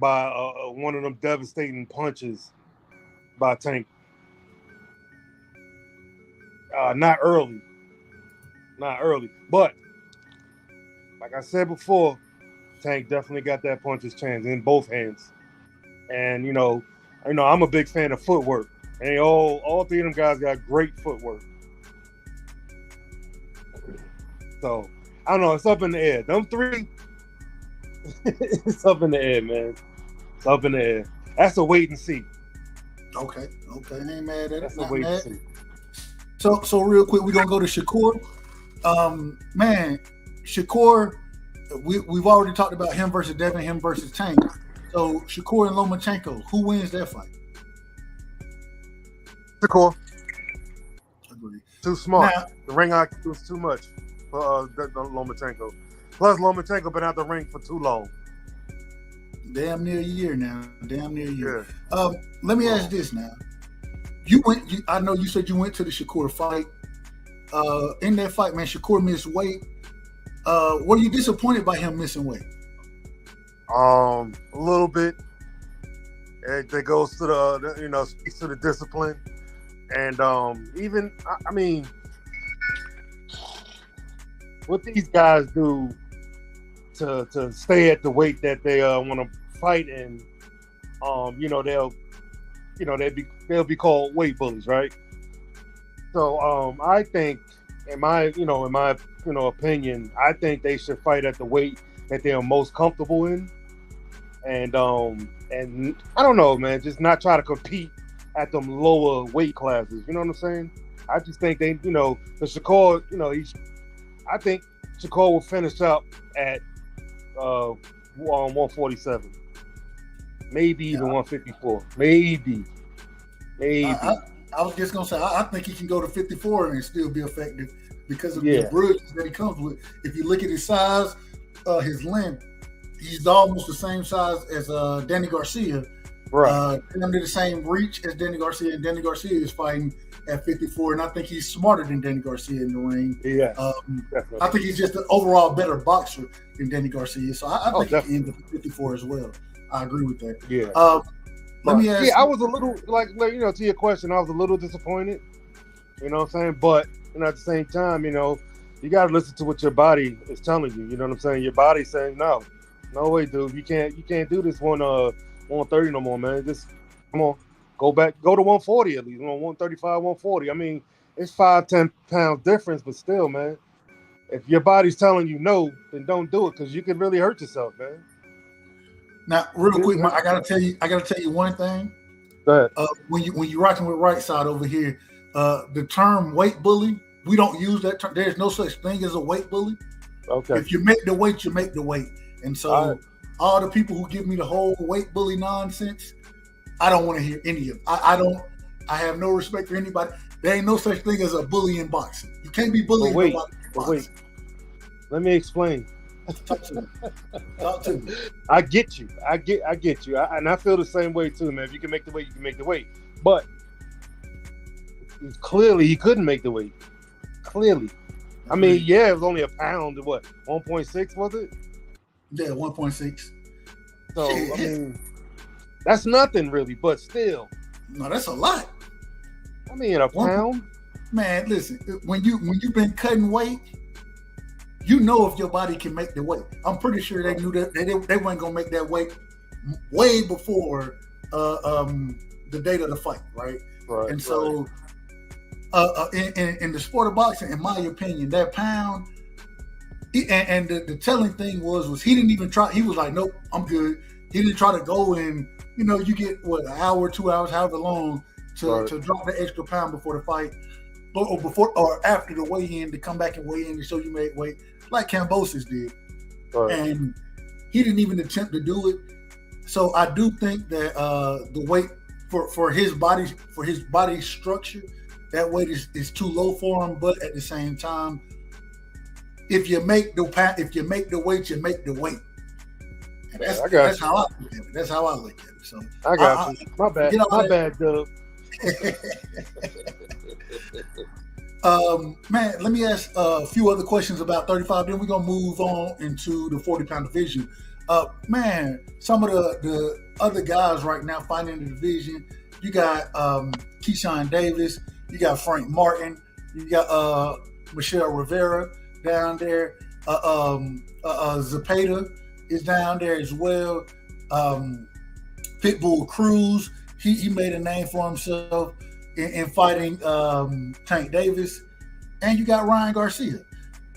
by one of them devastating punches by Tank. Not early. But like I said before, Tank definitely got that puncher's chance in both hands. And I'm a big fan of footwork. And all three of them guys got great footwork. So I don't know, it's up in the air. Them three, it's up in the air, man. It's up in the air. That's a wait and see. Okay. I ain't mad at it. That's a wait and see. So real quick, we're gonna go to Shakur. Man, Shakur, we've already talked about him versus Devin, him versus Tank. So Shakur and Lomachenko, who wins that fight? Shakur. Agreed. Too smart. Now, the ring IQ was too much for Lomachenko. Plus, Lomachenko been out the ring for too long. Damn near a year now. Yeah. Let me ask this now. I know you said you went to the Shakur fight. In that fight, man, Shakur missed weight. Were you disappointed by him missing weight? A little bit. It goes to the speaks to the discipline, and even I mean, what these guys do to stay at the weight that they want to fight in, they'll be called weight bullies, right? So I think, in my opinion, I think they should fight at the weight that they're most comfortable in, and I don't know, man, just not try to compete at them lower weight classes. You know what I'm saying? I just think they, the Shakur, I think Shakur will finish up at 147, maybe even 154, maybe. I was just gonna say I think he can go to 54 and still be effective because of the brilliance that he comes with. If you look at his size, his length, he's almost the same size as Danny Garcia. Right. Under the same reach as Danny Garcia, and Danny Garcia is fighting at 54, and I think he's smarter than Danny Garcia in the ring. Yeah, I think he's just an overall better boxer than Danny Garcia. So I think he can end up at 54 as well. I agree with that. Yeah. Let me ask. Yeah, I was a little like to your question, I was a little disappointed. You know what I'm saying? But at the same time, you got to listen to what your body is telling you. You know what I'm saying? Your body's saying no way, dude. You can't do this 130 no more, man. Just come on, Go to 140 at least, 135, 140. I mean, it's 5-10 pounds difference, but still, man. If your body's telling you no, then don't do it because you can really hurt yourself, man. Now, real quick, I gotta tell you one thing. Go ahead. When you're rocking with right side over here, the term weight bully, we don't use that term. There's no such thing as a weight bully. Okay. If you make the weight, you make the weight. And so all the people who give me the whole weight bully nonsense, I don't want to hear any of it. I have no respect for anybody. There ain't no such thing as a bully in boxing. You can't be bullying nobody in boxing. Wait. Let me explain. Talk to me. I get you. I get you. And I feel the same way too, man. If you can make the weight, you can make the weight. But clearly he couldn't make the weight. Clearly. I mean, yeah, it was only a pound. What, 1.6 was it? Yeah, 1.6. So, I mean, that's nothing really, but still. No, that's a lot. I mean, a pound? Man, listen, when you've been cutting weight, you know if your body can make the weight. I'm pretty sure they knew that they weren't gonna make that weight way before the date of the fight, right? Right. And so, in the sport of boxing, in my opinion, that pound, and the telling thing was he didn't even try. He was like, nope, I'm good. He didn't try to go and, you get an hour, 2 hours, however long to drop the extra pound before the fight, or before or after the weigh-in to come back and weigh in to show you made weight, like Kambosos did. Right. And he didn't even attempt to do it. So I do think that the weight for his body structure, that weight is too low for him. But at the same time, if you make the weight, you make the weight. And that's how I look at it. That's how I look at it. So I got you. My bad. My bad, Dub. Man, let me ask a few other questions about 35. Then we're gonna move on into the 40-pound division. Man, some of the other guys right now fighting in the division. You got Keyshawn Davis. You got Frank Martin. You got Michelle Rivera down there. Zapata is down there as well. Pitbull Cruz. He made a name for himself in fighting Tank Davis. And you got Ryan Garcia.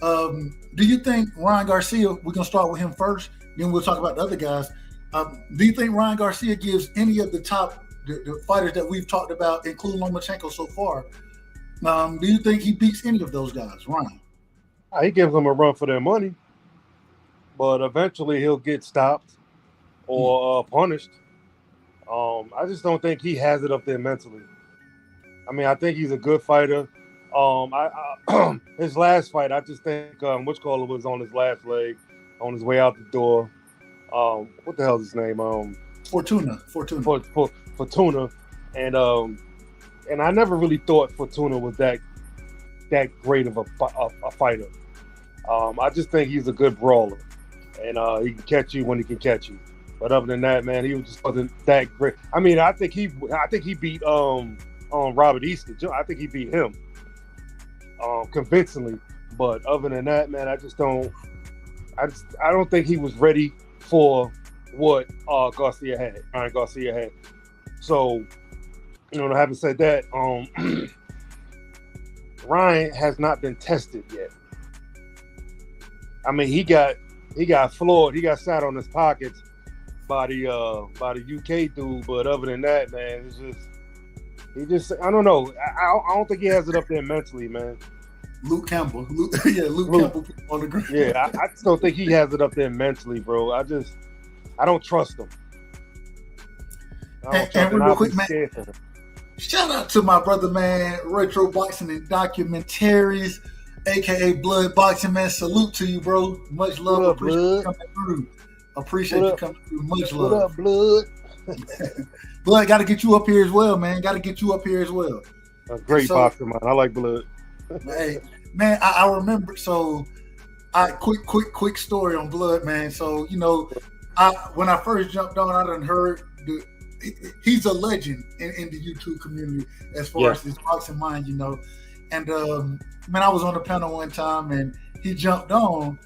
Do you think Ryan Garcia, we're going to start with him first, then we'll talk about the other guys. Do you think Ryan Garcia gives any of the top the fighters that we've talked about, including Lomachenko so far, do you think he beats any of those guys, Ryan? He gives them a run for their money, but eventually he'll get stopped or punished. I just don't think he has it up there mentally. I mean, I think he's a good fighter. His last fight, I just think Whichcaller was on his last leg, on his way out the door. What the hell is his name? Fortuna. Fortuna, and I never really thought Fortuna was that great of a fighter. I just think he's a good brawler, and he can catch you when he can catch you. But other than that, man, he just wasn't that great. I mean, I think he beat Robert Easter. I think he beat him convincingly. But other than that, man, I don't think he was ready for what Ryan Garcia had. So, having said that, Ryan has not been tested yet. I mean, he got floored. He got sat on his pockets by the UK dude. But other than that, man, I don't know. I don't think he has it up there mentally, man. Luke Campbell. Luke Campbell on the ground. Yeah, I just don't think he has it up there mentally, bro. I don't trust him. And real quick, man, shout out to my brother, man, Retro Boxing and Documentaries, aka Blood Boxing, man. Salute to you, bro. Much love. Appreciate you coming through. Much love. What up, Blood? Blood, got to get you up here as well, man. Got to get you up here as well. A great boxer, man. I like Blood. Hey, man, I remember. So, quick story on Blood, man. So, when I first jumped on, I done heard he's a legend in the YouTube community as far as his boxing mind, And man, I was on the panel one time and he jumped on,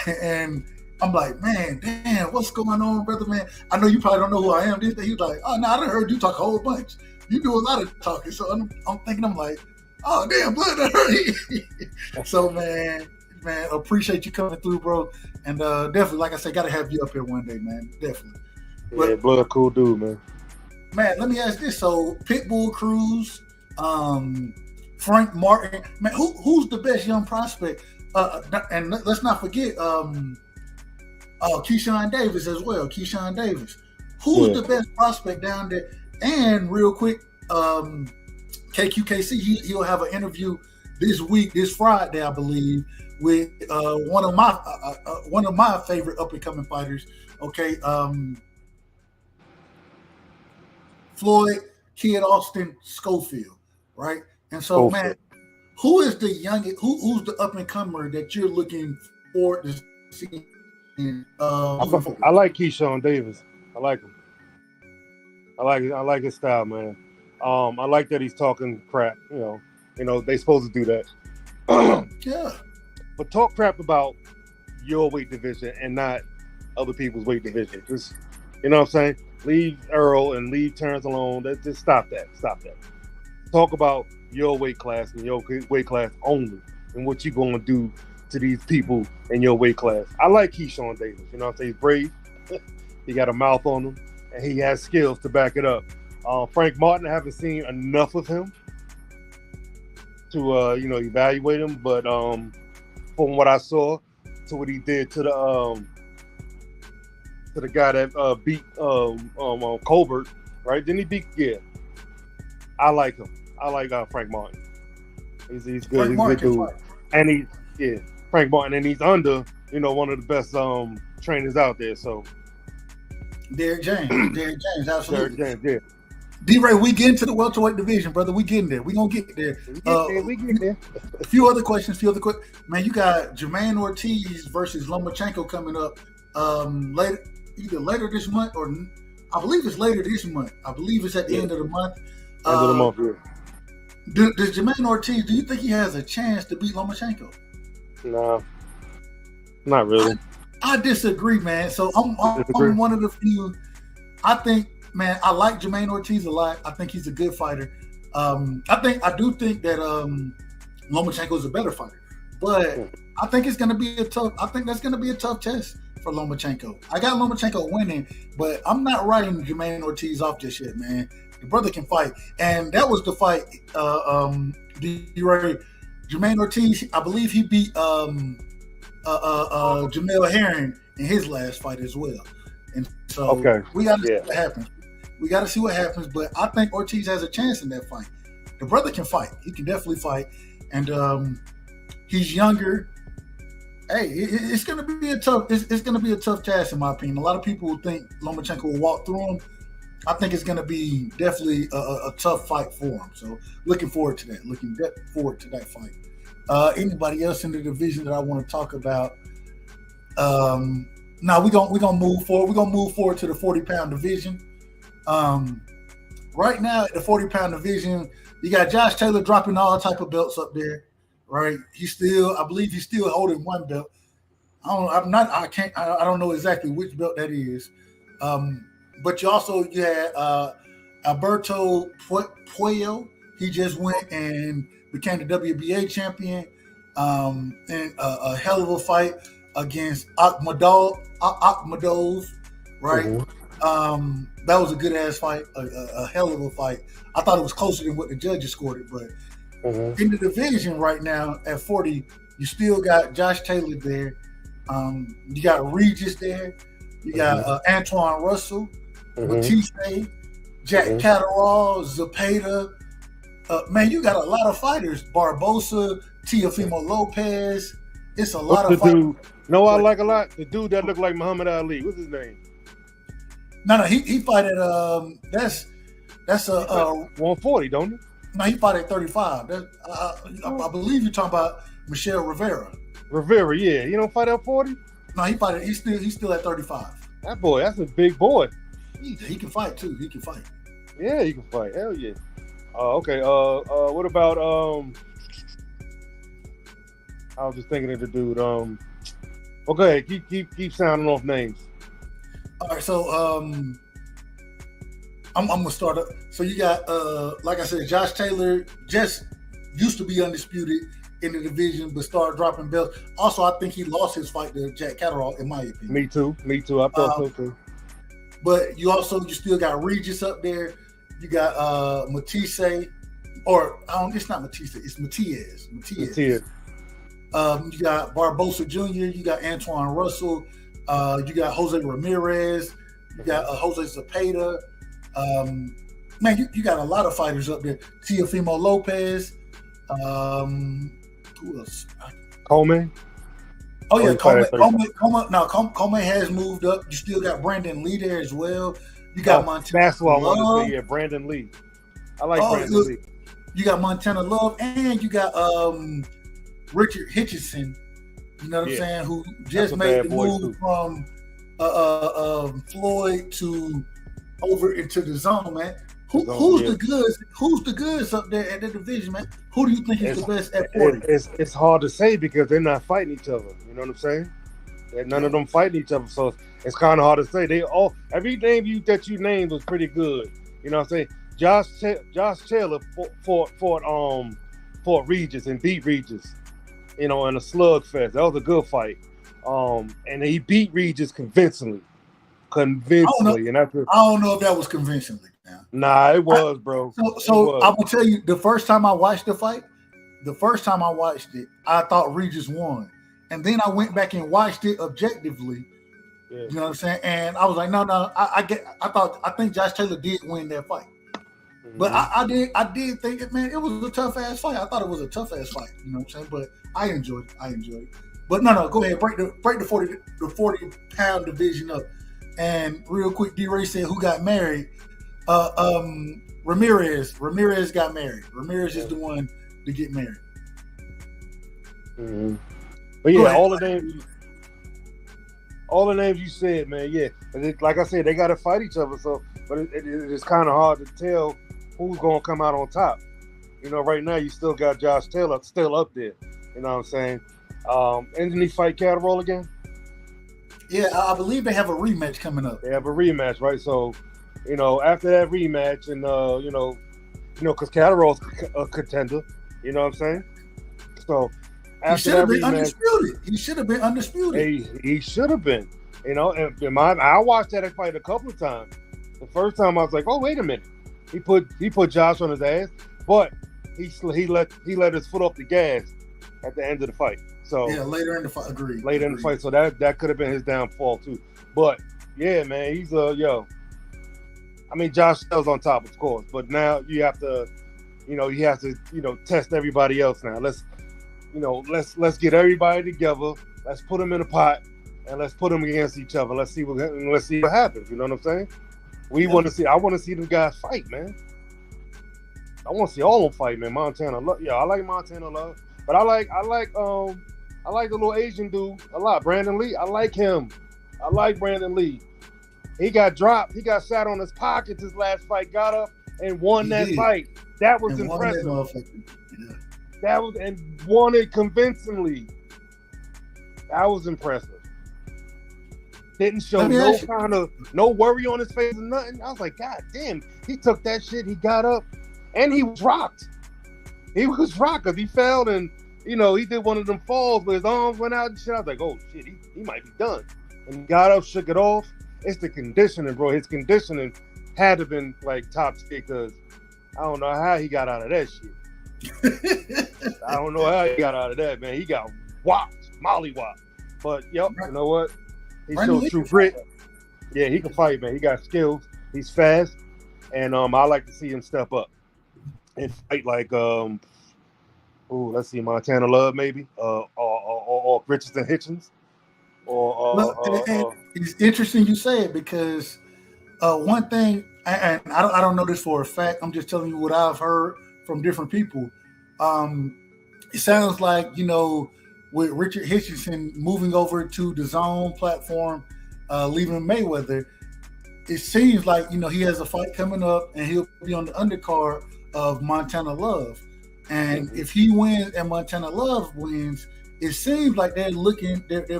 and I'm like, man, damn, what's going on, brother, man? I know you probably don't know who I am. He was like, oh, no, I done heard you talk a whole bunch. you do a lot of talking, so I'm thinking, I'm like, oh damn, blood hurt. So man, appreciate you coming through, bro, and definitely, like I said, gotta have you up here one day, man, definitely. Yeah, Blood, cool dude, man. Man, let me ask this: so Pitbull Cruz, Frank Martin, man, who's the best young prospect? And let's not forget Keyshawn Davis as well. Keyshawn Davis, who's the best prospect down there? And real quick, KQKC, he'll have an interview this Friday, I believe, with one of my favorite up and coming fighters. Okay, Floyd Kid Austin Schofield, right? And so, man, who is the youngest? Who's the up and comer that you're looking forward to seeing? I like Keyshawn Davis. I like him. I like his style, man. I like that he's talking crap. You know, they supposed to do that. Yeah. But talk crap about your weight division and not other people's weight division. Just, you know what I'm saying? Leave Earl and leave Terrence alone. Just stop that. Stop that. Talk about your weight class and your weight class only, and what you're going to do to these people in your weight class. I like Keyshawn Davis. You know what I'm saying? He's brave. He got a mouth on him, and he has skills to back it up. Frank Martin, I haven't seen enough of him to evaluate him, but from what I saw, to what he did to the guy that beat Colbert, right? Didn't he beat? Yeah. I like him. I like Frank Martin. He's good. Frank He's Martin a good dude. And Frank Martin, and he's under, one of the best trainers out there. So Derrick James, absolutely. Derrick James, yeah. D-Ray, we get into the welterweight division, brother. We getting there. We gonna get there. We get there. A few other questions. Man, you got Jermaine Ortiz versus Lomachenko coming up later this month, or I believe it's later this month. I believe it's at the end of the month. End of the month, yeah. Does Jermaine Ortiz, do you think he has a chance to beat Lomachenko? No, not really. I disagree, man. So I'm one of the few. I think, man, I like Jermaine Ortiz a lot. I think he's a good fighter. I do think that Lomachenko is a better fighter, but I think it's going to be that's going to be a tough test for Lomachenko. I got Lomachenko winning, but I'm not writing Jermaine Ortiz off just yet, man. The brother can fight, and that was the fight. Jermaine Ortiz, I believe he beat Jamel Herring in his last fight as well, and so we got to see what happens. We got to see what happens, but I think Ortiz has a chance in that fight. The brother can fight; he can definitely fight, and he's younger. Hey, it's going to be a tough. It's going to be a tough task, in my opinion. A lot of people will think Lomachenko will walk through him. I think it's going to be definitely a tough fight for him. So looking forward to that. Looking forward to that fight. Anybody else in the division that I want to talk about? Now we're gonna move forward. We're gonna move forward to the 40-pound division. Right now at the 40-pound division, you got Josh Taylor dropping all type of belts up there. Right? I believe he's still holding one belt. I don't know exactly which belt that is. But you had Alberto Puello. He just went and became the WBA champion in a hell of a fight against Akhmadov, right? Mm-hmm. That was a good-ass fight, a hell of a fight. I thought it was closer than what the judges scored it, but in the division right now at 40, you still got Josh Taylor there. You got Regis there. You got Antoine Russell, Batiste, Jack Catterall, Zepeda. Man, you got a lot of fighters. Barbosa, Teofimo Lopez. It's a lot of fighters. I like a lot? The dude that looked like Muhammad Ali. What's his name? No, he fought at that's 140, don't he? No, he fought at 35. I believe you're talking about Michelle Rivera. Rivera, yeah. He don't fight at 40? No, he's still at 35. That boy, that's a big boy. He can fight too. He can fight. Yeah, he can fight. Hell yeah. Okay. What about I was just thinking of the dude. Okay, keep sounding off names. All right, so I'm gonna start up. So you got, like I said, Josh Taylor just used to be undisputed in the division, but started dropping belts. Also, I think he lost his fight to Jack Catterall, in my opinion. Me too. I thought so too. But you still got Regis up there. You got Matisse, or it's not Matisse, it's Matias. You got Barbosa Jr., you got Antoine Russell, you got Jose Ramirez, you got Jose Zepeda. Man, you got a lot of fighters up there. Teofimo Lopez. Who else? Coleman. Oh yeah, Coleman has moved up. You still got Brandon Lee there as well. You got Montana. That's what I Love. want to say. Yeah, Brandon Lee. I like Brandon Lee. You got Montana Love, and you got Richard Hitchison. You know what I'm saying? Who just made the move from Floyd to over into the zone, man. Who's the goods up there at the division, man? Who do you think is the best at 40? It's hard to say because they're not fighting each other. You know what I'm saying? None of them fighting each other, so it's kind of hard to say. Every name that you named was pretty good. You know what I'm saying? Josh Taylor fought Regis and beat Regis. You know, in a slugfest. That was a good fight. And he beat Regis convincingly. I don't know if that was convincingly. Nah, it was, bro. So I will tell you, the first time I watched the fight, I thought Regis won. And then I went back and watched it objectively. Yeah. You know what I'm saying? And I was like, no, I think Josh Taylor did win that fight. Mm-hmm. But I did think it, man, it was a tough ass fight. I thought it was a tough ass fight. You know what I'm saying? But I enjoyed it. But no, go ahead, break the 40-pound division up. And real quick, D-Ray said who got married. Ramirez got married. Ramirez is the one to get married. Mm-hmm. But yeah, all the names you said, man. Yeah, like I said, they got to fight each other. So, but it's kind of hard to tell who's gonna come out on top. You know, right now you still got Josh Taylor still up there. You know what I'm saying? Didn't he fight Catterall again? Yeah, I believe they have a rematch coming up. They have a rematch, right? So, you know, after that rematch, and because Catterall's a contender, you know what I'm saying? So after that rematch, he should have been undisputed. He should have been. You know, and I watched that fight a couple of times. The first time I was like, oh, wait a minute, he put Josh on his ass, but he let his foot off the gas at the end of the fight. So yeah, later in the fight, agreed. In the fight, so that could have been his downfall too. But yeah, man, he's I mean, Josh Taylor's on top, of course, but now you have to test everybody else now. Let's get everybody together. Let's put them in a pot and let's put them against each other. Let's see what happens. You know what I'm saying? I want to see them guys fight, man. I want to see all of them fight, man. Montana Love. Yeah, I like Montana Love, but I like the little Asian dude a lot. Brandon Lee. I like him. I like Brandon Lee. He got dropped. He got sat on his pockets his last fight, got up and won that fight. That was impressive. That was, and won it convincingly. That was impressive. Didn't show no worry on his face or nothing. I was like, God damn, he took that shit, he got up, and he was rocked. He was rocked because he fell and, he did one of them falls where his arms went out and shit. I was like, oh shit, he might be done. And he got up, shook it off. It's the conditioning, bro. His conditioning had to have been like top tier because I don't know how he got out of that shit. I don't know how he got out of that, man. He got mollywopped. But, you know what? He showed true grit. Yeah, he can fight, man. He got skills. He's fast. And I like to see him step up and fight like, let's see, Montana Love maybe, or Richardson Hitchens. It's interesting you say it because one thing, and I don't know this for a fact, I'm just telling you what I've heard from different people. It sounds like, with Richard Hitchison moving over to the Zone platform, leaving Mayweather, it seems like, he has a fight coming up and he'll be on the undercard of Montana Love. And if he wins and Montana Love wins, it seems like they're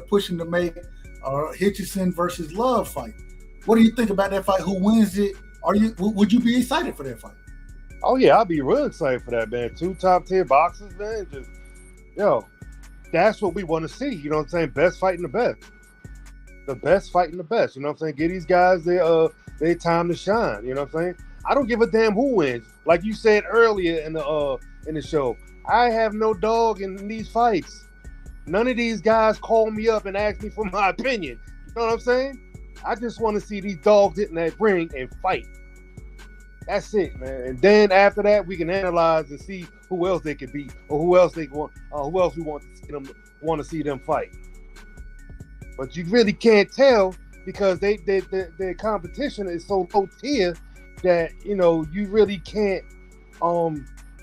pushing to make Hitchison versus Love fight. What do you think about that fight? Who wins it Would you be excited for that fight? Oh yeah, I'll be real excited for that, man. 2 top-tier boxers, man. Just that's what we want to see. You know what I'm saying? Best fighting the best. The best fighting the best. You know what I'm saying? Give these guys their time to shine. You know what I'm saying? I don't give a damn who wins. Like you said earlier in the show, I have no dog in these fights. None of these guys call me up and ask me for my opinion. You know what I'm saying? I just want to see these dogs get in that ring and fight. That's it, man. And then after that, we can analyze and see who else they could beat or who else we want to see them fight. But you really can't tell because their competition is so low tier that you really can't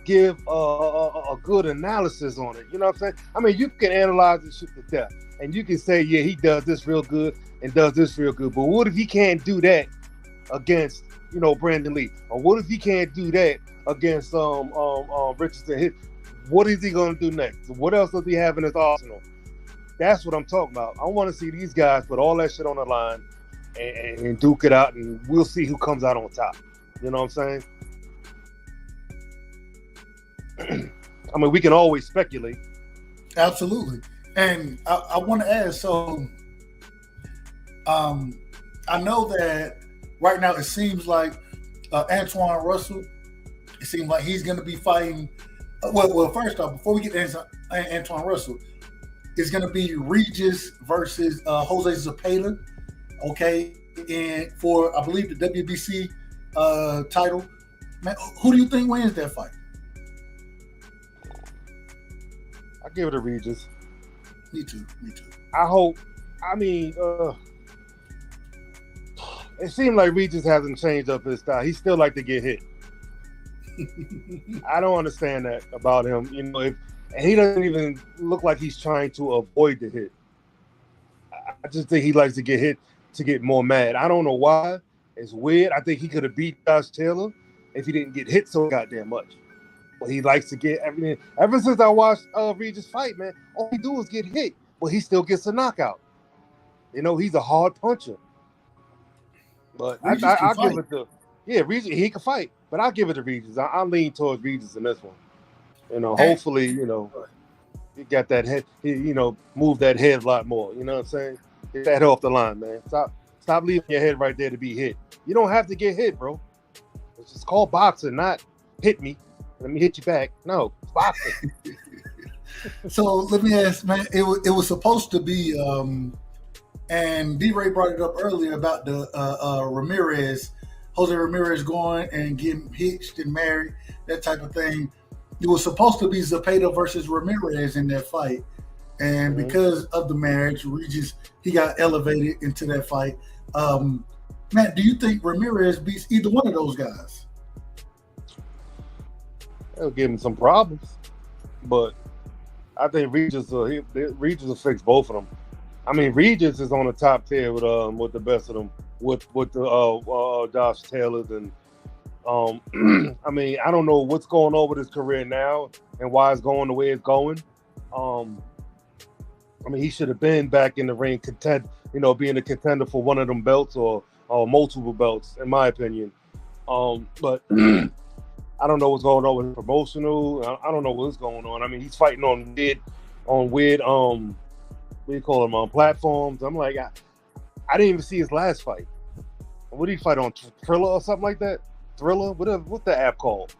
give a good analysis on it. You know what I'm saying? I mean, you can analyze this shit to death, and you can say, yeah, he does this real good and does this real good. But what if he can't do that against Brandon Lee? Or what if he can't do that against Richardson? What is he gonna do next? What else does he have in his arsenal? That's what I'm talking about. I want to see these guys put all that shit on the line and duke it out, and we'll see who comes out on top. You know what I'm saying? I mean, we can always speculate. Absolutely. And I want to ask, so I know that right now it seems like Antoine Russell, it seems like he's going to be fighting. Well, first off, before we get to Antoine Russell, it's going to be Regis versus Jose Zepeda, okay? And for, I believe, the WBC title. Man, who do you think wins that fight? I give it to Regis. Me too. I hope. I mean, it seemed like Regis hasn't changed up his style. He still like to get hit. I don't understand that about him. And he doesn't even look like he's trying to avoid the hit. I just think he likes to get hit to get more mad. I don't know why. It's weird. I think he could have beat Josh Taylor if he didn't get hit so goddamn much. But he likes to get everything. Ever since I watched Regis fight, man, all he do is get hit, but he still gets a knockout. He's a hard puncher. But I'll give it to Regis. He can fight, but I'll give it to Regis. I lean towards Regis in this one. Hopefully, he got that head. He move that head a lot more. You know what I'm saying? Get that off the line, man. Stop leaving your head right there to be hit. You don't have to get hit, bro. It's just called boxing, not hit me. Let me hit you back. No, it's boxing. So let me ask, man. It was supposed to be, and D-Ray brought it up earlier about the Jose Ramirez going and getting hitched and married, that type of thing. It was supposed to be Zepeda versus Ramirez in that fight. And because of the marriage, Regis, he got elevated into that fight. Matt, do you think Ramirez beats either one of those guys? It'll give him some problems. But I think Regis will fix both of them. I mean, Regis is on the top tier with the best of them, with the Josh Taylors and I mean, I don't know what's going on with his career now and why it's going the way it's going. I mean, he should have been back in the ring, being a contender for one of them belts or multiple belts, in my opinion. But I don't know what's going on with his promotional. I don't know what's going on. I mean, he's fighting on weird what do you call them, on platforms. I'm like, I didn't even see his last fight. What did he fight on, Triller or something like that? Thriller? What's the app called?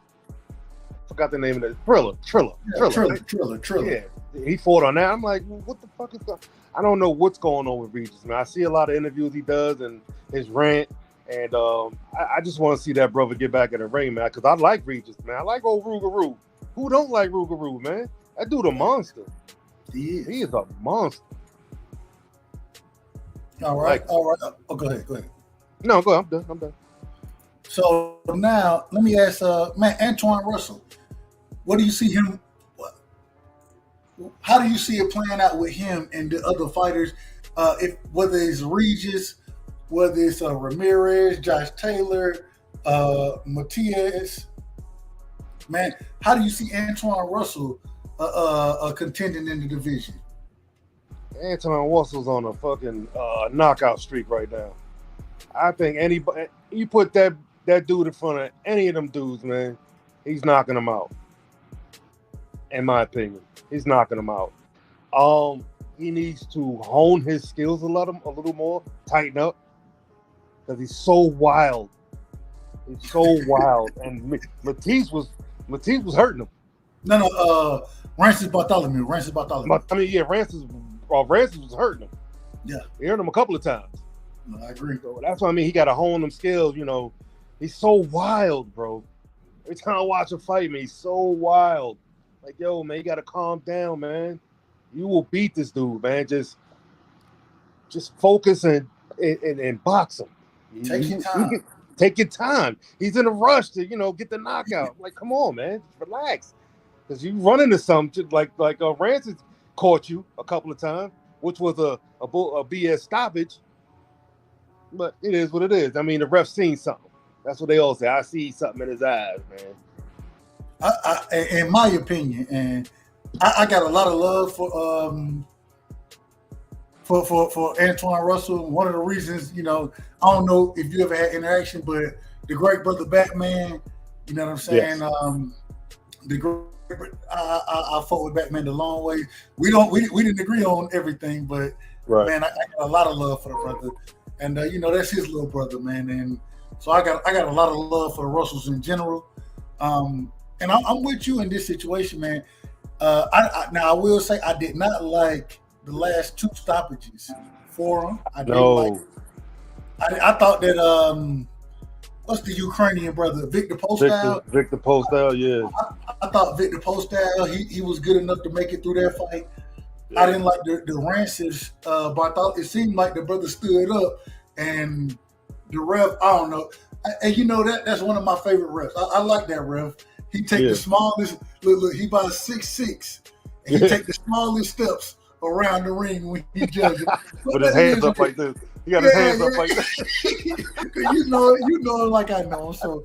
Forgot the name of it. Thriller. Yeah, he fought on that. I'm like, what the fuck is going on? I don't know what's going on with Regis, man. I see a lot of interviews he does and his rant, and I just want to see that brother get back in the ring, man, because I like Regis, man. I like old Rougarou. Who don't like Rougarou, man? That dude a monster. He is a monster. All right. Oh, go ahead. No, go ahead. I'm done. So now let me ask, man, Antoine Russell. What do you see him? How do you see it playing out with him and the other fighters? Whether it's Regis, whether it's Ramirez, Josh Taylor, Matias, man, how do you see Antoine Russell contending in the division? Antoine Russell's on a fucking knockout streak right now. I think anybody, you put that that dude in front of any of them dudes, man, he's knocking them out. In my opinion, he's knocking them out. He needs to hone his skills a little more, tighten up, because he's so wild. He's so wild, and Matisse was hurting him. No, Rancis Bartholomew. But, I mean, yeah, Rancis was hurting him. Yeah, He hurt him a couple of times. no, I agree. So that's what I mean. He got to hone them skills. You know, he's so wild, bro. Every time I watch him fight, man, he's so wild. Like, yo, man, you got to calm down, man. You will beat this dude, man. Just focus and box him. Take your time. Take your time. He's in a rush to, get the knockout. Like, come on, man. Just relax. Because you run into something like Rancis caught you a couple of times, which was a BS stoppage. But it is what it is. I mean, the ref seen something. That's what they all say. I see something in his eyes, man. In my opinion, and I got a lot of love for Antoine Russell. One of the reasons, I don't know if you ever had interaction, but the great brother Batman, you know what I'm saying? Yes. I fought with Batman the long way. We didn't agree on everything, but right. Man, I got a lot of love for the brother, and that's his little brother, man. And so I got a lot of love for the Russells in general. And I'm with you in this situation, man. Now I will say I did not like the last two stoppages for him. I thought that what's the Ukrainian brother, Victor Postal? Victor Postal, yeah. I thought Victor Postal, he was good enough to make it through that fight. Yeah. I didn't like the Rancis Bartholomew. It seemed like the brother stood up and the ref, I don't know. And that's one of my favorite refs. I like that ref. He take the smallest, look, he about 6'6", and he take the smallest steps around the ring when he judges. With his hands up like this. He got his hands up like this. you know him like I know him. So,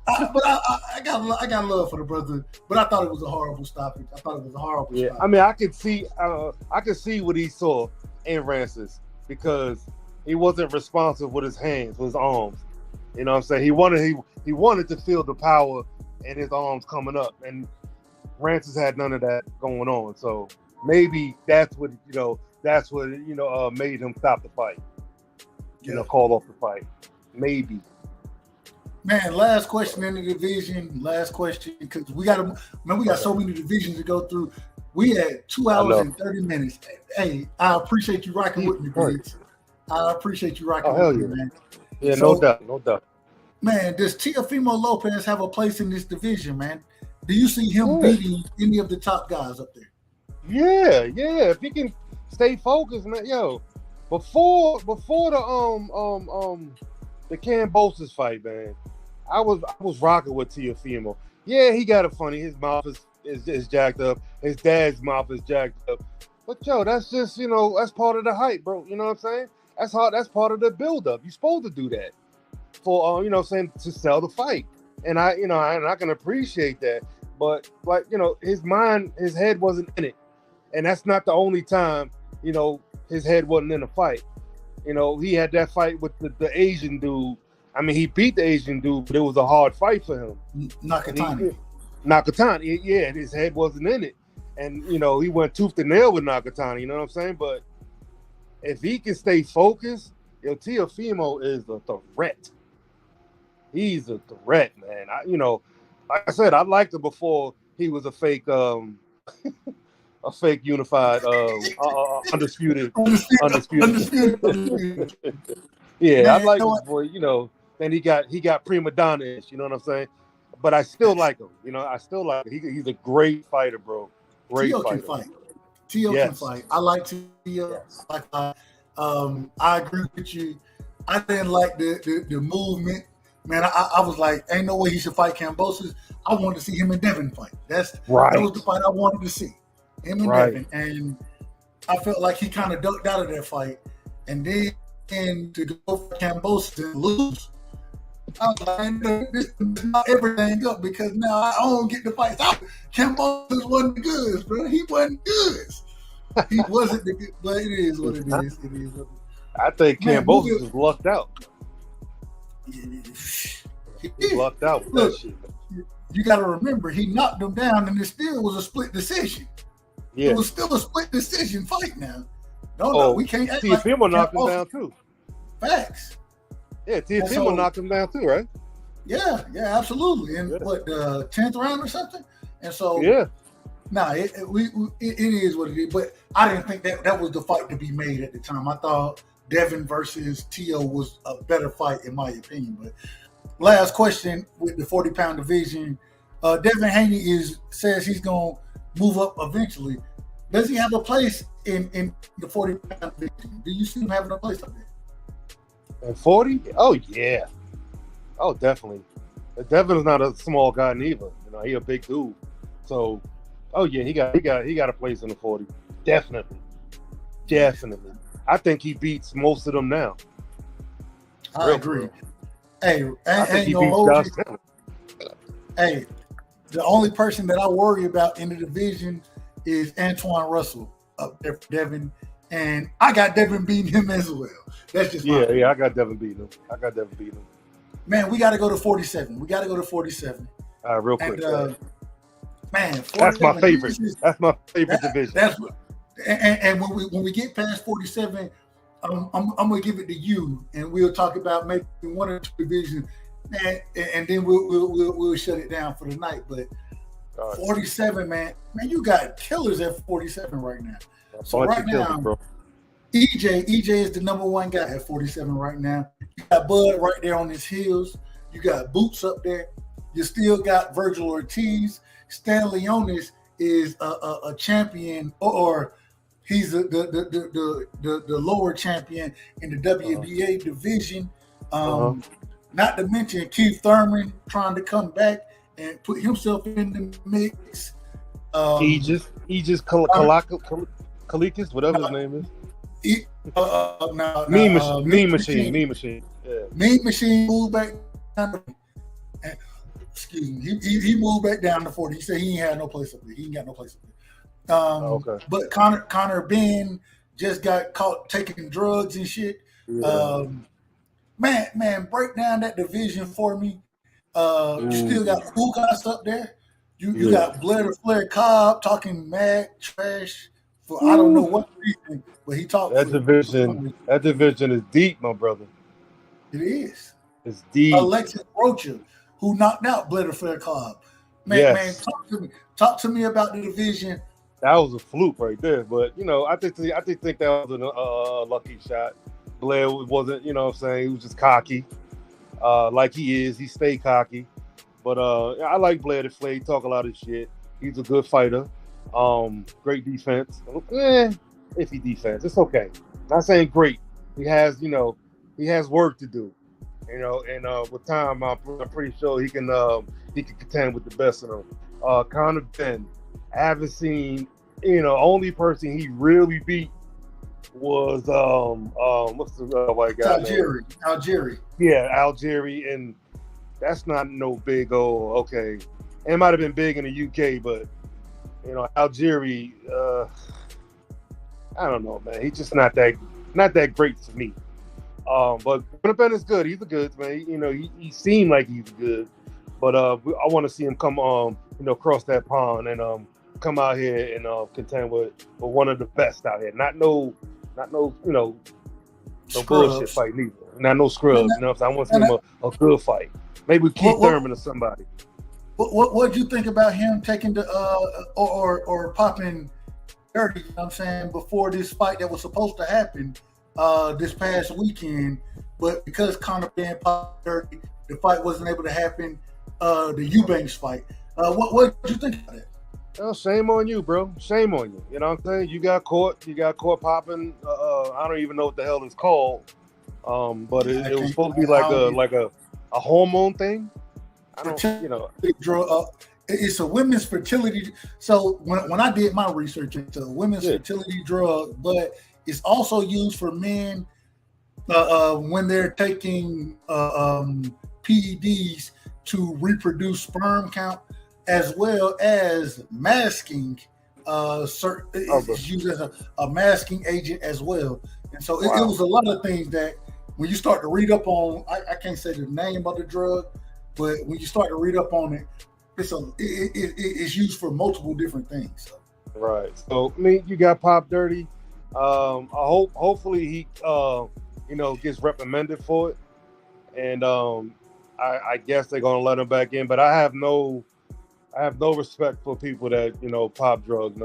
I got love for the brother, but I thought it was a horrible stoppage. Yeah, I mean, I could see what he saw in Rancis because he wasn't responsive with his hands, with his arms. You know what I'm saying? He wanted to feel the power in his arms coming up, and Rancis had none of that going on. So maybe that's what made him stop the fight. Call off the fight. Maybe. Man, last question in the division. Last question, because we got so many divisions to go through. We had 2 hours and 30 minutes. Hey, I appreciate you rocking with me, Biggz. I appreciate you rocking with me, man. Yeah, no doubt. Man, does Teofimo Lopez have a place in this division, man? Do you see him beating any of the top guys up there? Yeah. If he can stay focused, man. Yo, before the Kambosos fight, man, I was rocking with Teofimo. Yeah, he got it funny. His mouth is jacked up. His dad's mouth is jacked up. But yo, that's just that's part of the hype, bro. You know what I'm saying? That's part of the build-up. You're supposed to do that for to sell the fight. And I can appreciate that. But his head wasn't in it. And that's not the only time, his head wasn't in a fight. He had that fight with the Asian dude. I mean, he beat the Asian dude, but it was a hard fight for him. Nakatani, yeah, his head wasn't in it. And, he went tooth and nail with Nakatani, you know what I'm saying? But if he can stay focused, Teofimo is a threat. He's a threat, man. Like I said, I liked him before he was a fake unified, undisputed. Yeah, man, I like him before, then he got prima donna-ish, you know what I'm saying? But I still like him, I still like him. He's a great fighter, bro. Great fighter. Teo can fight. I like Teo. Yes. I agree with you. I didn't like the movement. Man, I was like, ain't no way he should fight Kambosos. I wanted to see him and Devin fight. That was the fight I wanted to see. Him and Devin. And I felt like he kind of ducked out of that fight. And then to go for Kambosos and lose, I was like, this is not everything up because now I don't get the fight. Kambosos wasn't the goods, bro. He wasn't goods. He wasn't the good, but it is what it is. It is what it is. I think Kambosos was lucked out. He lucked out with Look, that shit. You got to remember, he knocked him down, and it still was a split decision. Yeah. It was still a split decision fight now. No, we can't act like Teofimo knocked him down too. Facts. Yeah, Teofimo knocked him down too, right? Yeah, absolutely. And what, the 10th round or something? And so, it is what it is. But I didn't think that was the fight to be made at the time. I thought Devin versus Tio was a better fight, in my opinion. But last question with the 40-pound division. Devin Haney says he's going to move up eventually. Does he have a place in the 40-pound division? Do you see him having a place up there? And 40? Oh, yeah. Oh, definitely. Devin's not a small guy neither. You know, he a big dude. So, oh yeah, he got a place in the 40. Definitely. I think he beats most of them now. I agree. Hey, I think he beats Josh Taylor. Hey, the only person that I worry about in the division is Antoine Russell up there for Devin. And I got Devin beating him as well. That's just I got Devin beating him. Man, we got to go to 47. Real quick. Man, that's my favorite. That's my favorite division. That's what. And when we get past 47, I'm gonna give it to you, and we'll talk about maybe one or two divisions, and then we'll shut it down for the night. But 47, man, you got killers at 47 right now. So right now, bro. EJ is the number one guy at 47 right now. You got Bud right there on his heels. You got Boots up there. You still got Virgil Ortiz. Stan Leonis is a champion, or he's the lower champion in the WBA division. Not to mention Keith Thurman trying to come back and put himself in the mix. Aegis Kalikas, whatever his name is. Mean Machine. Yeah. Mean Machine moved back down. Excuse me. He moved back down to 40. He said he ain't had no place up there. He ain't got no place up there. But Connor Ben just got caught taking drugs and shit. Yeah. Man, break down that division for me. You still got Ugas up there. You got Blair Flair Cobb talking mad trash for I don't know what reason, but he talked. That division is deep, my brother. It is. It's deep. Alexis Rocha, who knocked out Blair Flair Cobb. Man, talk to me about the division. That was a fluke right there, but I think that was a lucky shot. Blair wasn't, what I'm saying, he was just cocky, like he is. He stayed cocky, but I like Blair the Flay. Talk a lot of shit. He's a good fighter. Great defense. Iffy defense. It's okay. Not saying great. He has work to do. And with time, I'm pretty sure he can contend with the best of them. Conor Ben, I haven't seen. Only person he really beat was what's the white guy? Algieri. Yeah, Algieri, and that's not no big old. Okay, it might have been big in the UK, but Algieri. I don't know, man. He's just not that great to me. But Ben is good. He's a good man. He seemed like he's good, but I want to see him come cross that pond and come out here and contend with one of the best out here. Not no bullshit fight neither. Not no scrubs. I want to see him a good fight. Maybe Keith Thurman or somebody. What'd you think about him taking the or popping 30? You know what I'm saying, before this fight that was supposed to happen this past weekend, but because Conor Ben popped 30, the fight wasn't able to happen. The Eubanks fight. What did you think about it? Oh, shame on you, bro. Shame on you. You know what I'm saying? You got caught popping. I don't even know what the hell it's called. But it was supposed to be like a hormone thing. I don't. It's a women's fertility. So when I did my research, it's a women's fertility drug, but it's also used for men when they're taking PEDs to reproduce sperm count, as well as masking. It's used as a masking agent as well. And so it was a lot of things that when you start to read up on, I can't say the name of the drug, but when you start to read up on it, it's used for multiple different things. So. Right. So I mean, you got Pop Dirty. Hopefully he gets reprimanded for it, and I guess they're gonna let him back in. But I have no respect for people that pop drugs,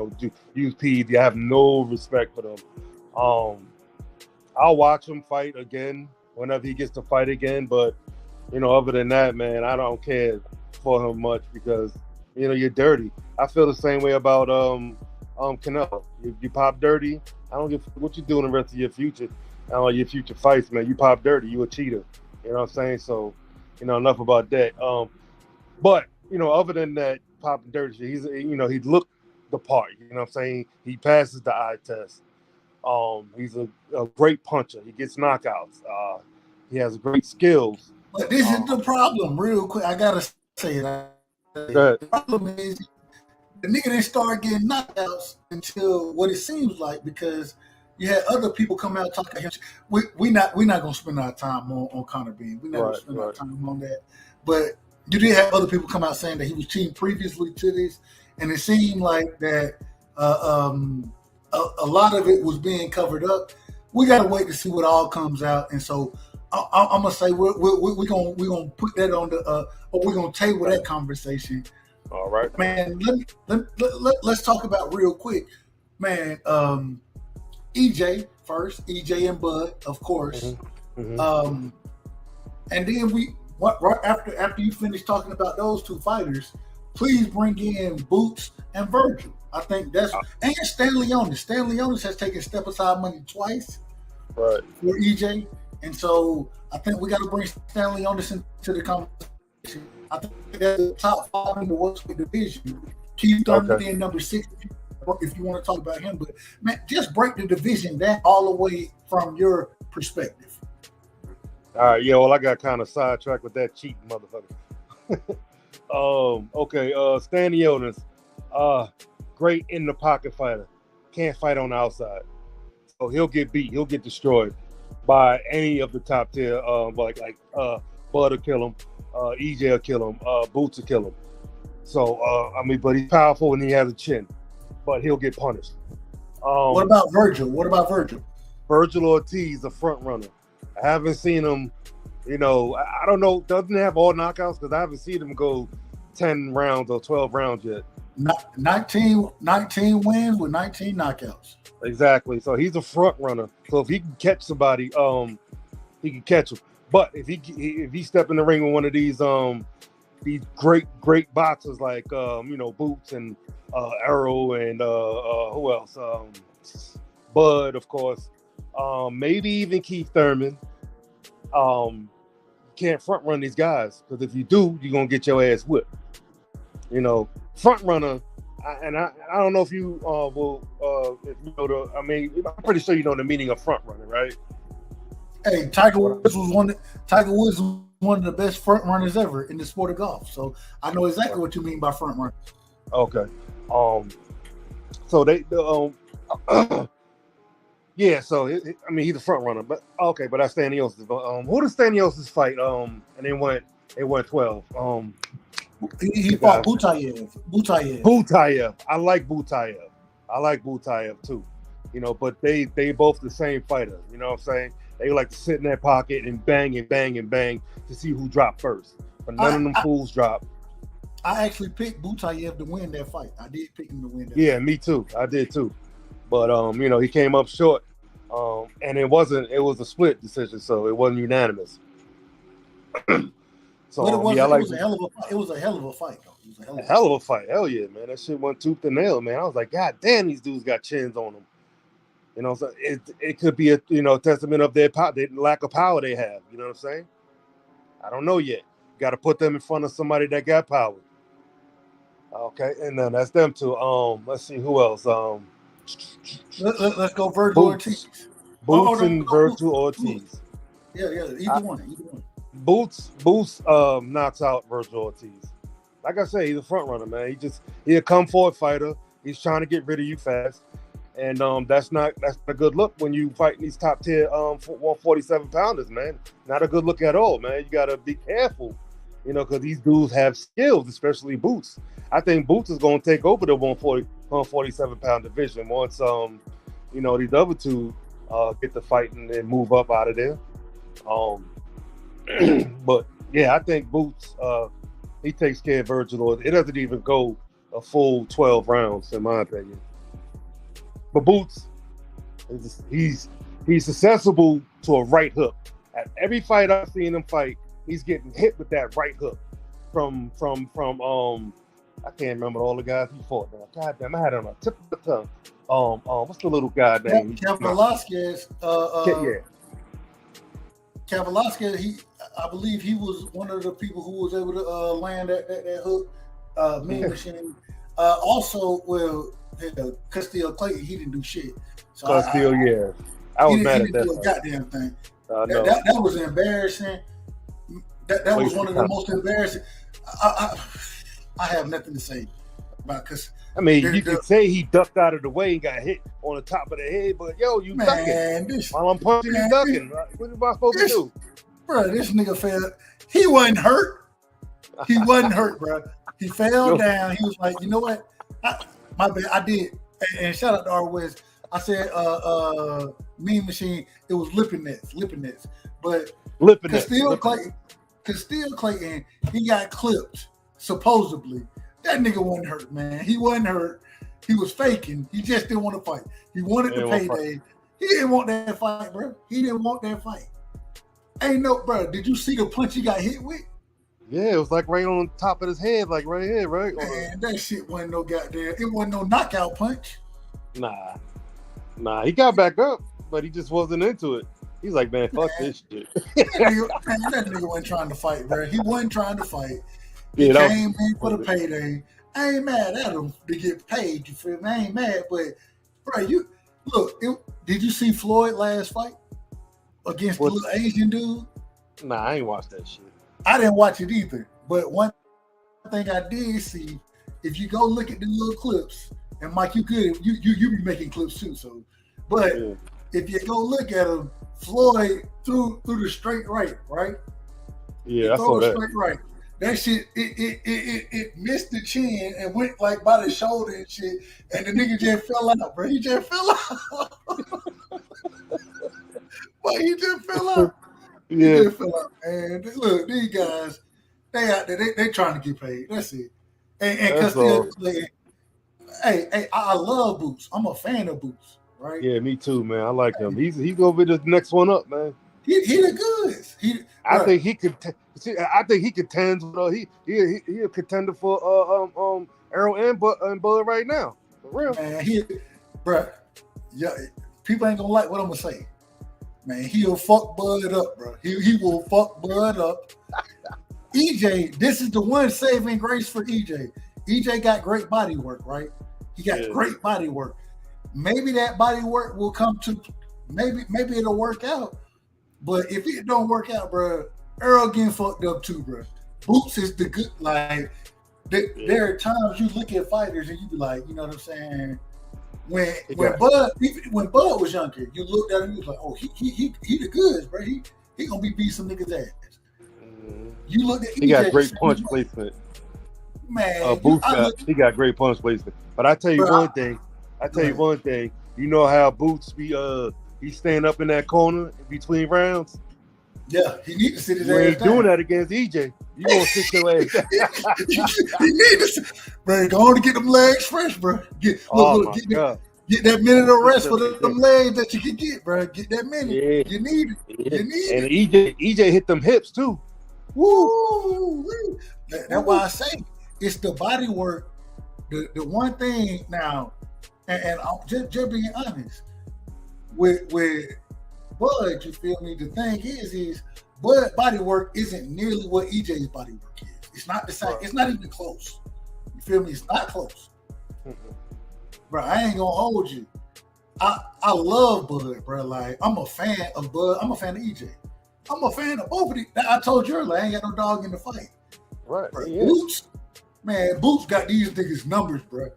use PED. I have no respect for them. I'll watch him fight again whenever he gets to fight again. But other than that, man, I don't care for him much because you're dirty. I feel the same way about Canelo. If you pop dirty, I don't give what you do in the rest of your future. Your future fights, man. You pop dirty, you a cheater. You know what I'm saying? So, enough about that. But other than that, popping dirty shit, he looked the part. You know what I'm saying? He passes the eye test. He's a great puncher. He gets knockouts. He has great skills. But this is the problem, real quick. I gotta say it. The problem is the nigga didn't start getting knockouts until what it seems like, because you had other people come out talking to him. We're not gonna spend our time on Conor Bean. We're not gonna spend our time on that. But you did have other people come out saying that he was cheating previously to this, and it seemed like that a lot of it was being covered up. We gotta wait to see what all comes out, and so I'm gonna say we're gonna put that on the or we're gonna table that conversation. All right, man. Let's talk about real quick, man. EJ first, EJ and Bud, of course. Mm-hmm. And then right after you finish talking about those two fighters, please bring in Boots and Virgil. I think that's and Stan Leonis. Stan Leonis has taken step aside money twice, right, for EJ, and so I think we got to bring Stan Leonis into the conversation. I think that's the top 5 in the welterweight division. Keith Thurman being number 6. If you want to talk about him, but man, just break the division down all the way from your perspective. All right, yeah. Well, I got kind of sidetracked with that cheating motherfucker. Stan Leonis, great in the pocket fighter, can't fight on the outside, so he'll get beat, he'll get destroyed by any of the top tier. Like Bud will kill him, EJ will kill him, Boots will kill him. So but he's powerful and he has a chin. But he'll get punished. What about Virgil? Virgil Ortiz, a front runner. I haven't seen him, I don't know, doesn't he have all knockouts? Because I haven't seen him go 10 rounds or 12 rounds yet. 19 wins with 19 knockouts. Exactly. So he's a front runner. So if he can catch somebody, he can catch him. But if he step in the ring with one of these great boxers like Boots and Arrow and who else? Bud, of course. Maybe even Keith Thurman. Can't front run these guys, because if you do, you're gonna get your ass whipped. Front runner. I don't know if you if you know I'm pretty sure you know the meaning of front runner, right? Hey, Tiger Woods was one of the best front runners ever in the sport of golf. So I know exactly what you mean by front runner. Okay. So yeah. So he's a front runner, but okay. But that's Stanios's. Who does Stanios's fight? And they went 12. He fought Butayev. Butayev. I like Butayev too. But they both the same fighter. You know what I'm saying? They like to sit in their pocket and bang and bang and bang to see who dropped first. But none of them fools dropped. I actually picked Butayev to win that fight. I did pick him to win that fight. fight. Me too. I did too. But he came up short. And it was a split decision, so it wasn't unanimous. So it was a hell of a fight. It was a hell of a fight, though. It was a hell of a fight. Hell yeah, man. That shit went tooth and nail, man. I was like, God damn, these dudes got chins on them. So it could be a testament of their lack of power they have. You know what I'm saying? I don't know yet. Got to put them in front of somebody that got power. Okay, and then that's them two. Let's see who else. Let's go Virgil Ortiz. Boots and Virgil Ortiz. Yeah, either one. Boots knocks out Virgil Ortiz. Like I say, he's a front runner, man. He's a come forward fighter. He's trying to get rid of you fast. And that's not a good look when you fighting these top tier 147 pounders, man. Not a good look at all, man. You gotta be careful You know, because these dudes have skills, especially Boots. I think Boots is going to take over the 147-pound division once, you know, these other two get the fight and move up out of there. But yeah, I think Boots, he takes care of Virgil. It doesn't even go a full 12 rounds, in my opinion. But Boots, he's susceptible to a right hook. At every fight I've seen him fight, he's getting hit with that right hook from I can't remember all the guys he fought now. God damn, I had it on the tip of the tongue. What's the little guy name? Cain Velasquez. Yeah. Cain Velasquez, I believe he was one of the people who was able to land that hook. Mean Machine. Also, well, Castile Clayton, he didn't do shit. So Castile, yeah. I was mad at that. Do a goddamn thing. That was embarrassing. That was one of the most embarrassing. I have nothing to say about, because I mean, you could say he ducked out of the way and got hit on the top of the head, but yo, you ducking. While I'm punching, you ducking. What am I supposed to do? Bro, this nigga fell. He wasn't hurt. He wasn't hurt, bro. He fell down. He was like, you know what? My bad. I did. And shout out to our West. I said, Mean Machine. It was Lipinets. But Castile Clayton, he got clipped. Supposedly, that nigga wasn't hurt, man. He wasn't hurt. He was faking. He just didn't want to fight. He wanted the payday. He didn't want that fight, bro. He didn't want that fight. Ain't no, bro. Did you see the punch he got hit with? Yeah, it was like right on top of his head, like right here, right? Man, that shit wasn't no goddamn. It wasn't no knockout punch. Nah. He got back up, but he just wasn't into it. He's like, man, fuck this shit. that nigga wasn't trying to fight, bro. He wasn't trying to fight. He came in for the payday. I ain't mad at him to get paid. You feel me? I ain't mad, but bro, did you see Floyd last fight against the little Asian dude? Nah, I ain't watched that shit. I didn't watch it either. But one thing I did see, if you go look at the little clips, and Mike, you be making clips too. So, but if you go look at him, Floyd threw the straight right? Yeah, I saw that. Straight right. That shit, it missed the chin and went like by the shoulder and shit, and the nigga just fell out, bro. He just fell out. But he just fell out. Yeah. He just fell out. And look, these guys, they out there, they trying to get paid. That's it. And Castile, hey, I love Boots. I'm a fan of Boots, right? Yeah, me too, man. I like him. He's gonna be the next one up, man. He the goods. I think he could. I think he contends. He a contender for Arrow and Bud right now. For real, man. Yeah. People ain't gonna like what I'm gonna say, man. He'll fuck Bud up, bro. He will fuck Bud up. EJ, this is the one saving grace for EJ. EJ got great body work, right? He got great body work. Maybe that body work will come to. Maybe it'll work out. But if it don't work out, bro, Earl getting fucked up too, bro. Boots is the good. Like there are times you look at fighters and you be like, you know what I'm saying? When Bud was younger, you looked at him, you was like, oh, he the goods, bro. He gonna be beating some niggas' ass. Mm-hmm. You look at he got great punch placement. Man, Boots he got great punch placement. But I tell you one thing. You know how Boots be he's staying up in that corner in between rounds. Yeah, he need to sit his ass down. You ain't doing that against EJ. You gonna sit your ass down. He need to, bro. Go on to get them legs fresh, bro. Get that minute of rest for them legs that you can get, bro. Get that minute. Yeah. You need it. Yeah. You need it. And EJ hit them hips too. Woo! That's why I say it's the body work. The one thing now, and I'm just being honest. With Bud, you feel me? The thing is Bud body work isn't nearly what EJ's body work is. It's not the same. Right. It's not even close. You feel me? It's not close. Mm-hmm. Bro, I ain't gonna hold you. I love Bud, bro. Like, I'm a fan of Bud. I'm a fan of EJ. I'm a fan of both of these. I told you earlier, I ain't got no dog in the fight. Right. Bro, Boots got these niggas' numbers, bro.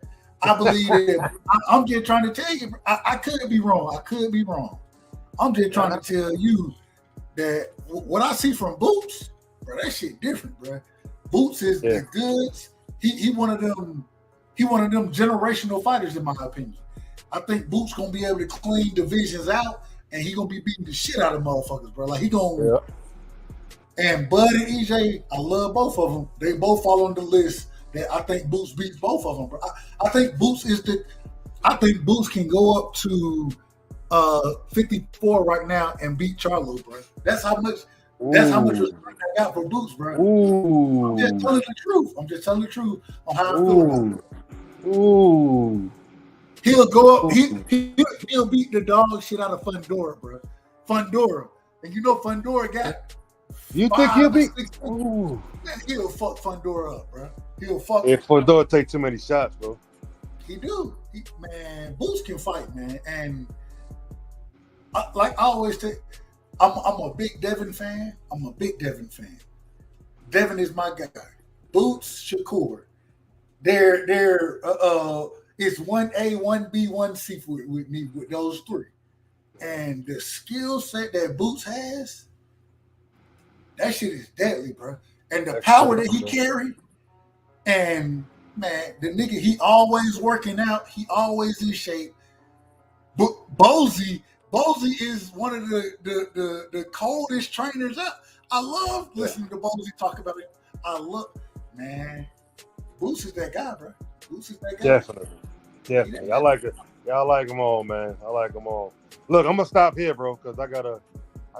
I believe that. I'm just trying to tell you, bro, I could be wrong. I'm just trying to tell you that what I see from Boots, bro, that shit different, bro. Boots is Yeah. the goods. He one of them. He one of them generational fighters, in my opinion. I think Boots gonna be able to clean divisions out, and he gonna be beating the shit out of motherfuckers, bro. Like he gonna. Yeah. And Bud and EJ, I love both of them. They both fall on the list that I think Boots beats both of them, bro. I think Boots is the. I think Boots can go up to 54 right now and beat Charlo, bro. That's how much. That's how much respect I got for Boots, bro. Ooh. I'm just telling the truth. I'm just telling the truth on how I feel about it. Ooh. He'll go up. He'll beat the dog shit out of Fundora, bro. Fundora, and you know Fundora got. You think he'll beat? Ooh. Man, he'll fuck Fundora up, bro. He'll fuck. If Fundora take too many shots, bro. He do. Man, Boots can fight, man, and like I always say, I'm a big Devin fan. Devin is my guy. Boots, Shakur. They're it's 1A, 1B, 1C with me with those three. And the skill set that Boots has, that shit is deadly, bro. And the power that he carry, and man, the nigga, he always working out. He always in shape. But Bozy is one of the coldest trainers up. I love listening to Bozy talk about it. Man, Boots is that guy, bro. Boots is that guy. Definitely. I like it. Yeah, I like them all, man. I like them all. Look, I'm gonna stop here, bro, because I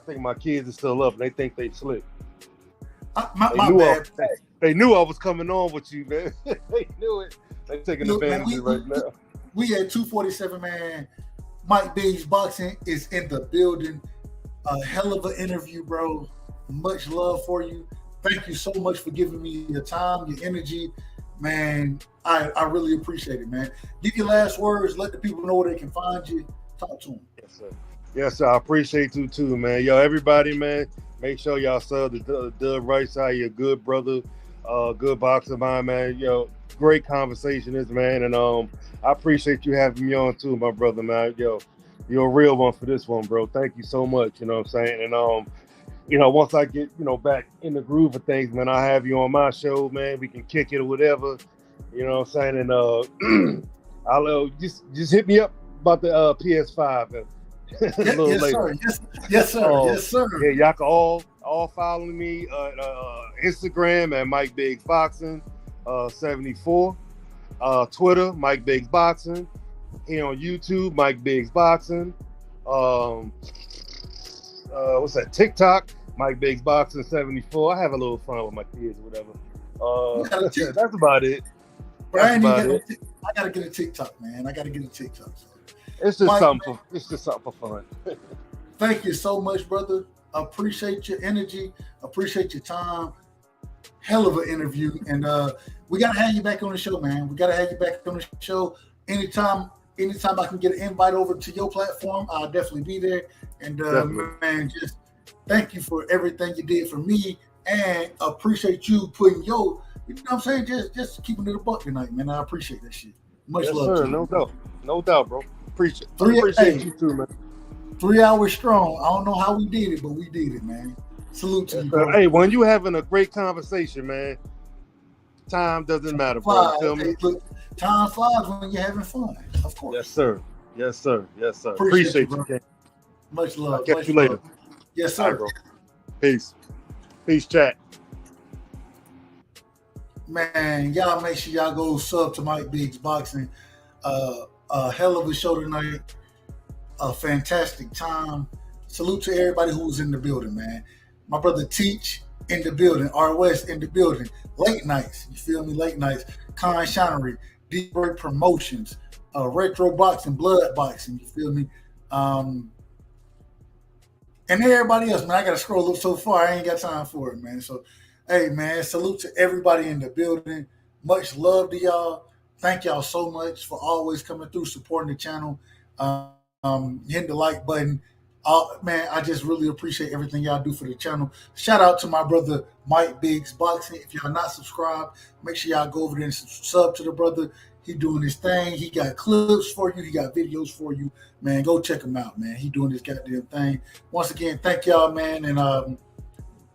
think my kids are still up. They think they slick. My bad. They knew I was coming on with you, man. They knew it. They taking advantage of it right now. We had 247, man. Mike Biggz Boxing is in the building. A hell of an interview, bro. Much love for you. Thank you so much for giving me your time, your energy. Man, I really appreciate it, man. Give your last words. Let the people know where they can find you. Talk to them. Yes, sir. Yes, sir. I appreciate you too, man. Yo, everybody, man, make sure y'all sub the Rightside. You're a good brother, good boxer mind, man. Yo, great conversation, this man, and I appreciate you having me on too, my brother, man. Yo, you're a real one for this one, bro. Thank you so much. You know what I'm saying? And once I get back in the groove of things, man, I'll have you on my show, man. We can kick it or whatever. You know what I'm saying? And I'll just hit me up about the PS5 a little later. Sir. Yes, sir. Yes, sir. Yeah, y'all can all follow me Instagram at Mike Biggz Boxing 74, Twitter Mike Biggz Boxing, here on YouTube Mike Biggz Boxing, what's that, TikTok Mike Biggz Boxing 74. I have a little fun with my kids or whatever. That's about it. I gotta get a TikTok, man. So. It's just something for fun. Thank you so much, brother. Appreciate your energy. Appreciate your time. Hell of an interview. And we gotta have you back on the show, man. We gotta have you back on the show. Anytime I can get an invite over to your platform, I'll definitely be there. And man, just thank you for everything you did for me, and appreciate you putting you know what I'm saying, just keeping it a buck tonight, man. I appreciate that shit. Much love to you. No doubt, bro. Appreciate you too, man. 3 hours strong. I don't know how we did it, but we did it, man. Salute to you, bro. Hey, when you having a great conversation, man, time doesn't matter, bro. Tell me. Look, time flies when you're having fun, of course. Yes, sir. Appreciate you, King. Much love. I'll catch you later. Yes, sir. Right, bro. Peace, chat. Man, y'all make sure y'all go sub to Mike Biggz Boxing. A hell of a show tonight. A fantastic time. Salute to everybody who was in the building, man. My brother Teach in the building. R. West in the building. Late nights. You feel me? Late nights. Con Shinery. Deep Break Promotions. Retro Boxing. Blood Boxing. You feel me? And everybody else, man. I got to scroll up so far. I ain't got time for it, man. So, hey, man, salute to everybody in the building. Much love to y'all. Thank y'all so much for always coming through, supporting the channel, hitting the like button. Man, I just really appreciate everything y'all do for the channel. Shout out to my brother, Mike Biggz Boxing. If y'all not subscribed, make sure y'all go over there and sub to the brother. He doing his thing. He got clips for you. He got videos for you. Man, go check him out, man. He doing his goddamn thing. Once again, thank y'all, man. And,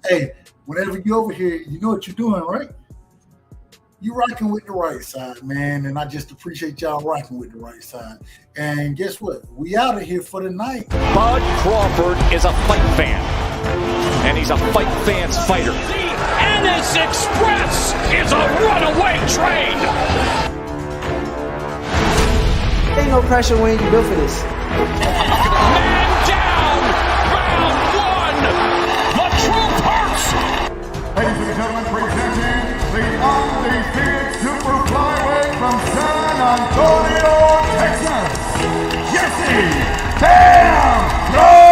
hey, whenever you're over here, you know what you're doing, right? You rocking with the right side, man, and I just appreciate y'all rocking with the right side. And guess what? We out of here for the night. Bud Crawford is a fight fan, and he's a fight fan's fighter. The Ennis Express is a runaway train. Ain't no pressure when you built for this. Man down. Round one. The truth hurts. Ladies and gentlemen, presenting the undefeated super flyweight from San Antonio, Texas, Jesse Bam Rodriguez!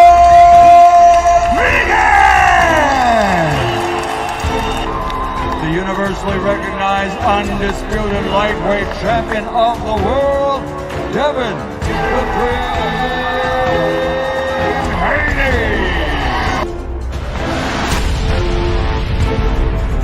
The universally recognized undisputed lightweight champion of the world, Devin the Dream Haney!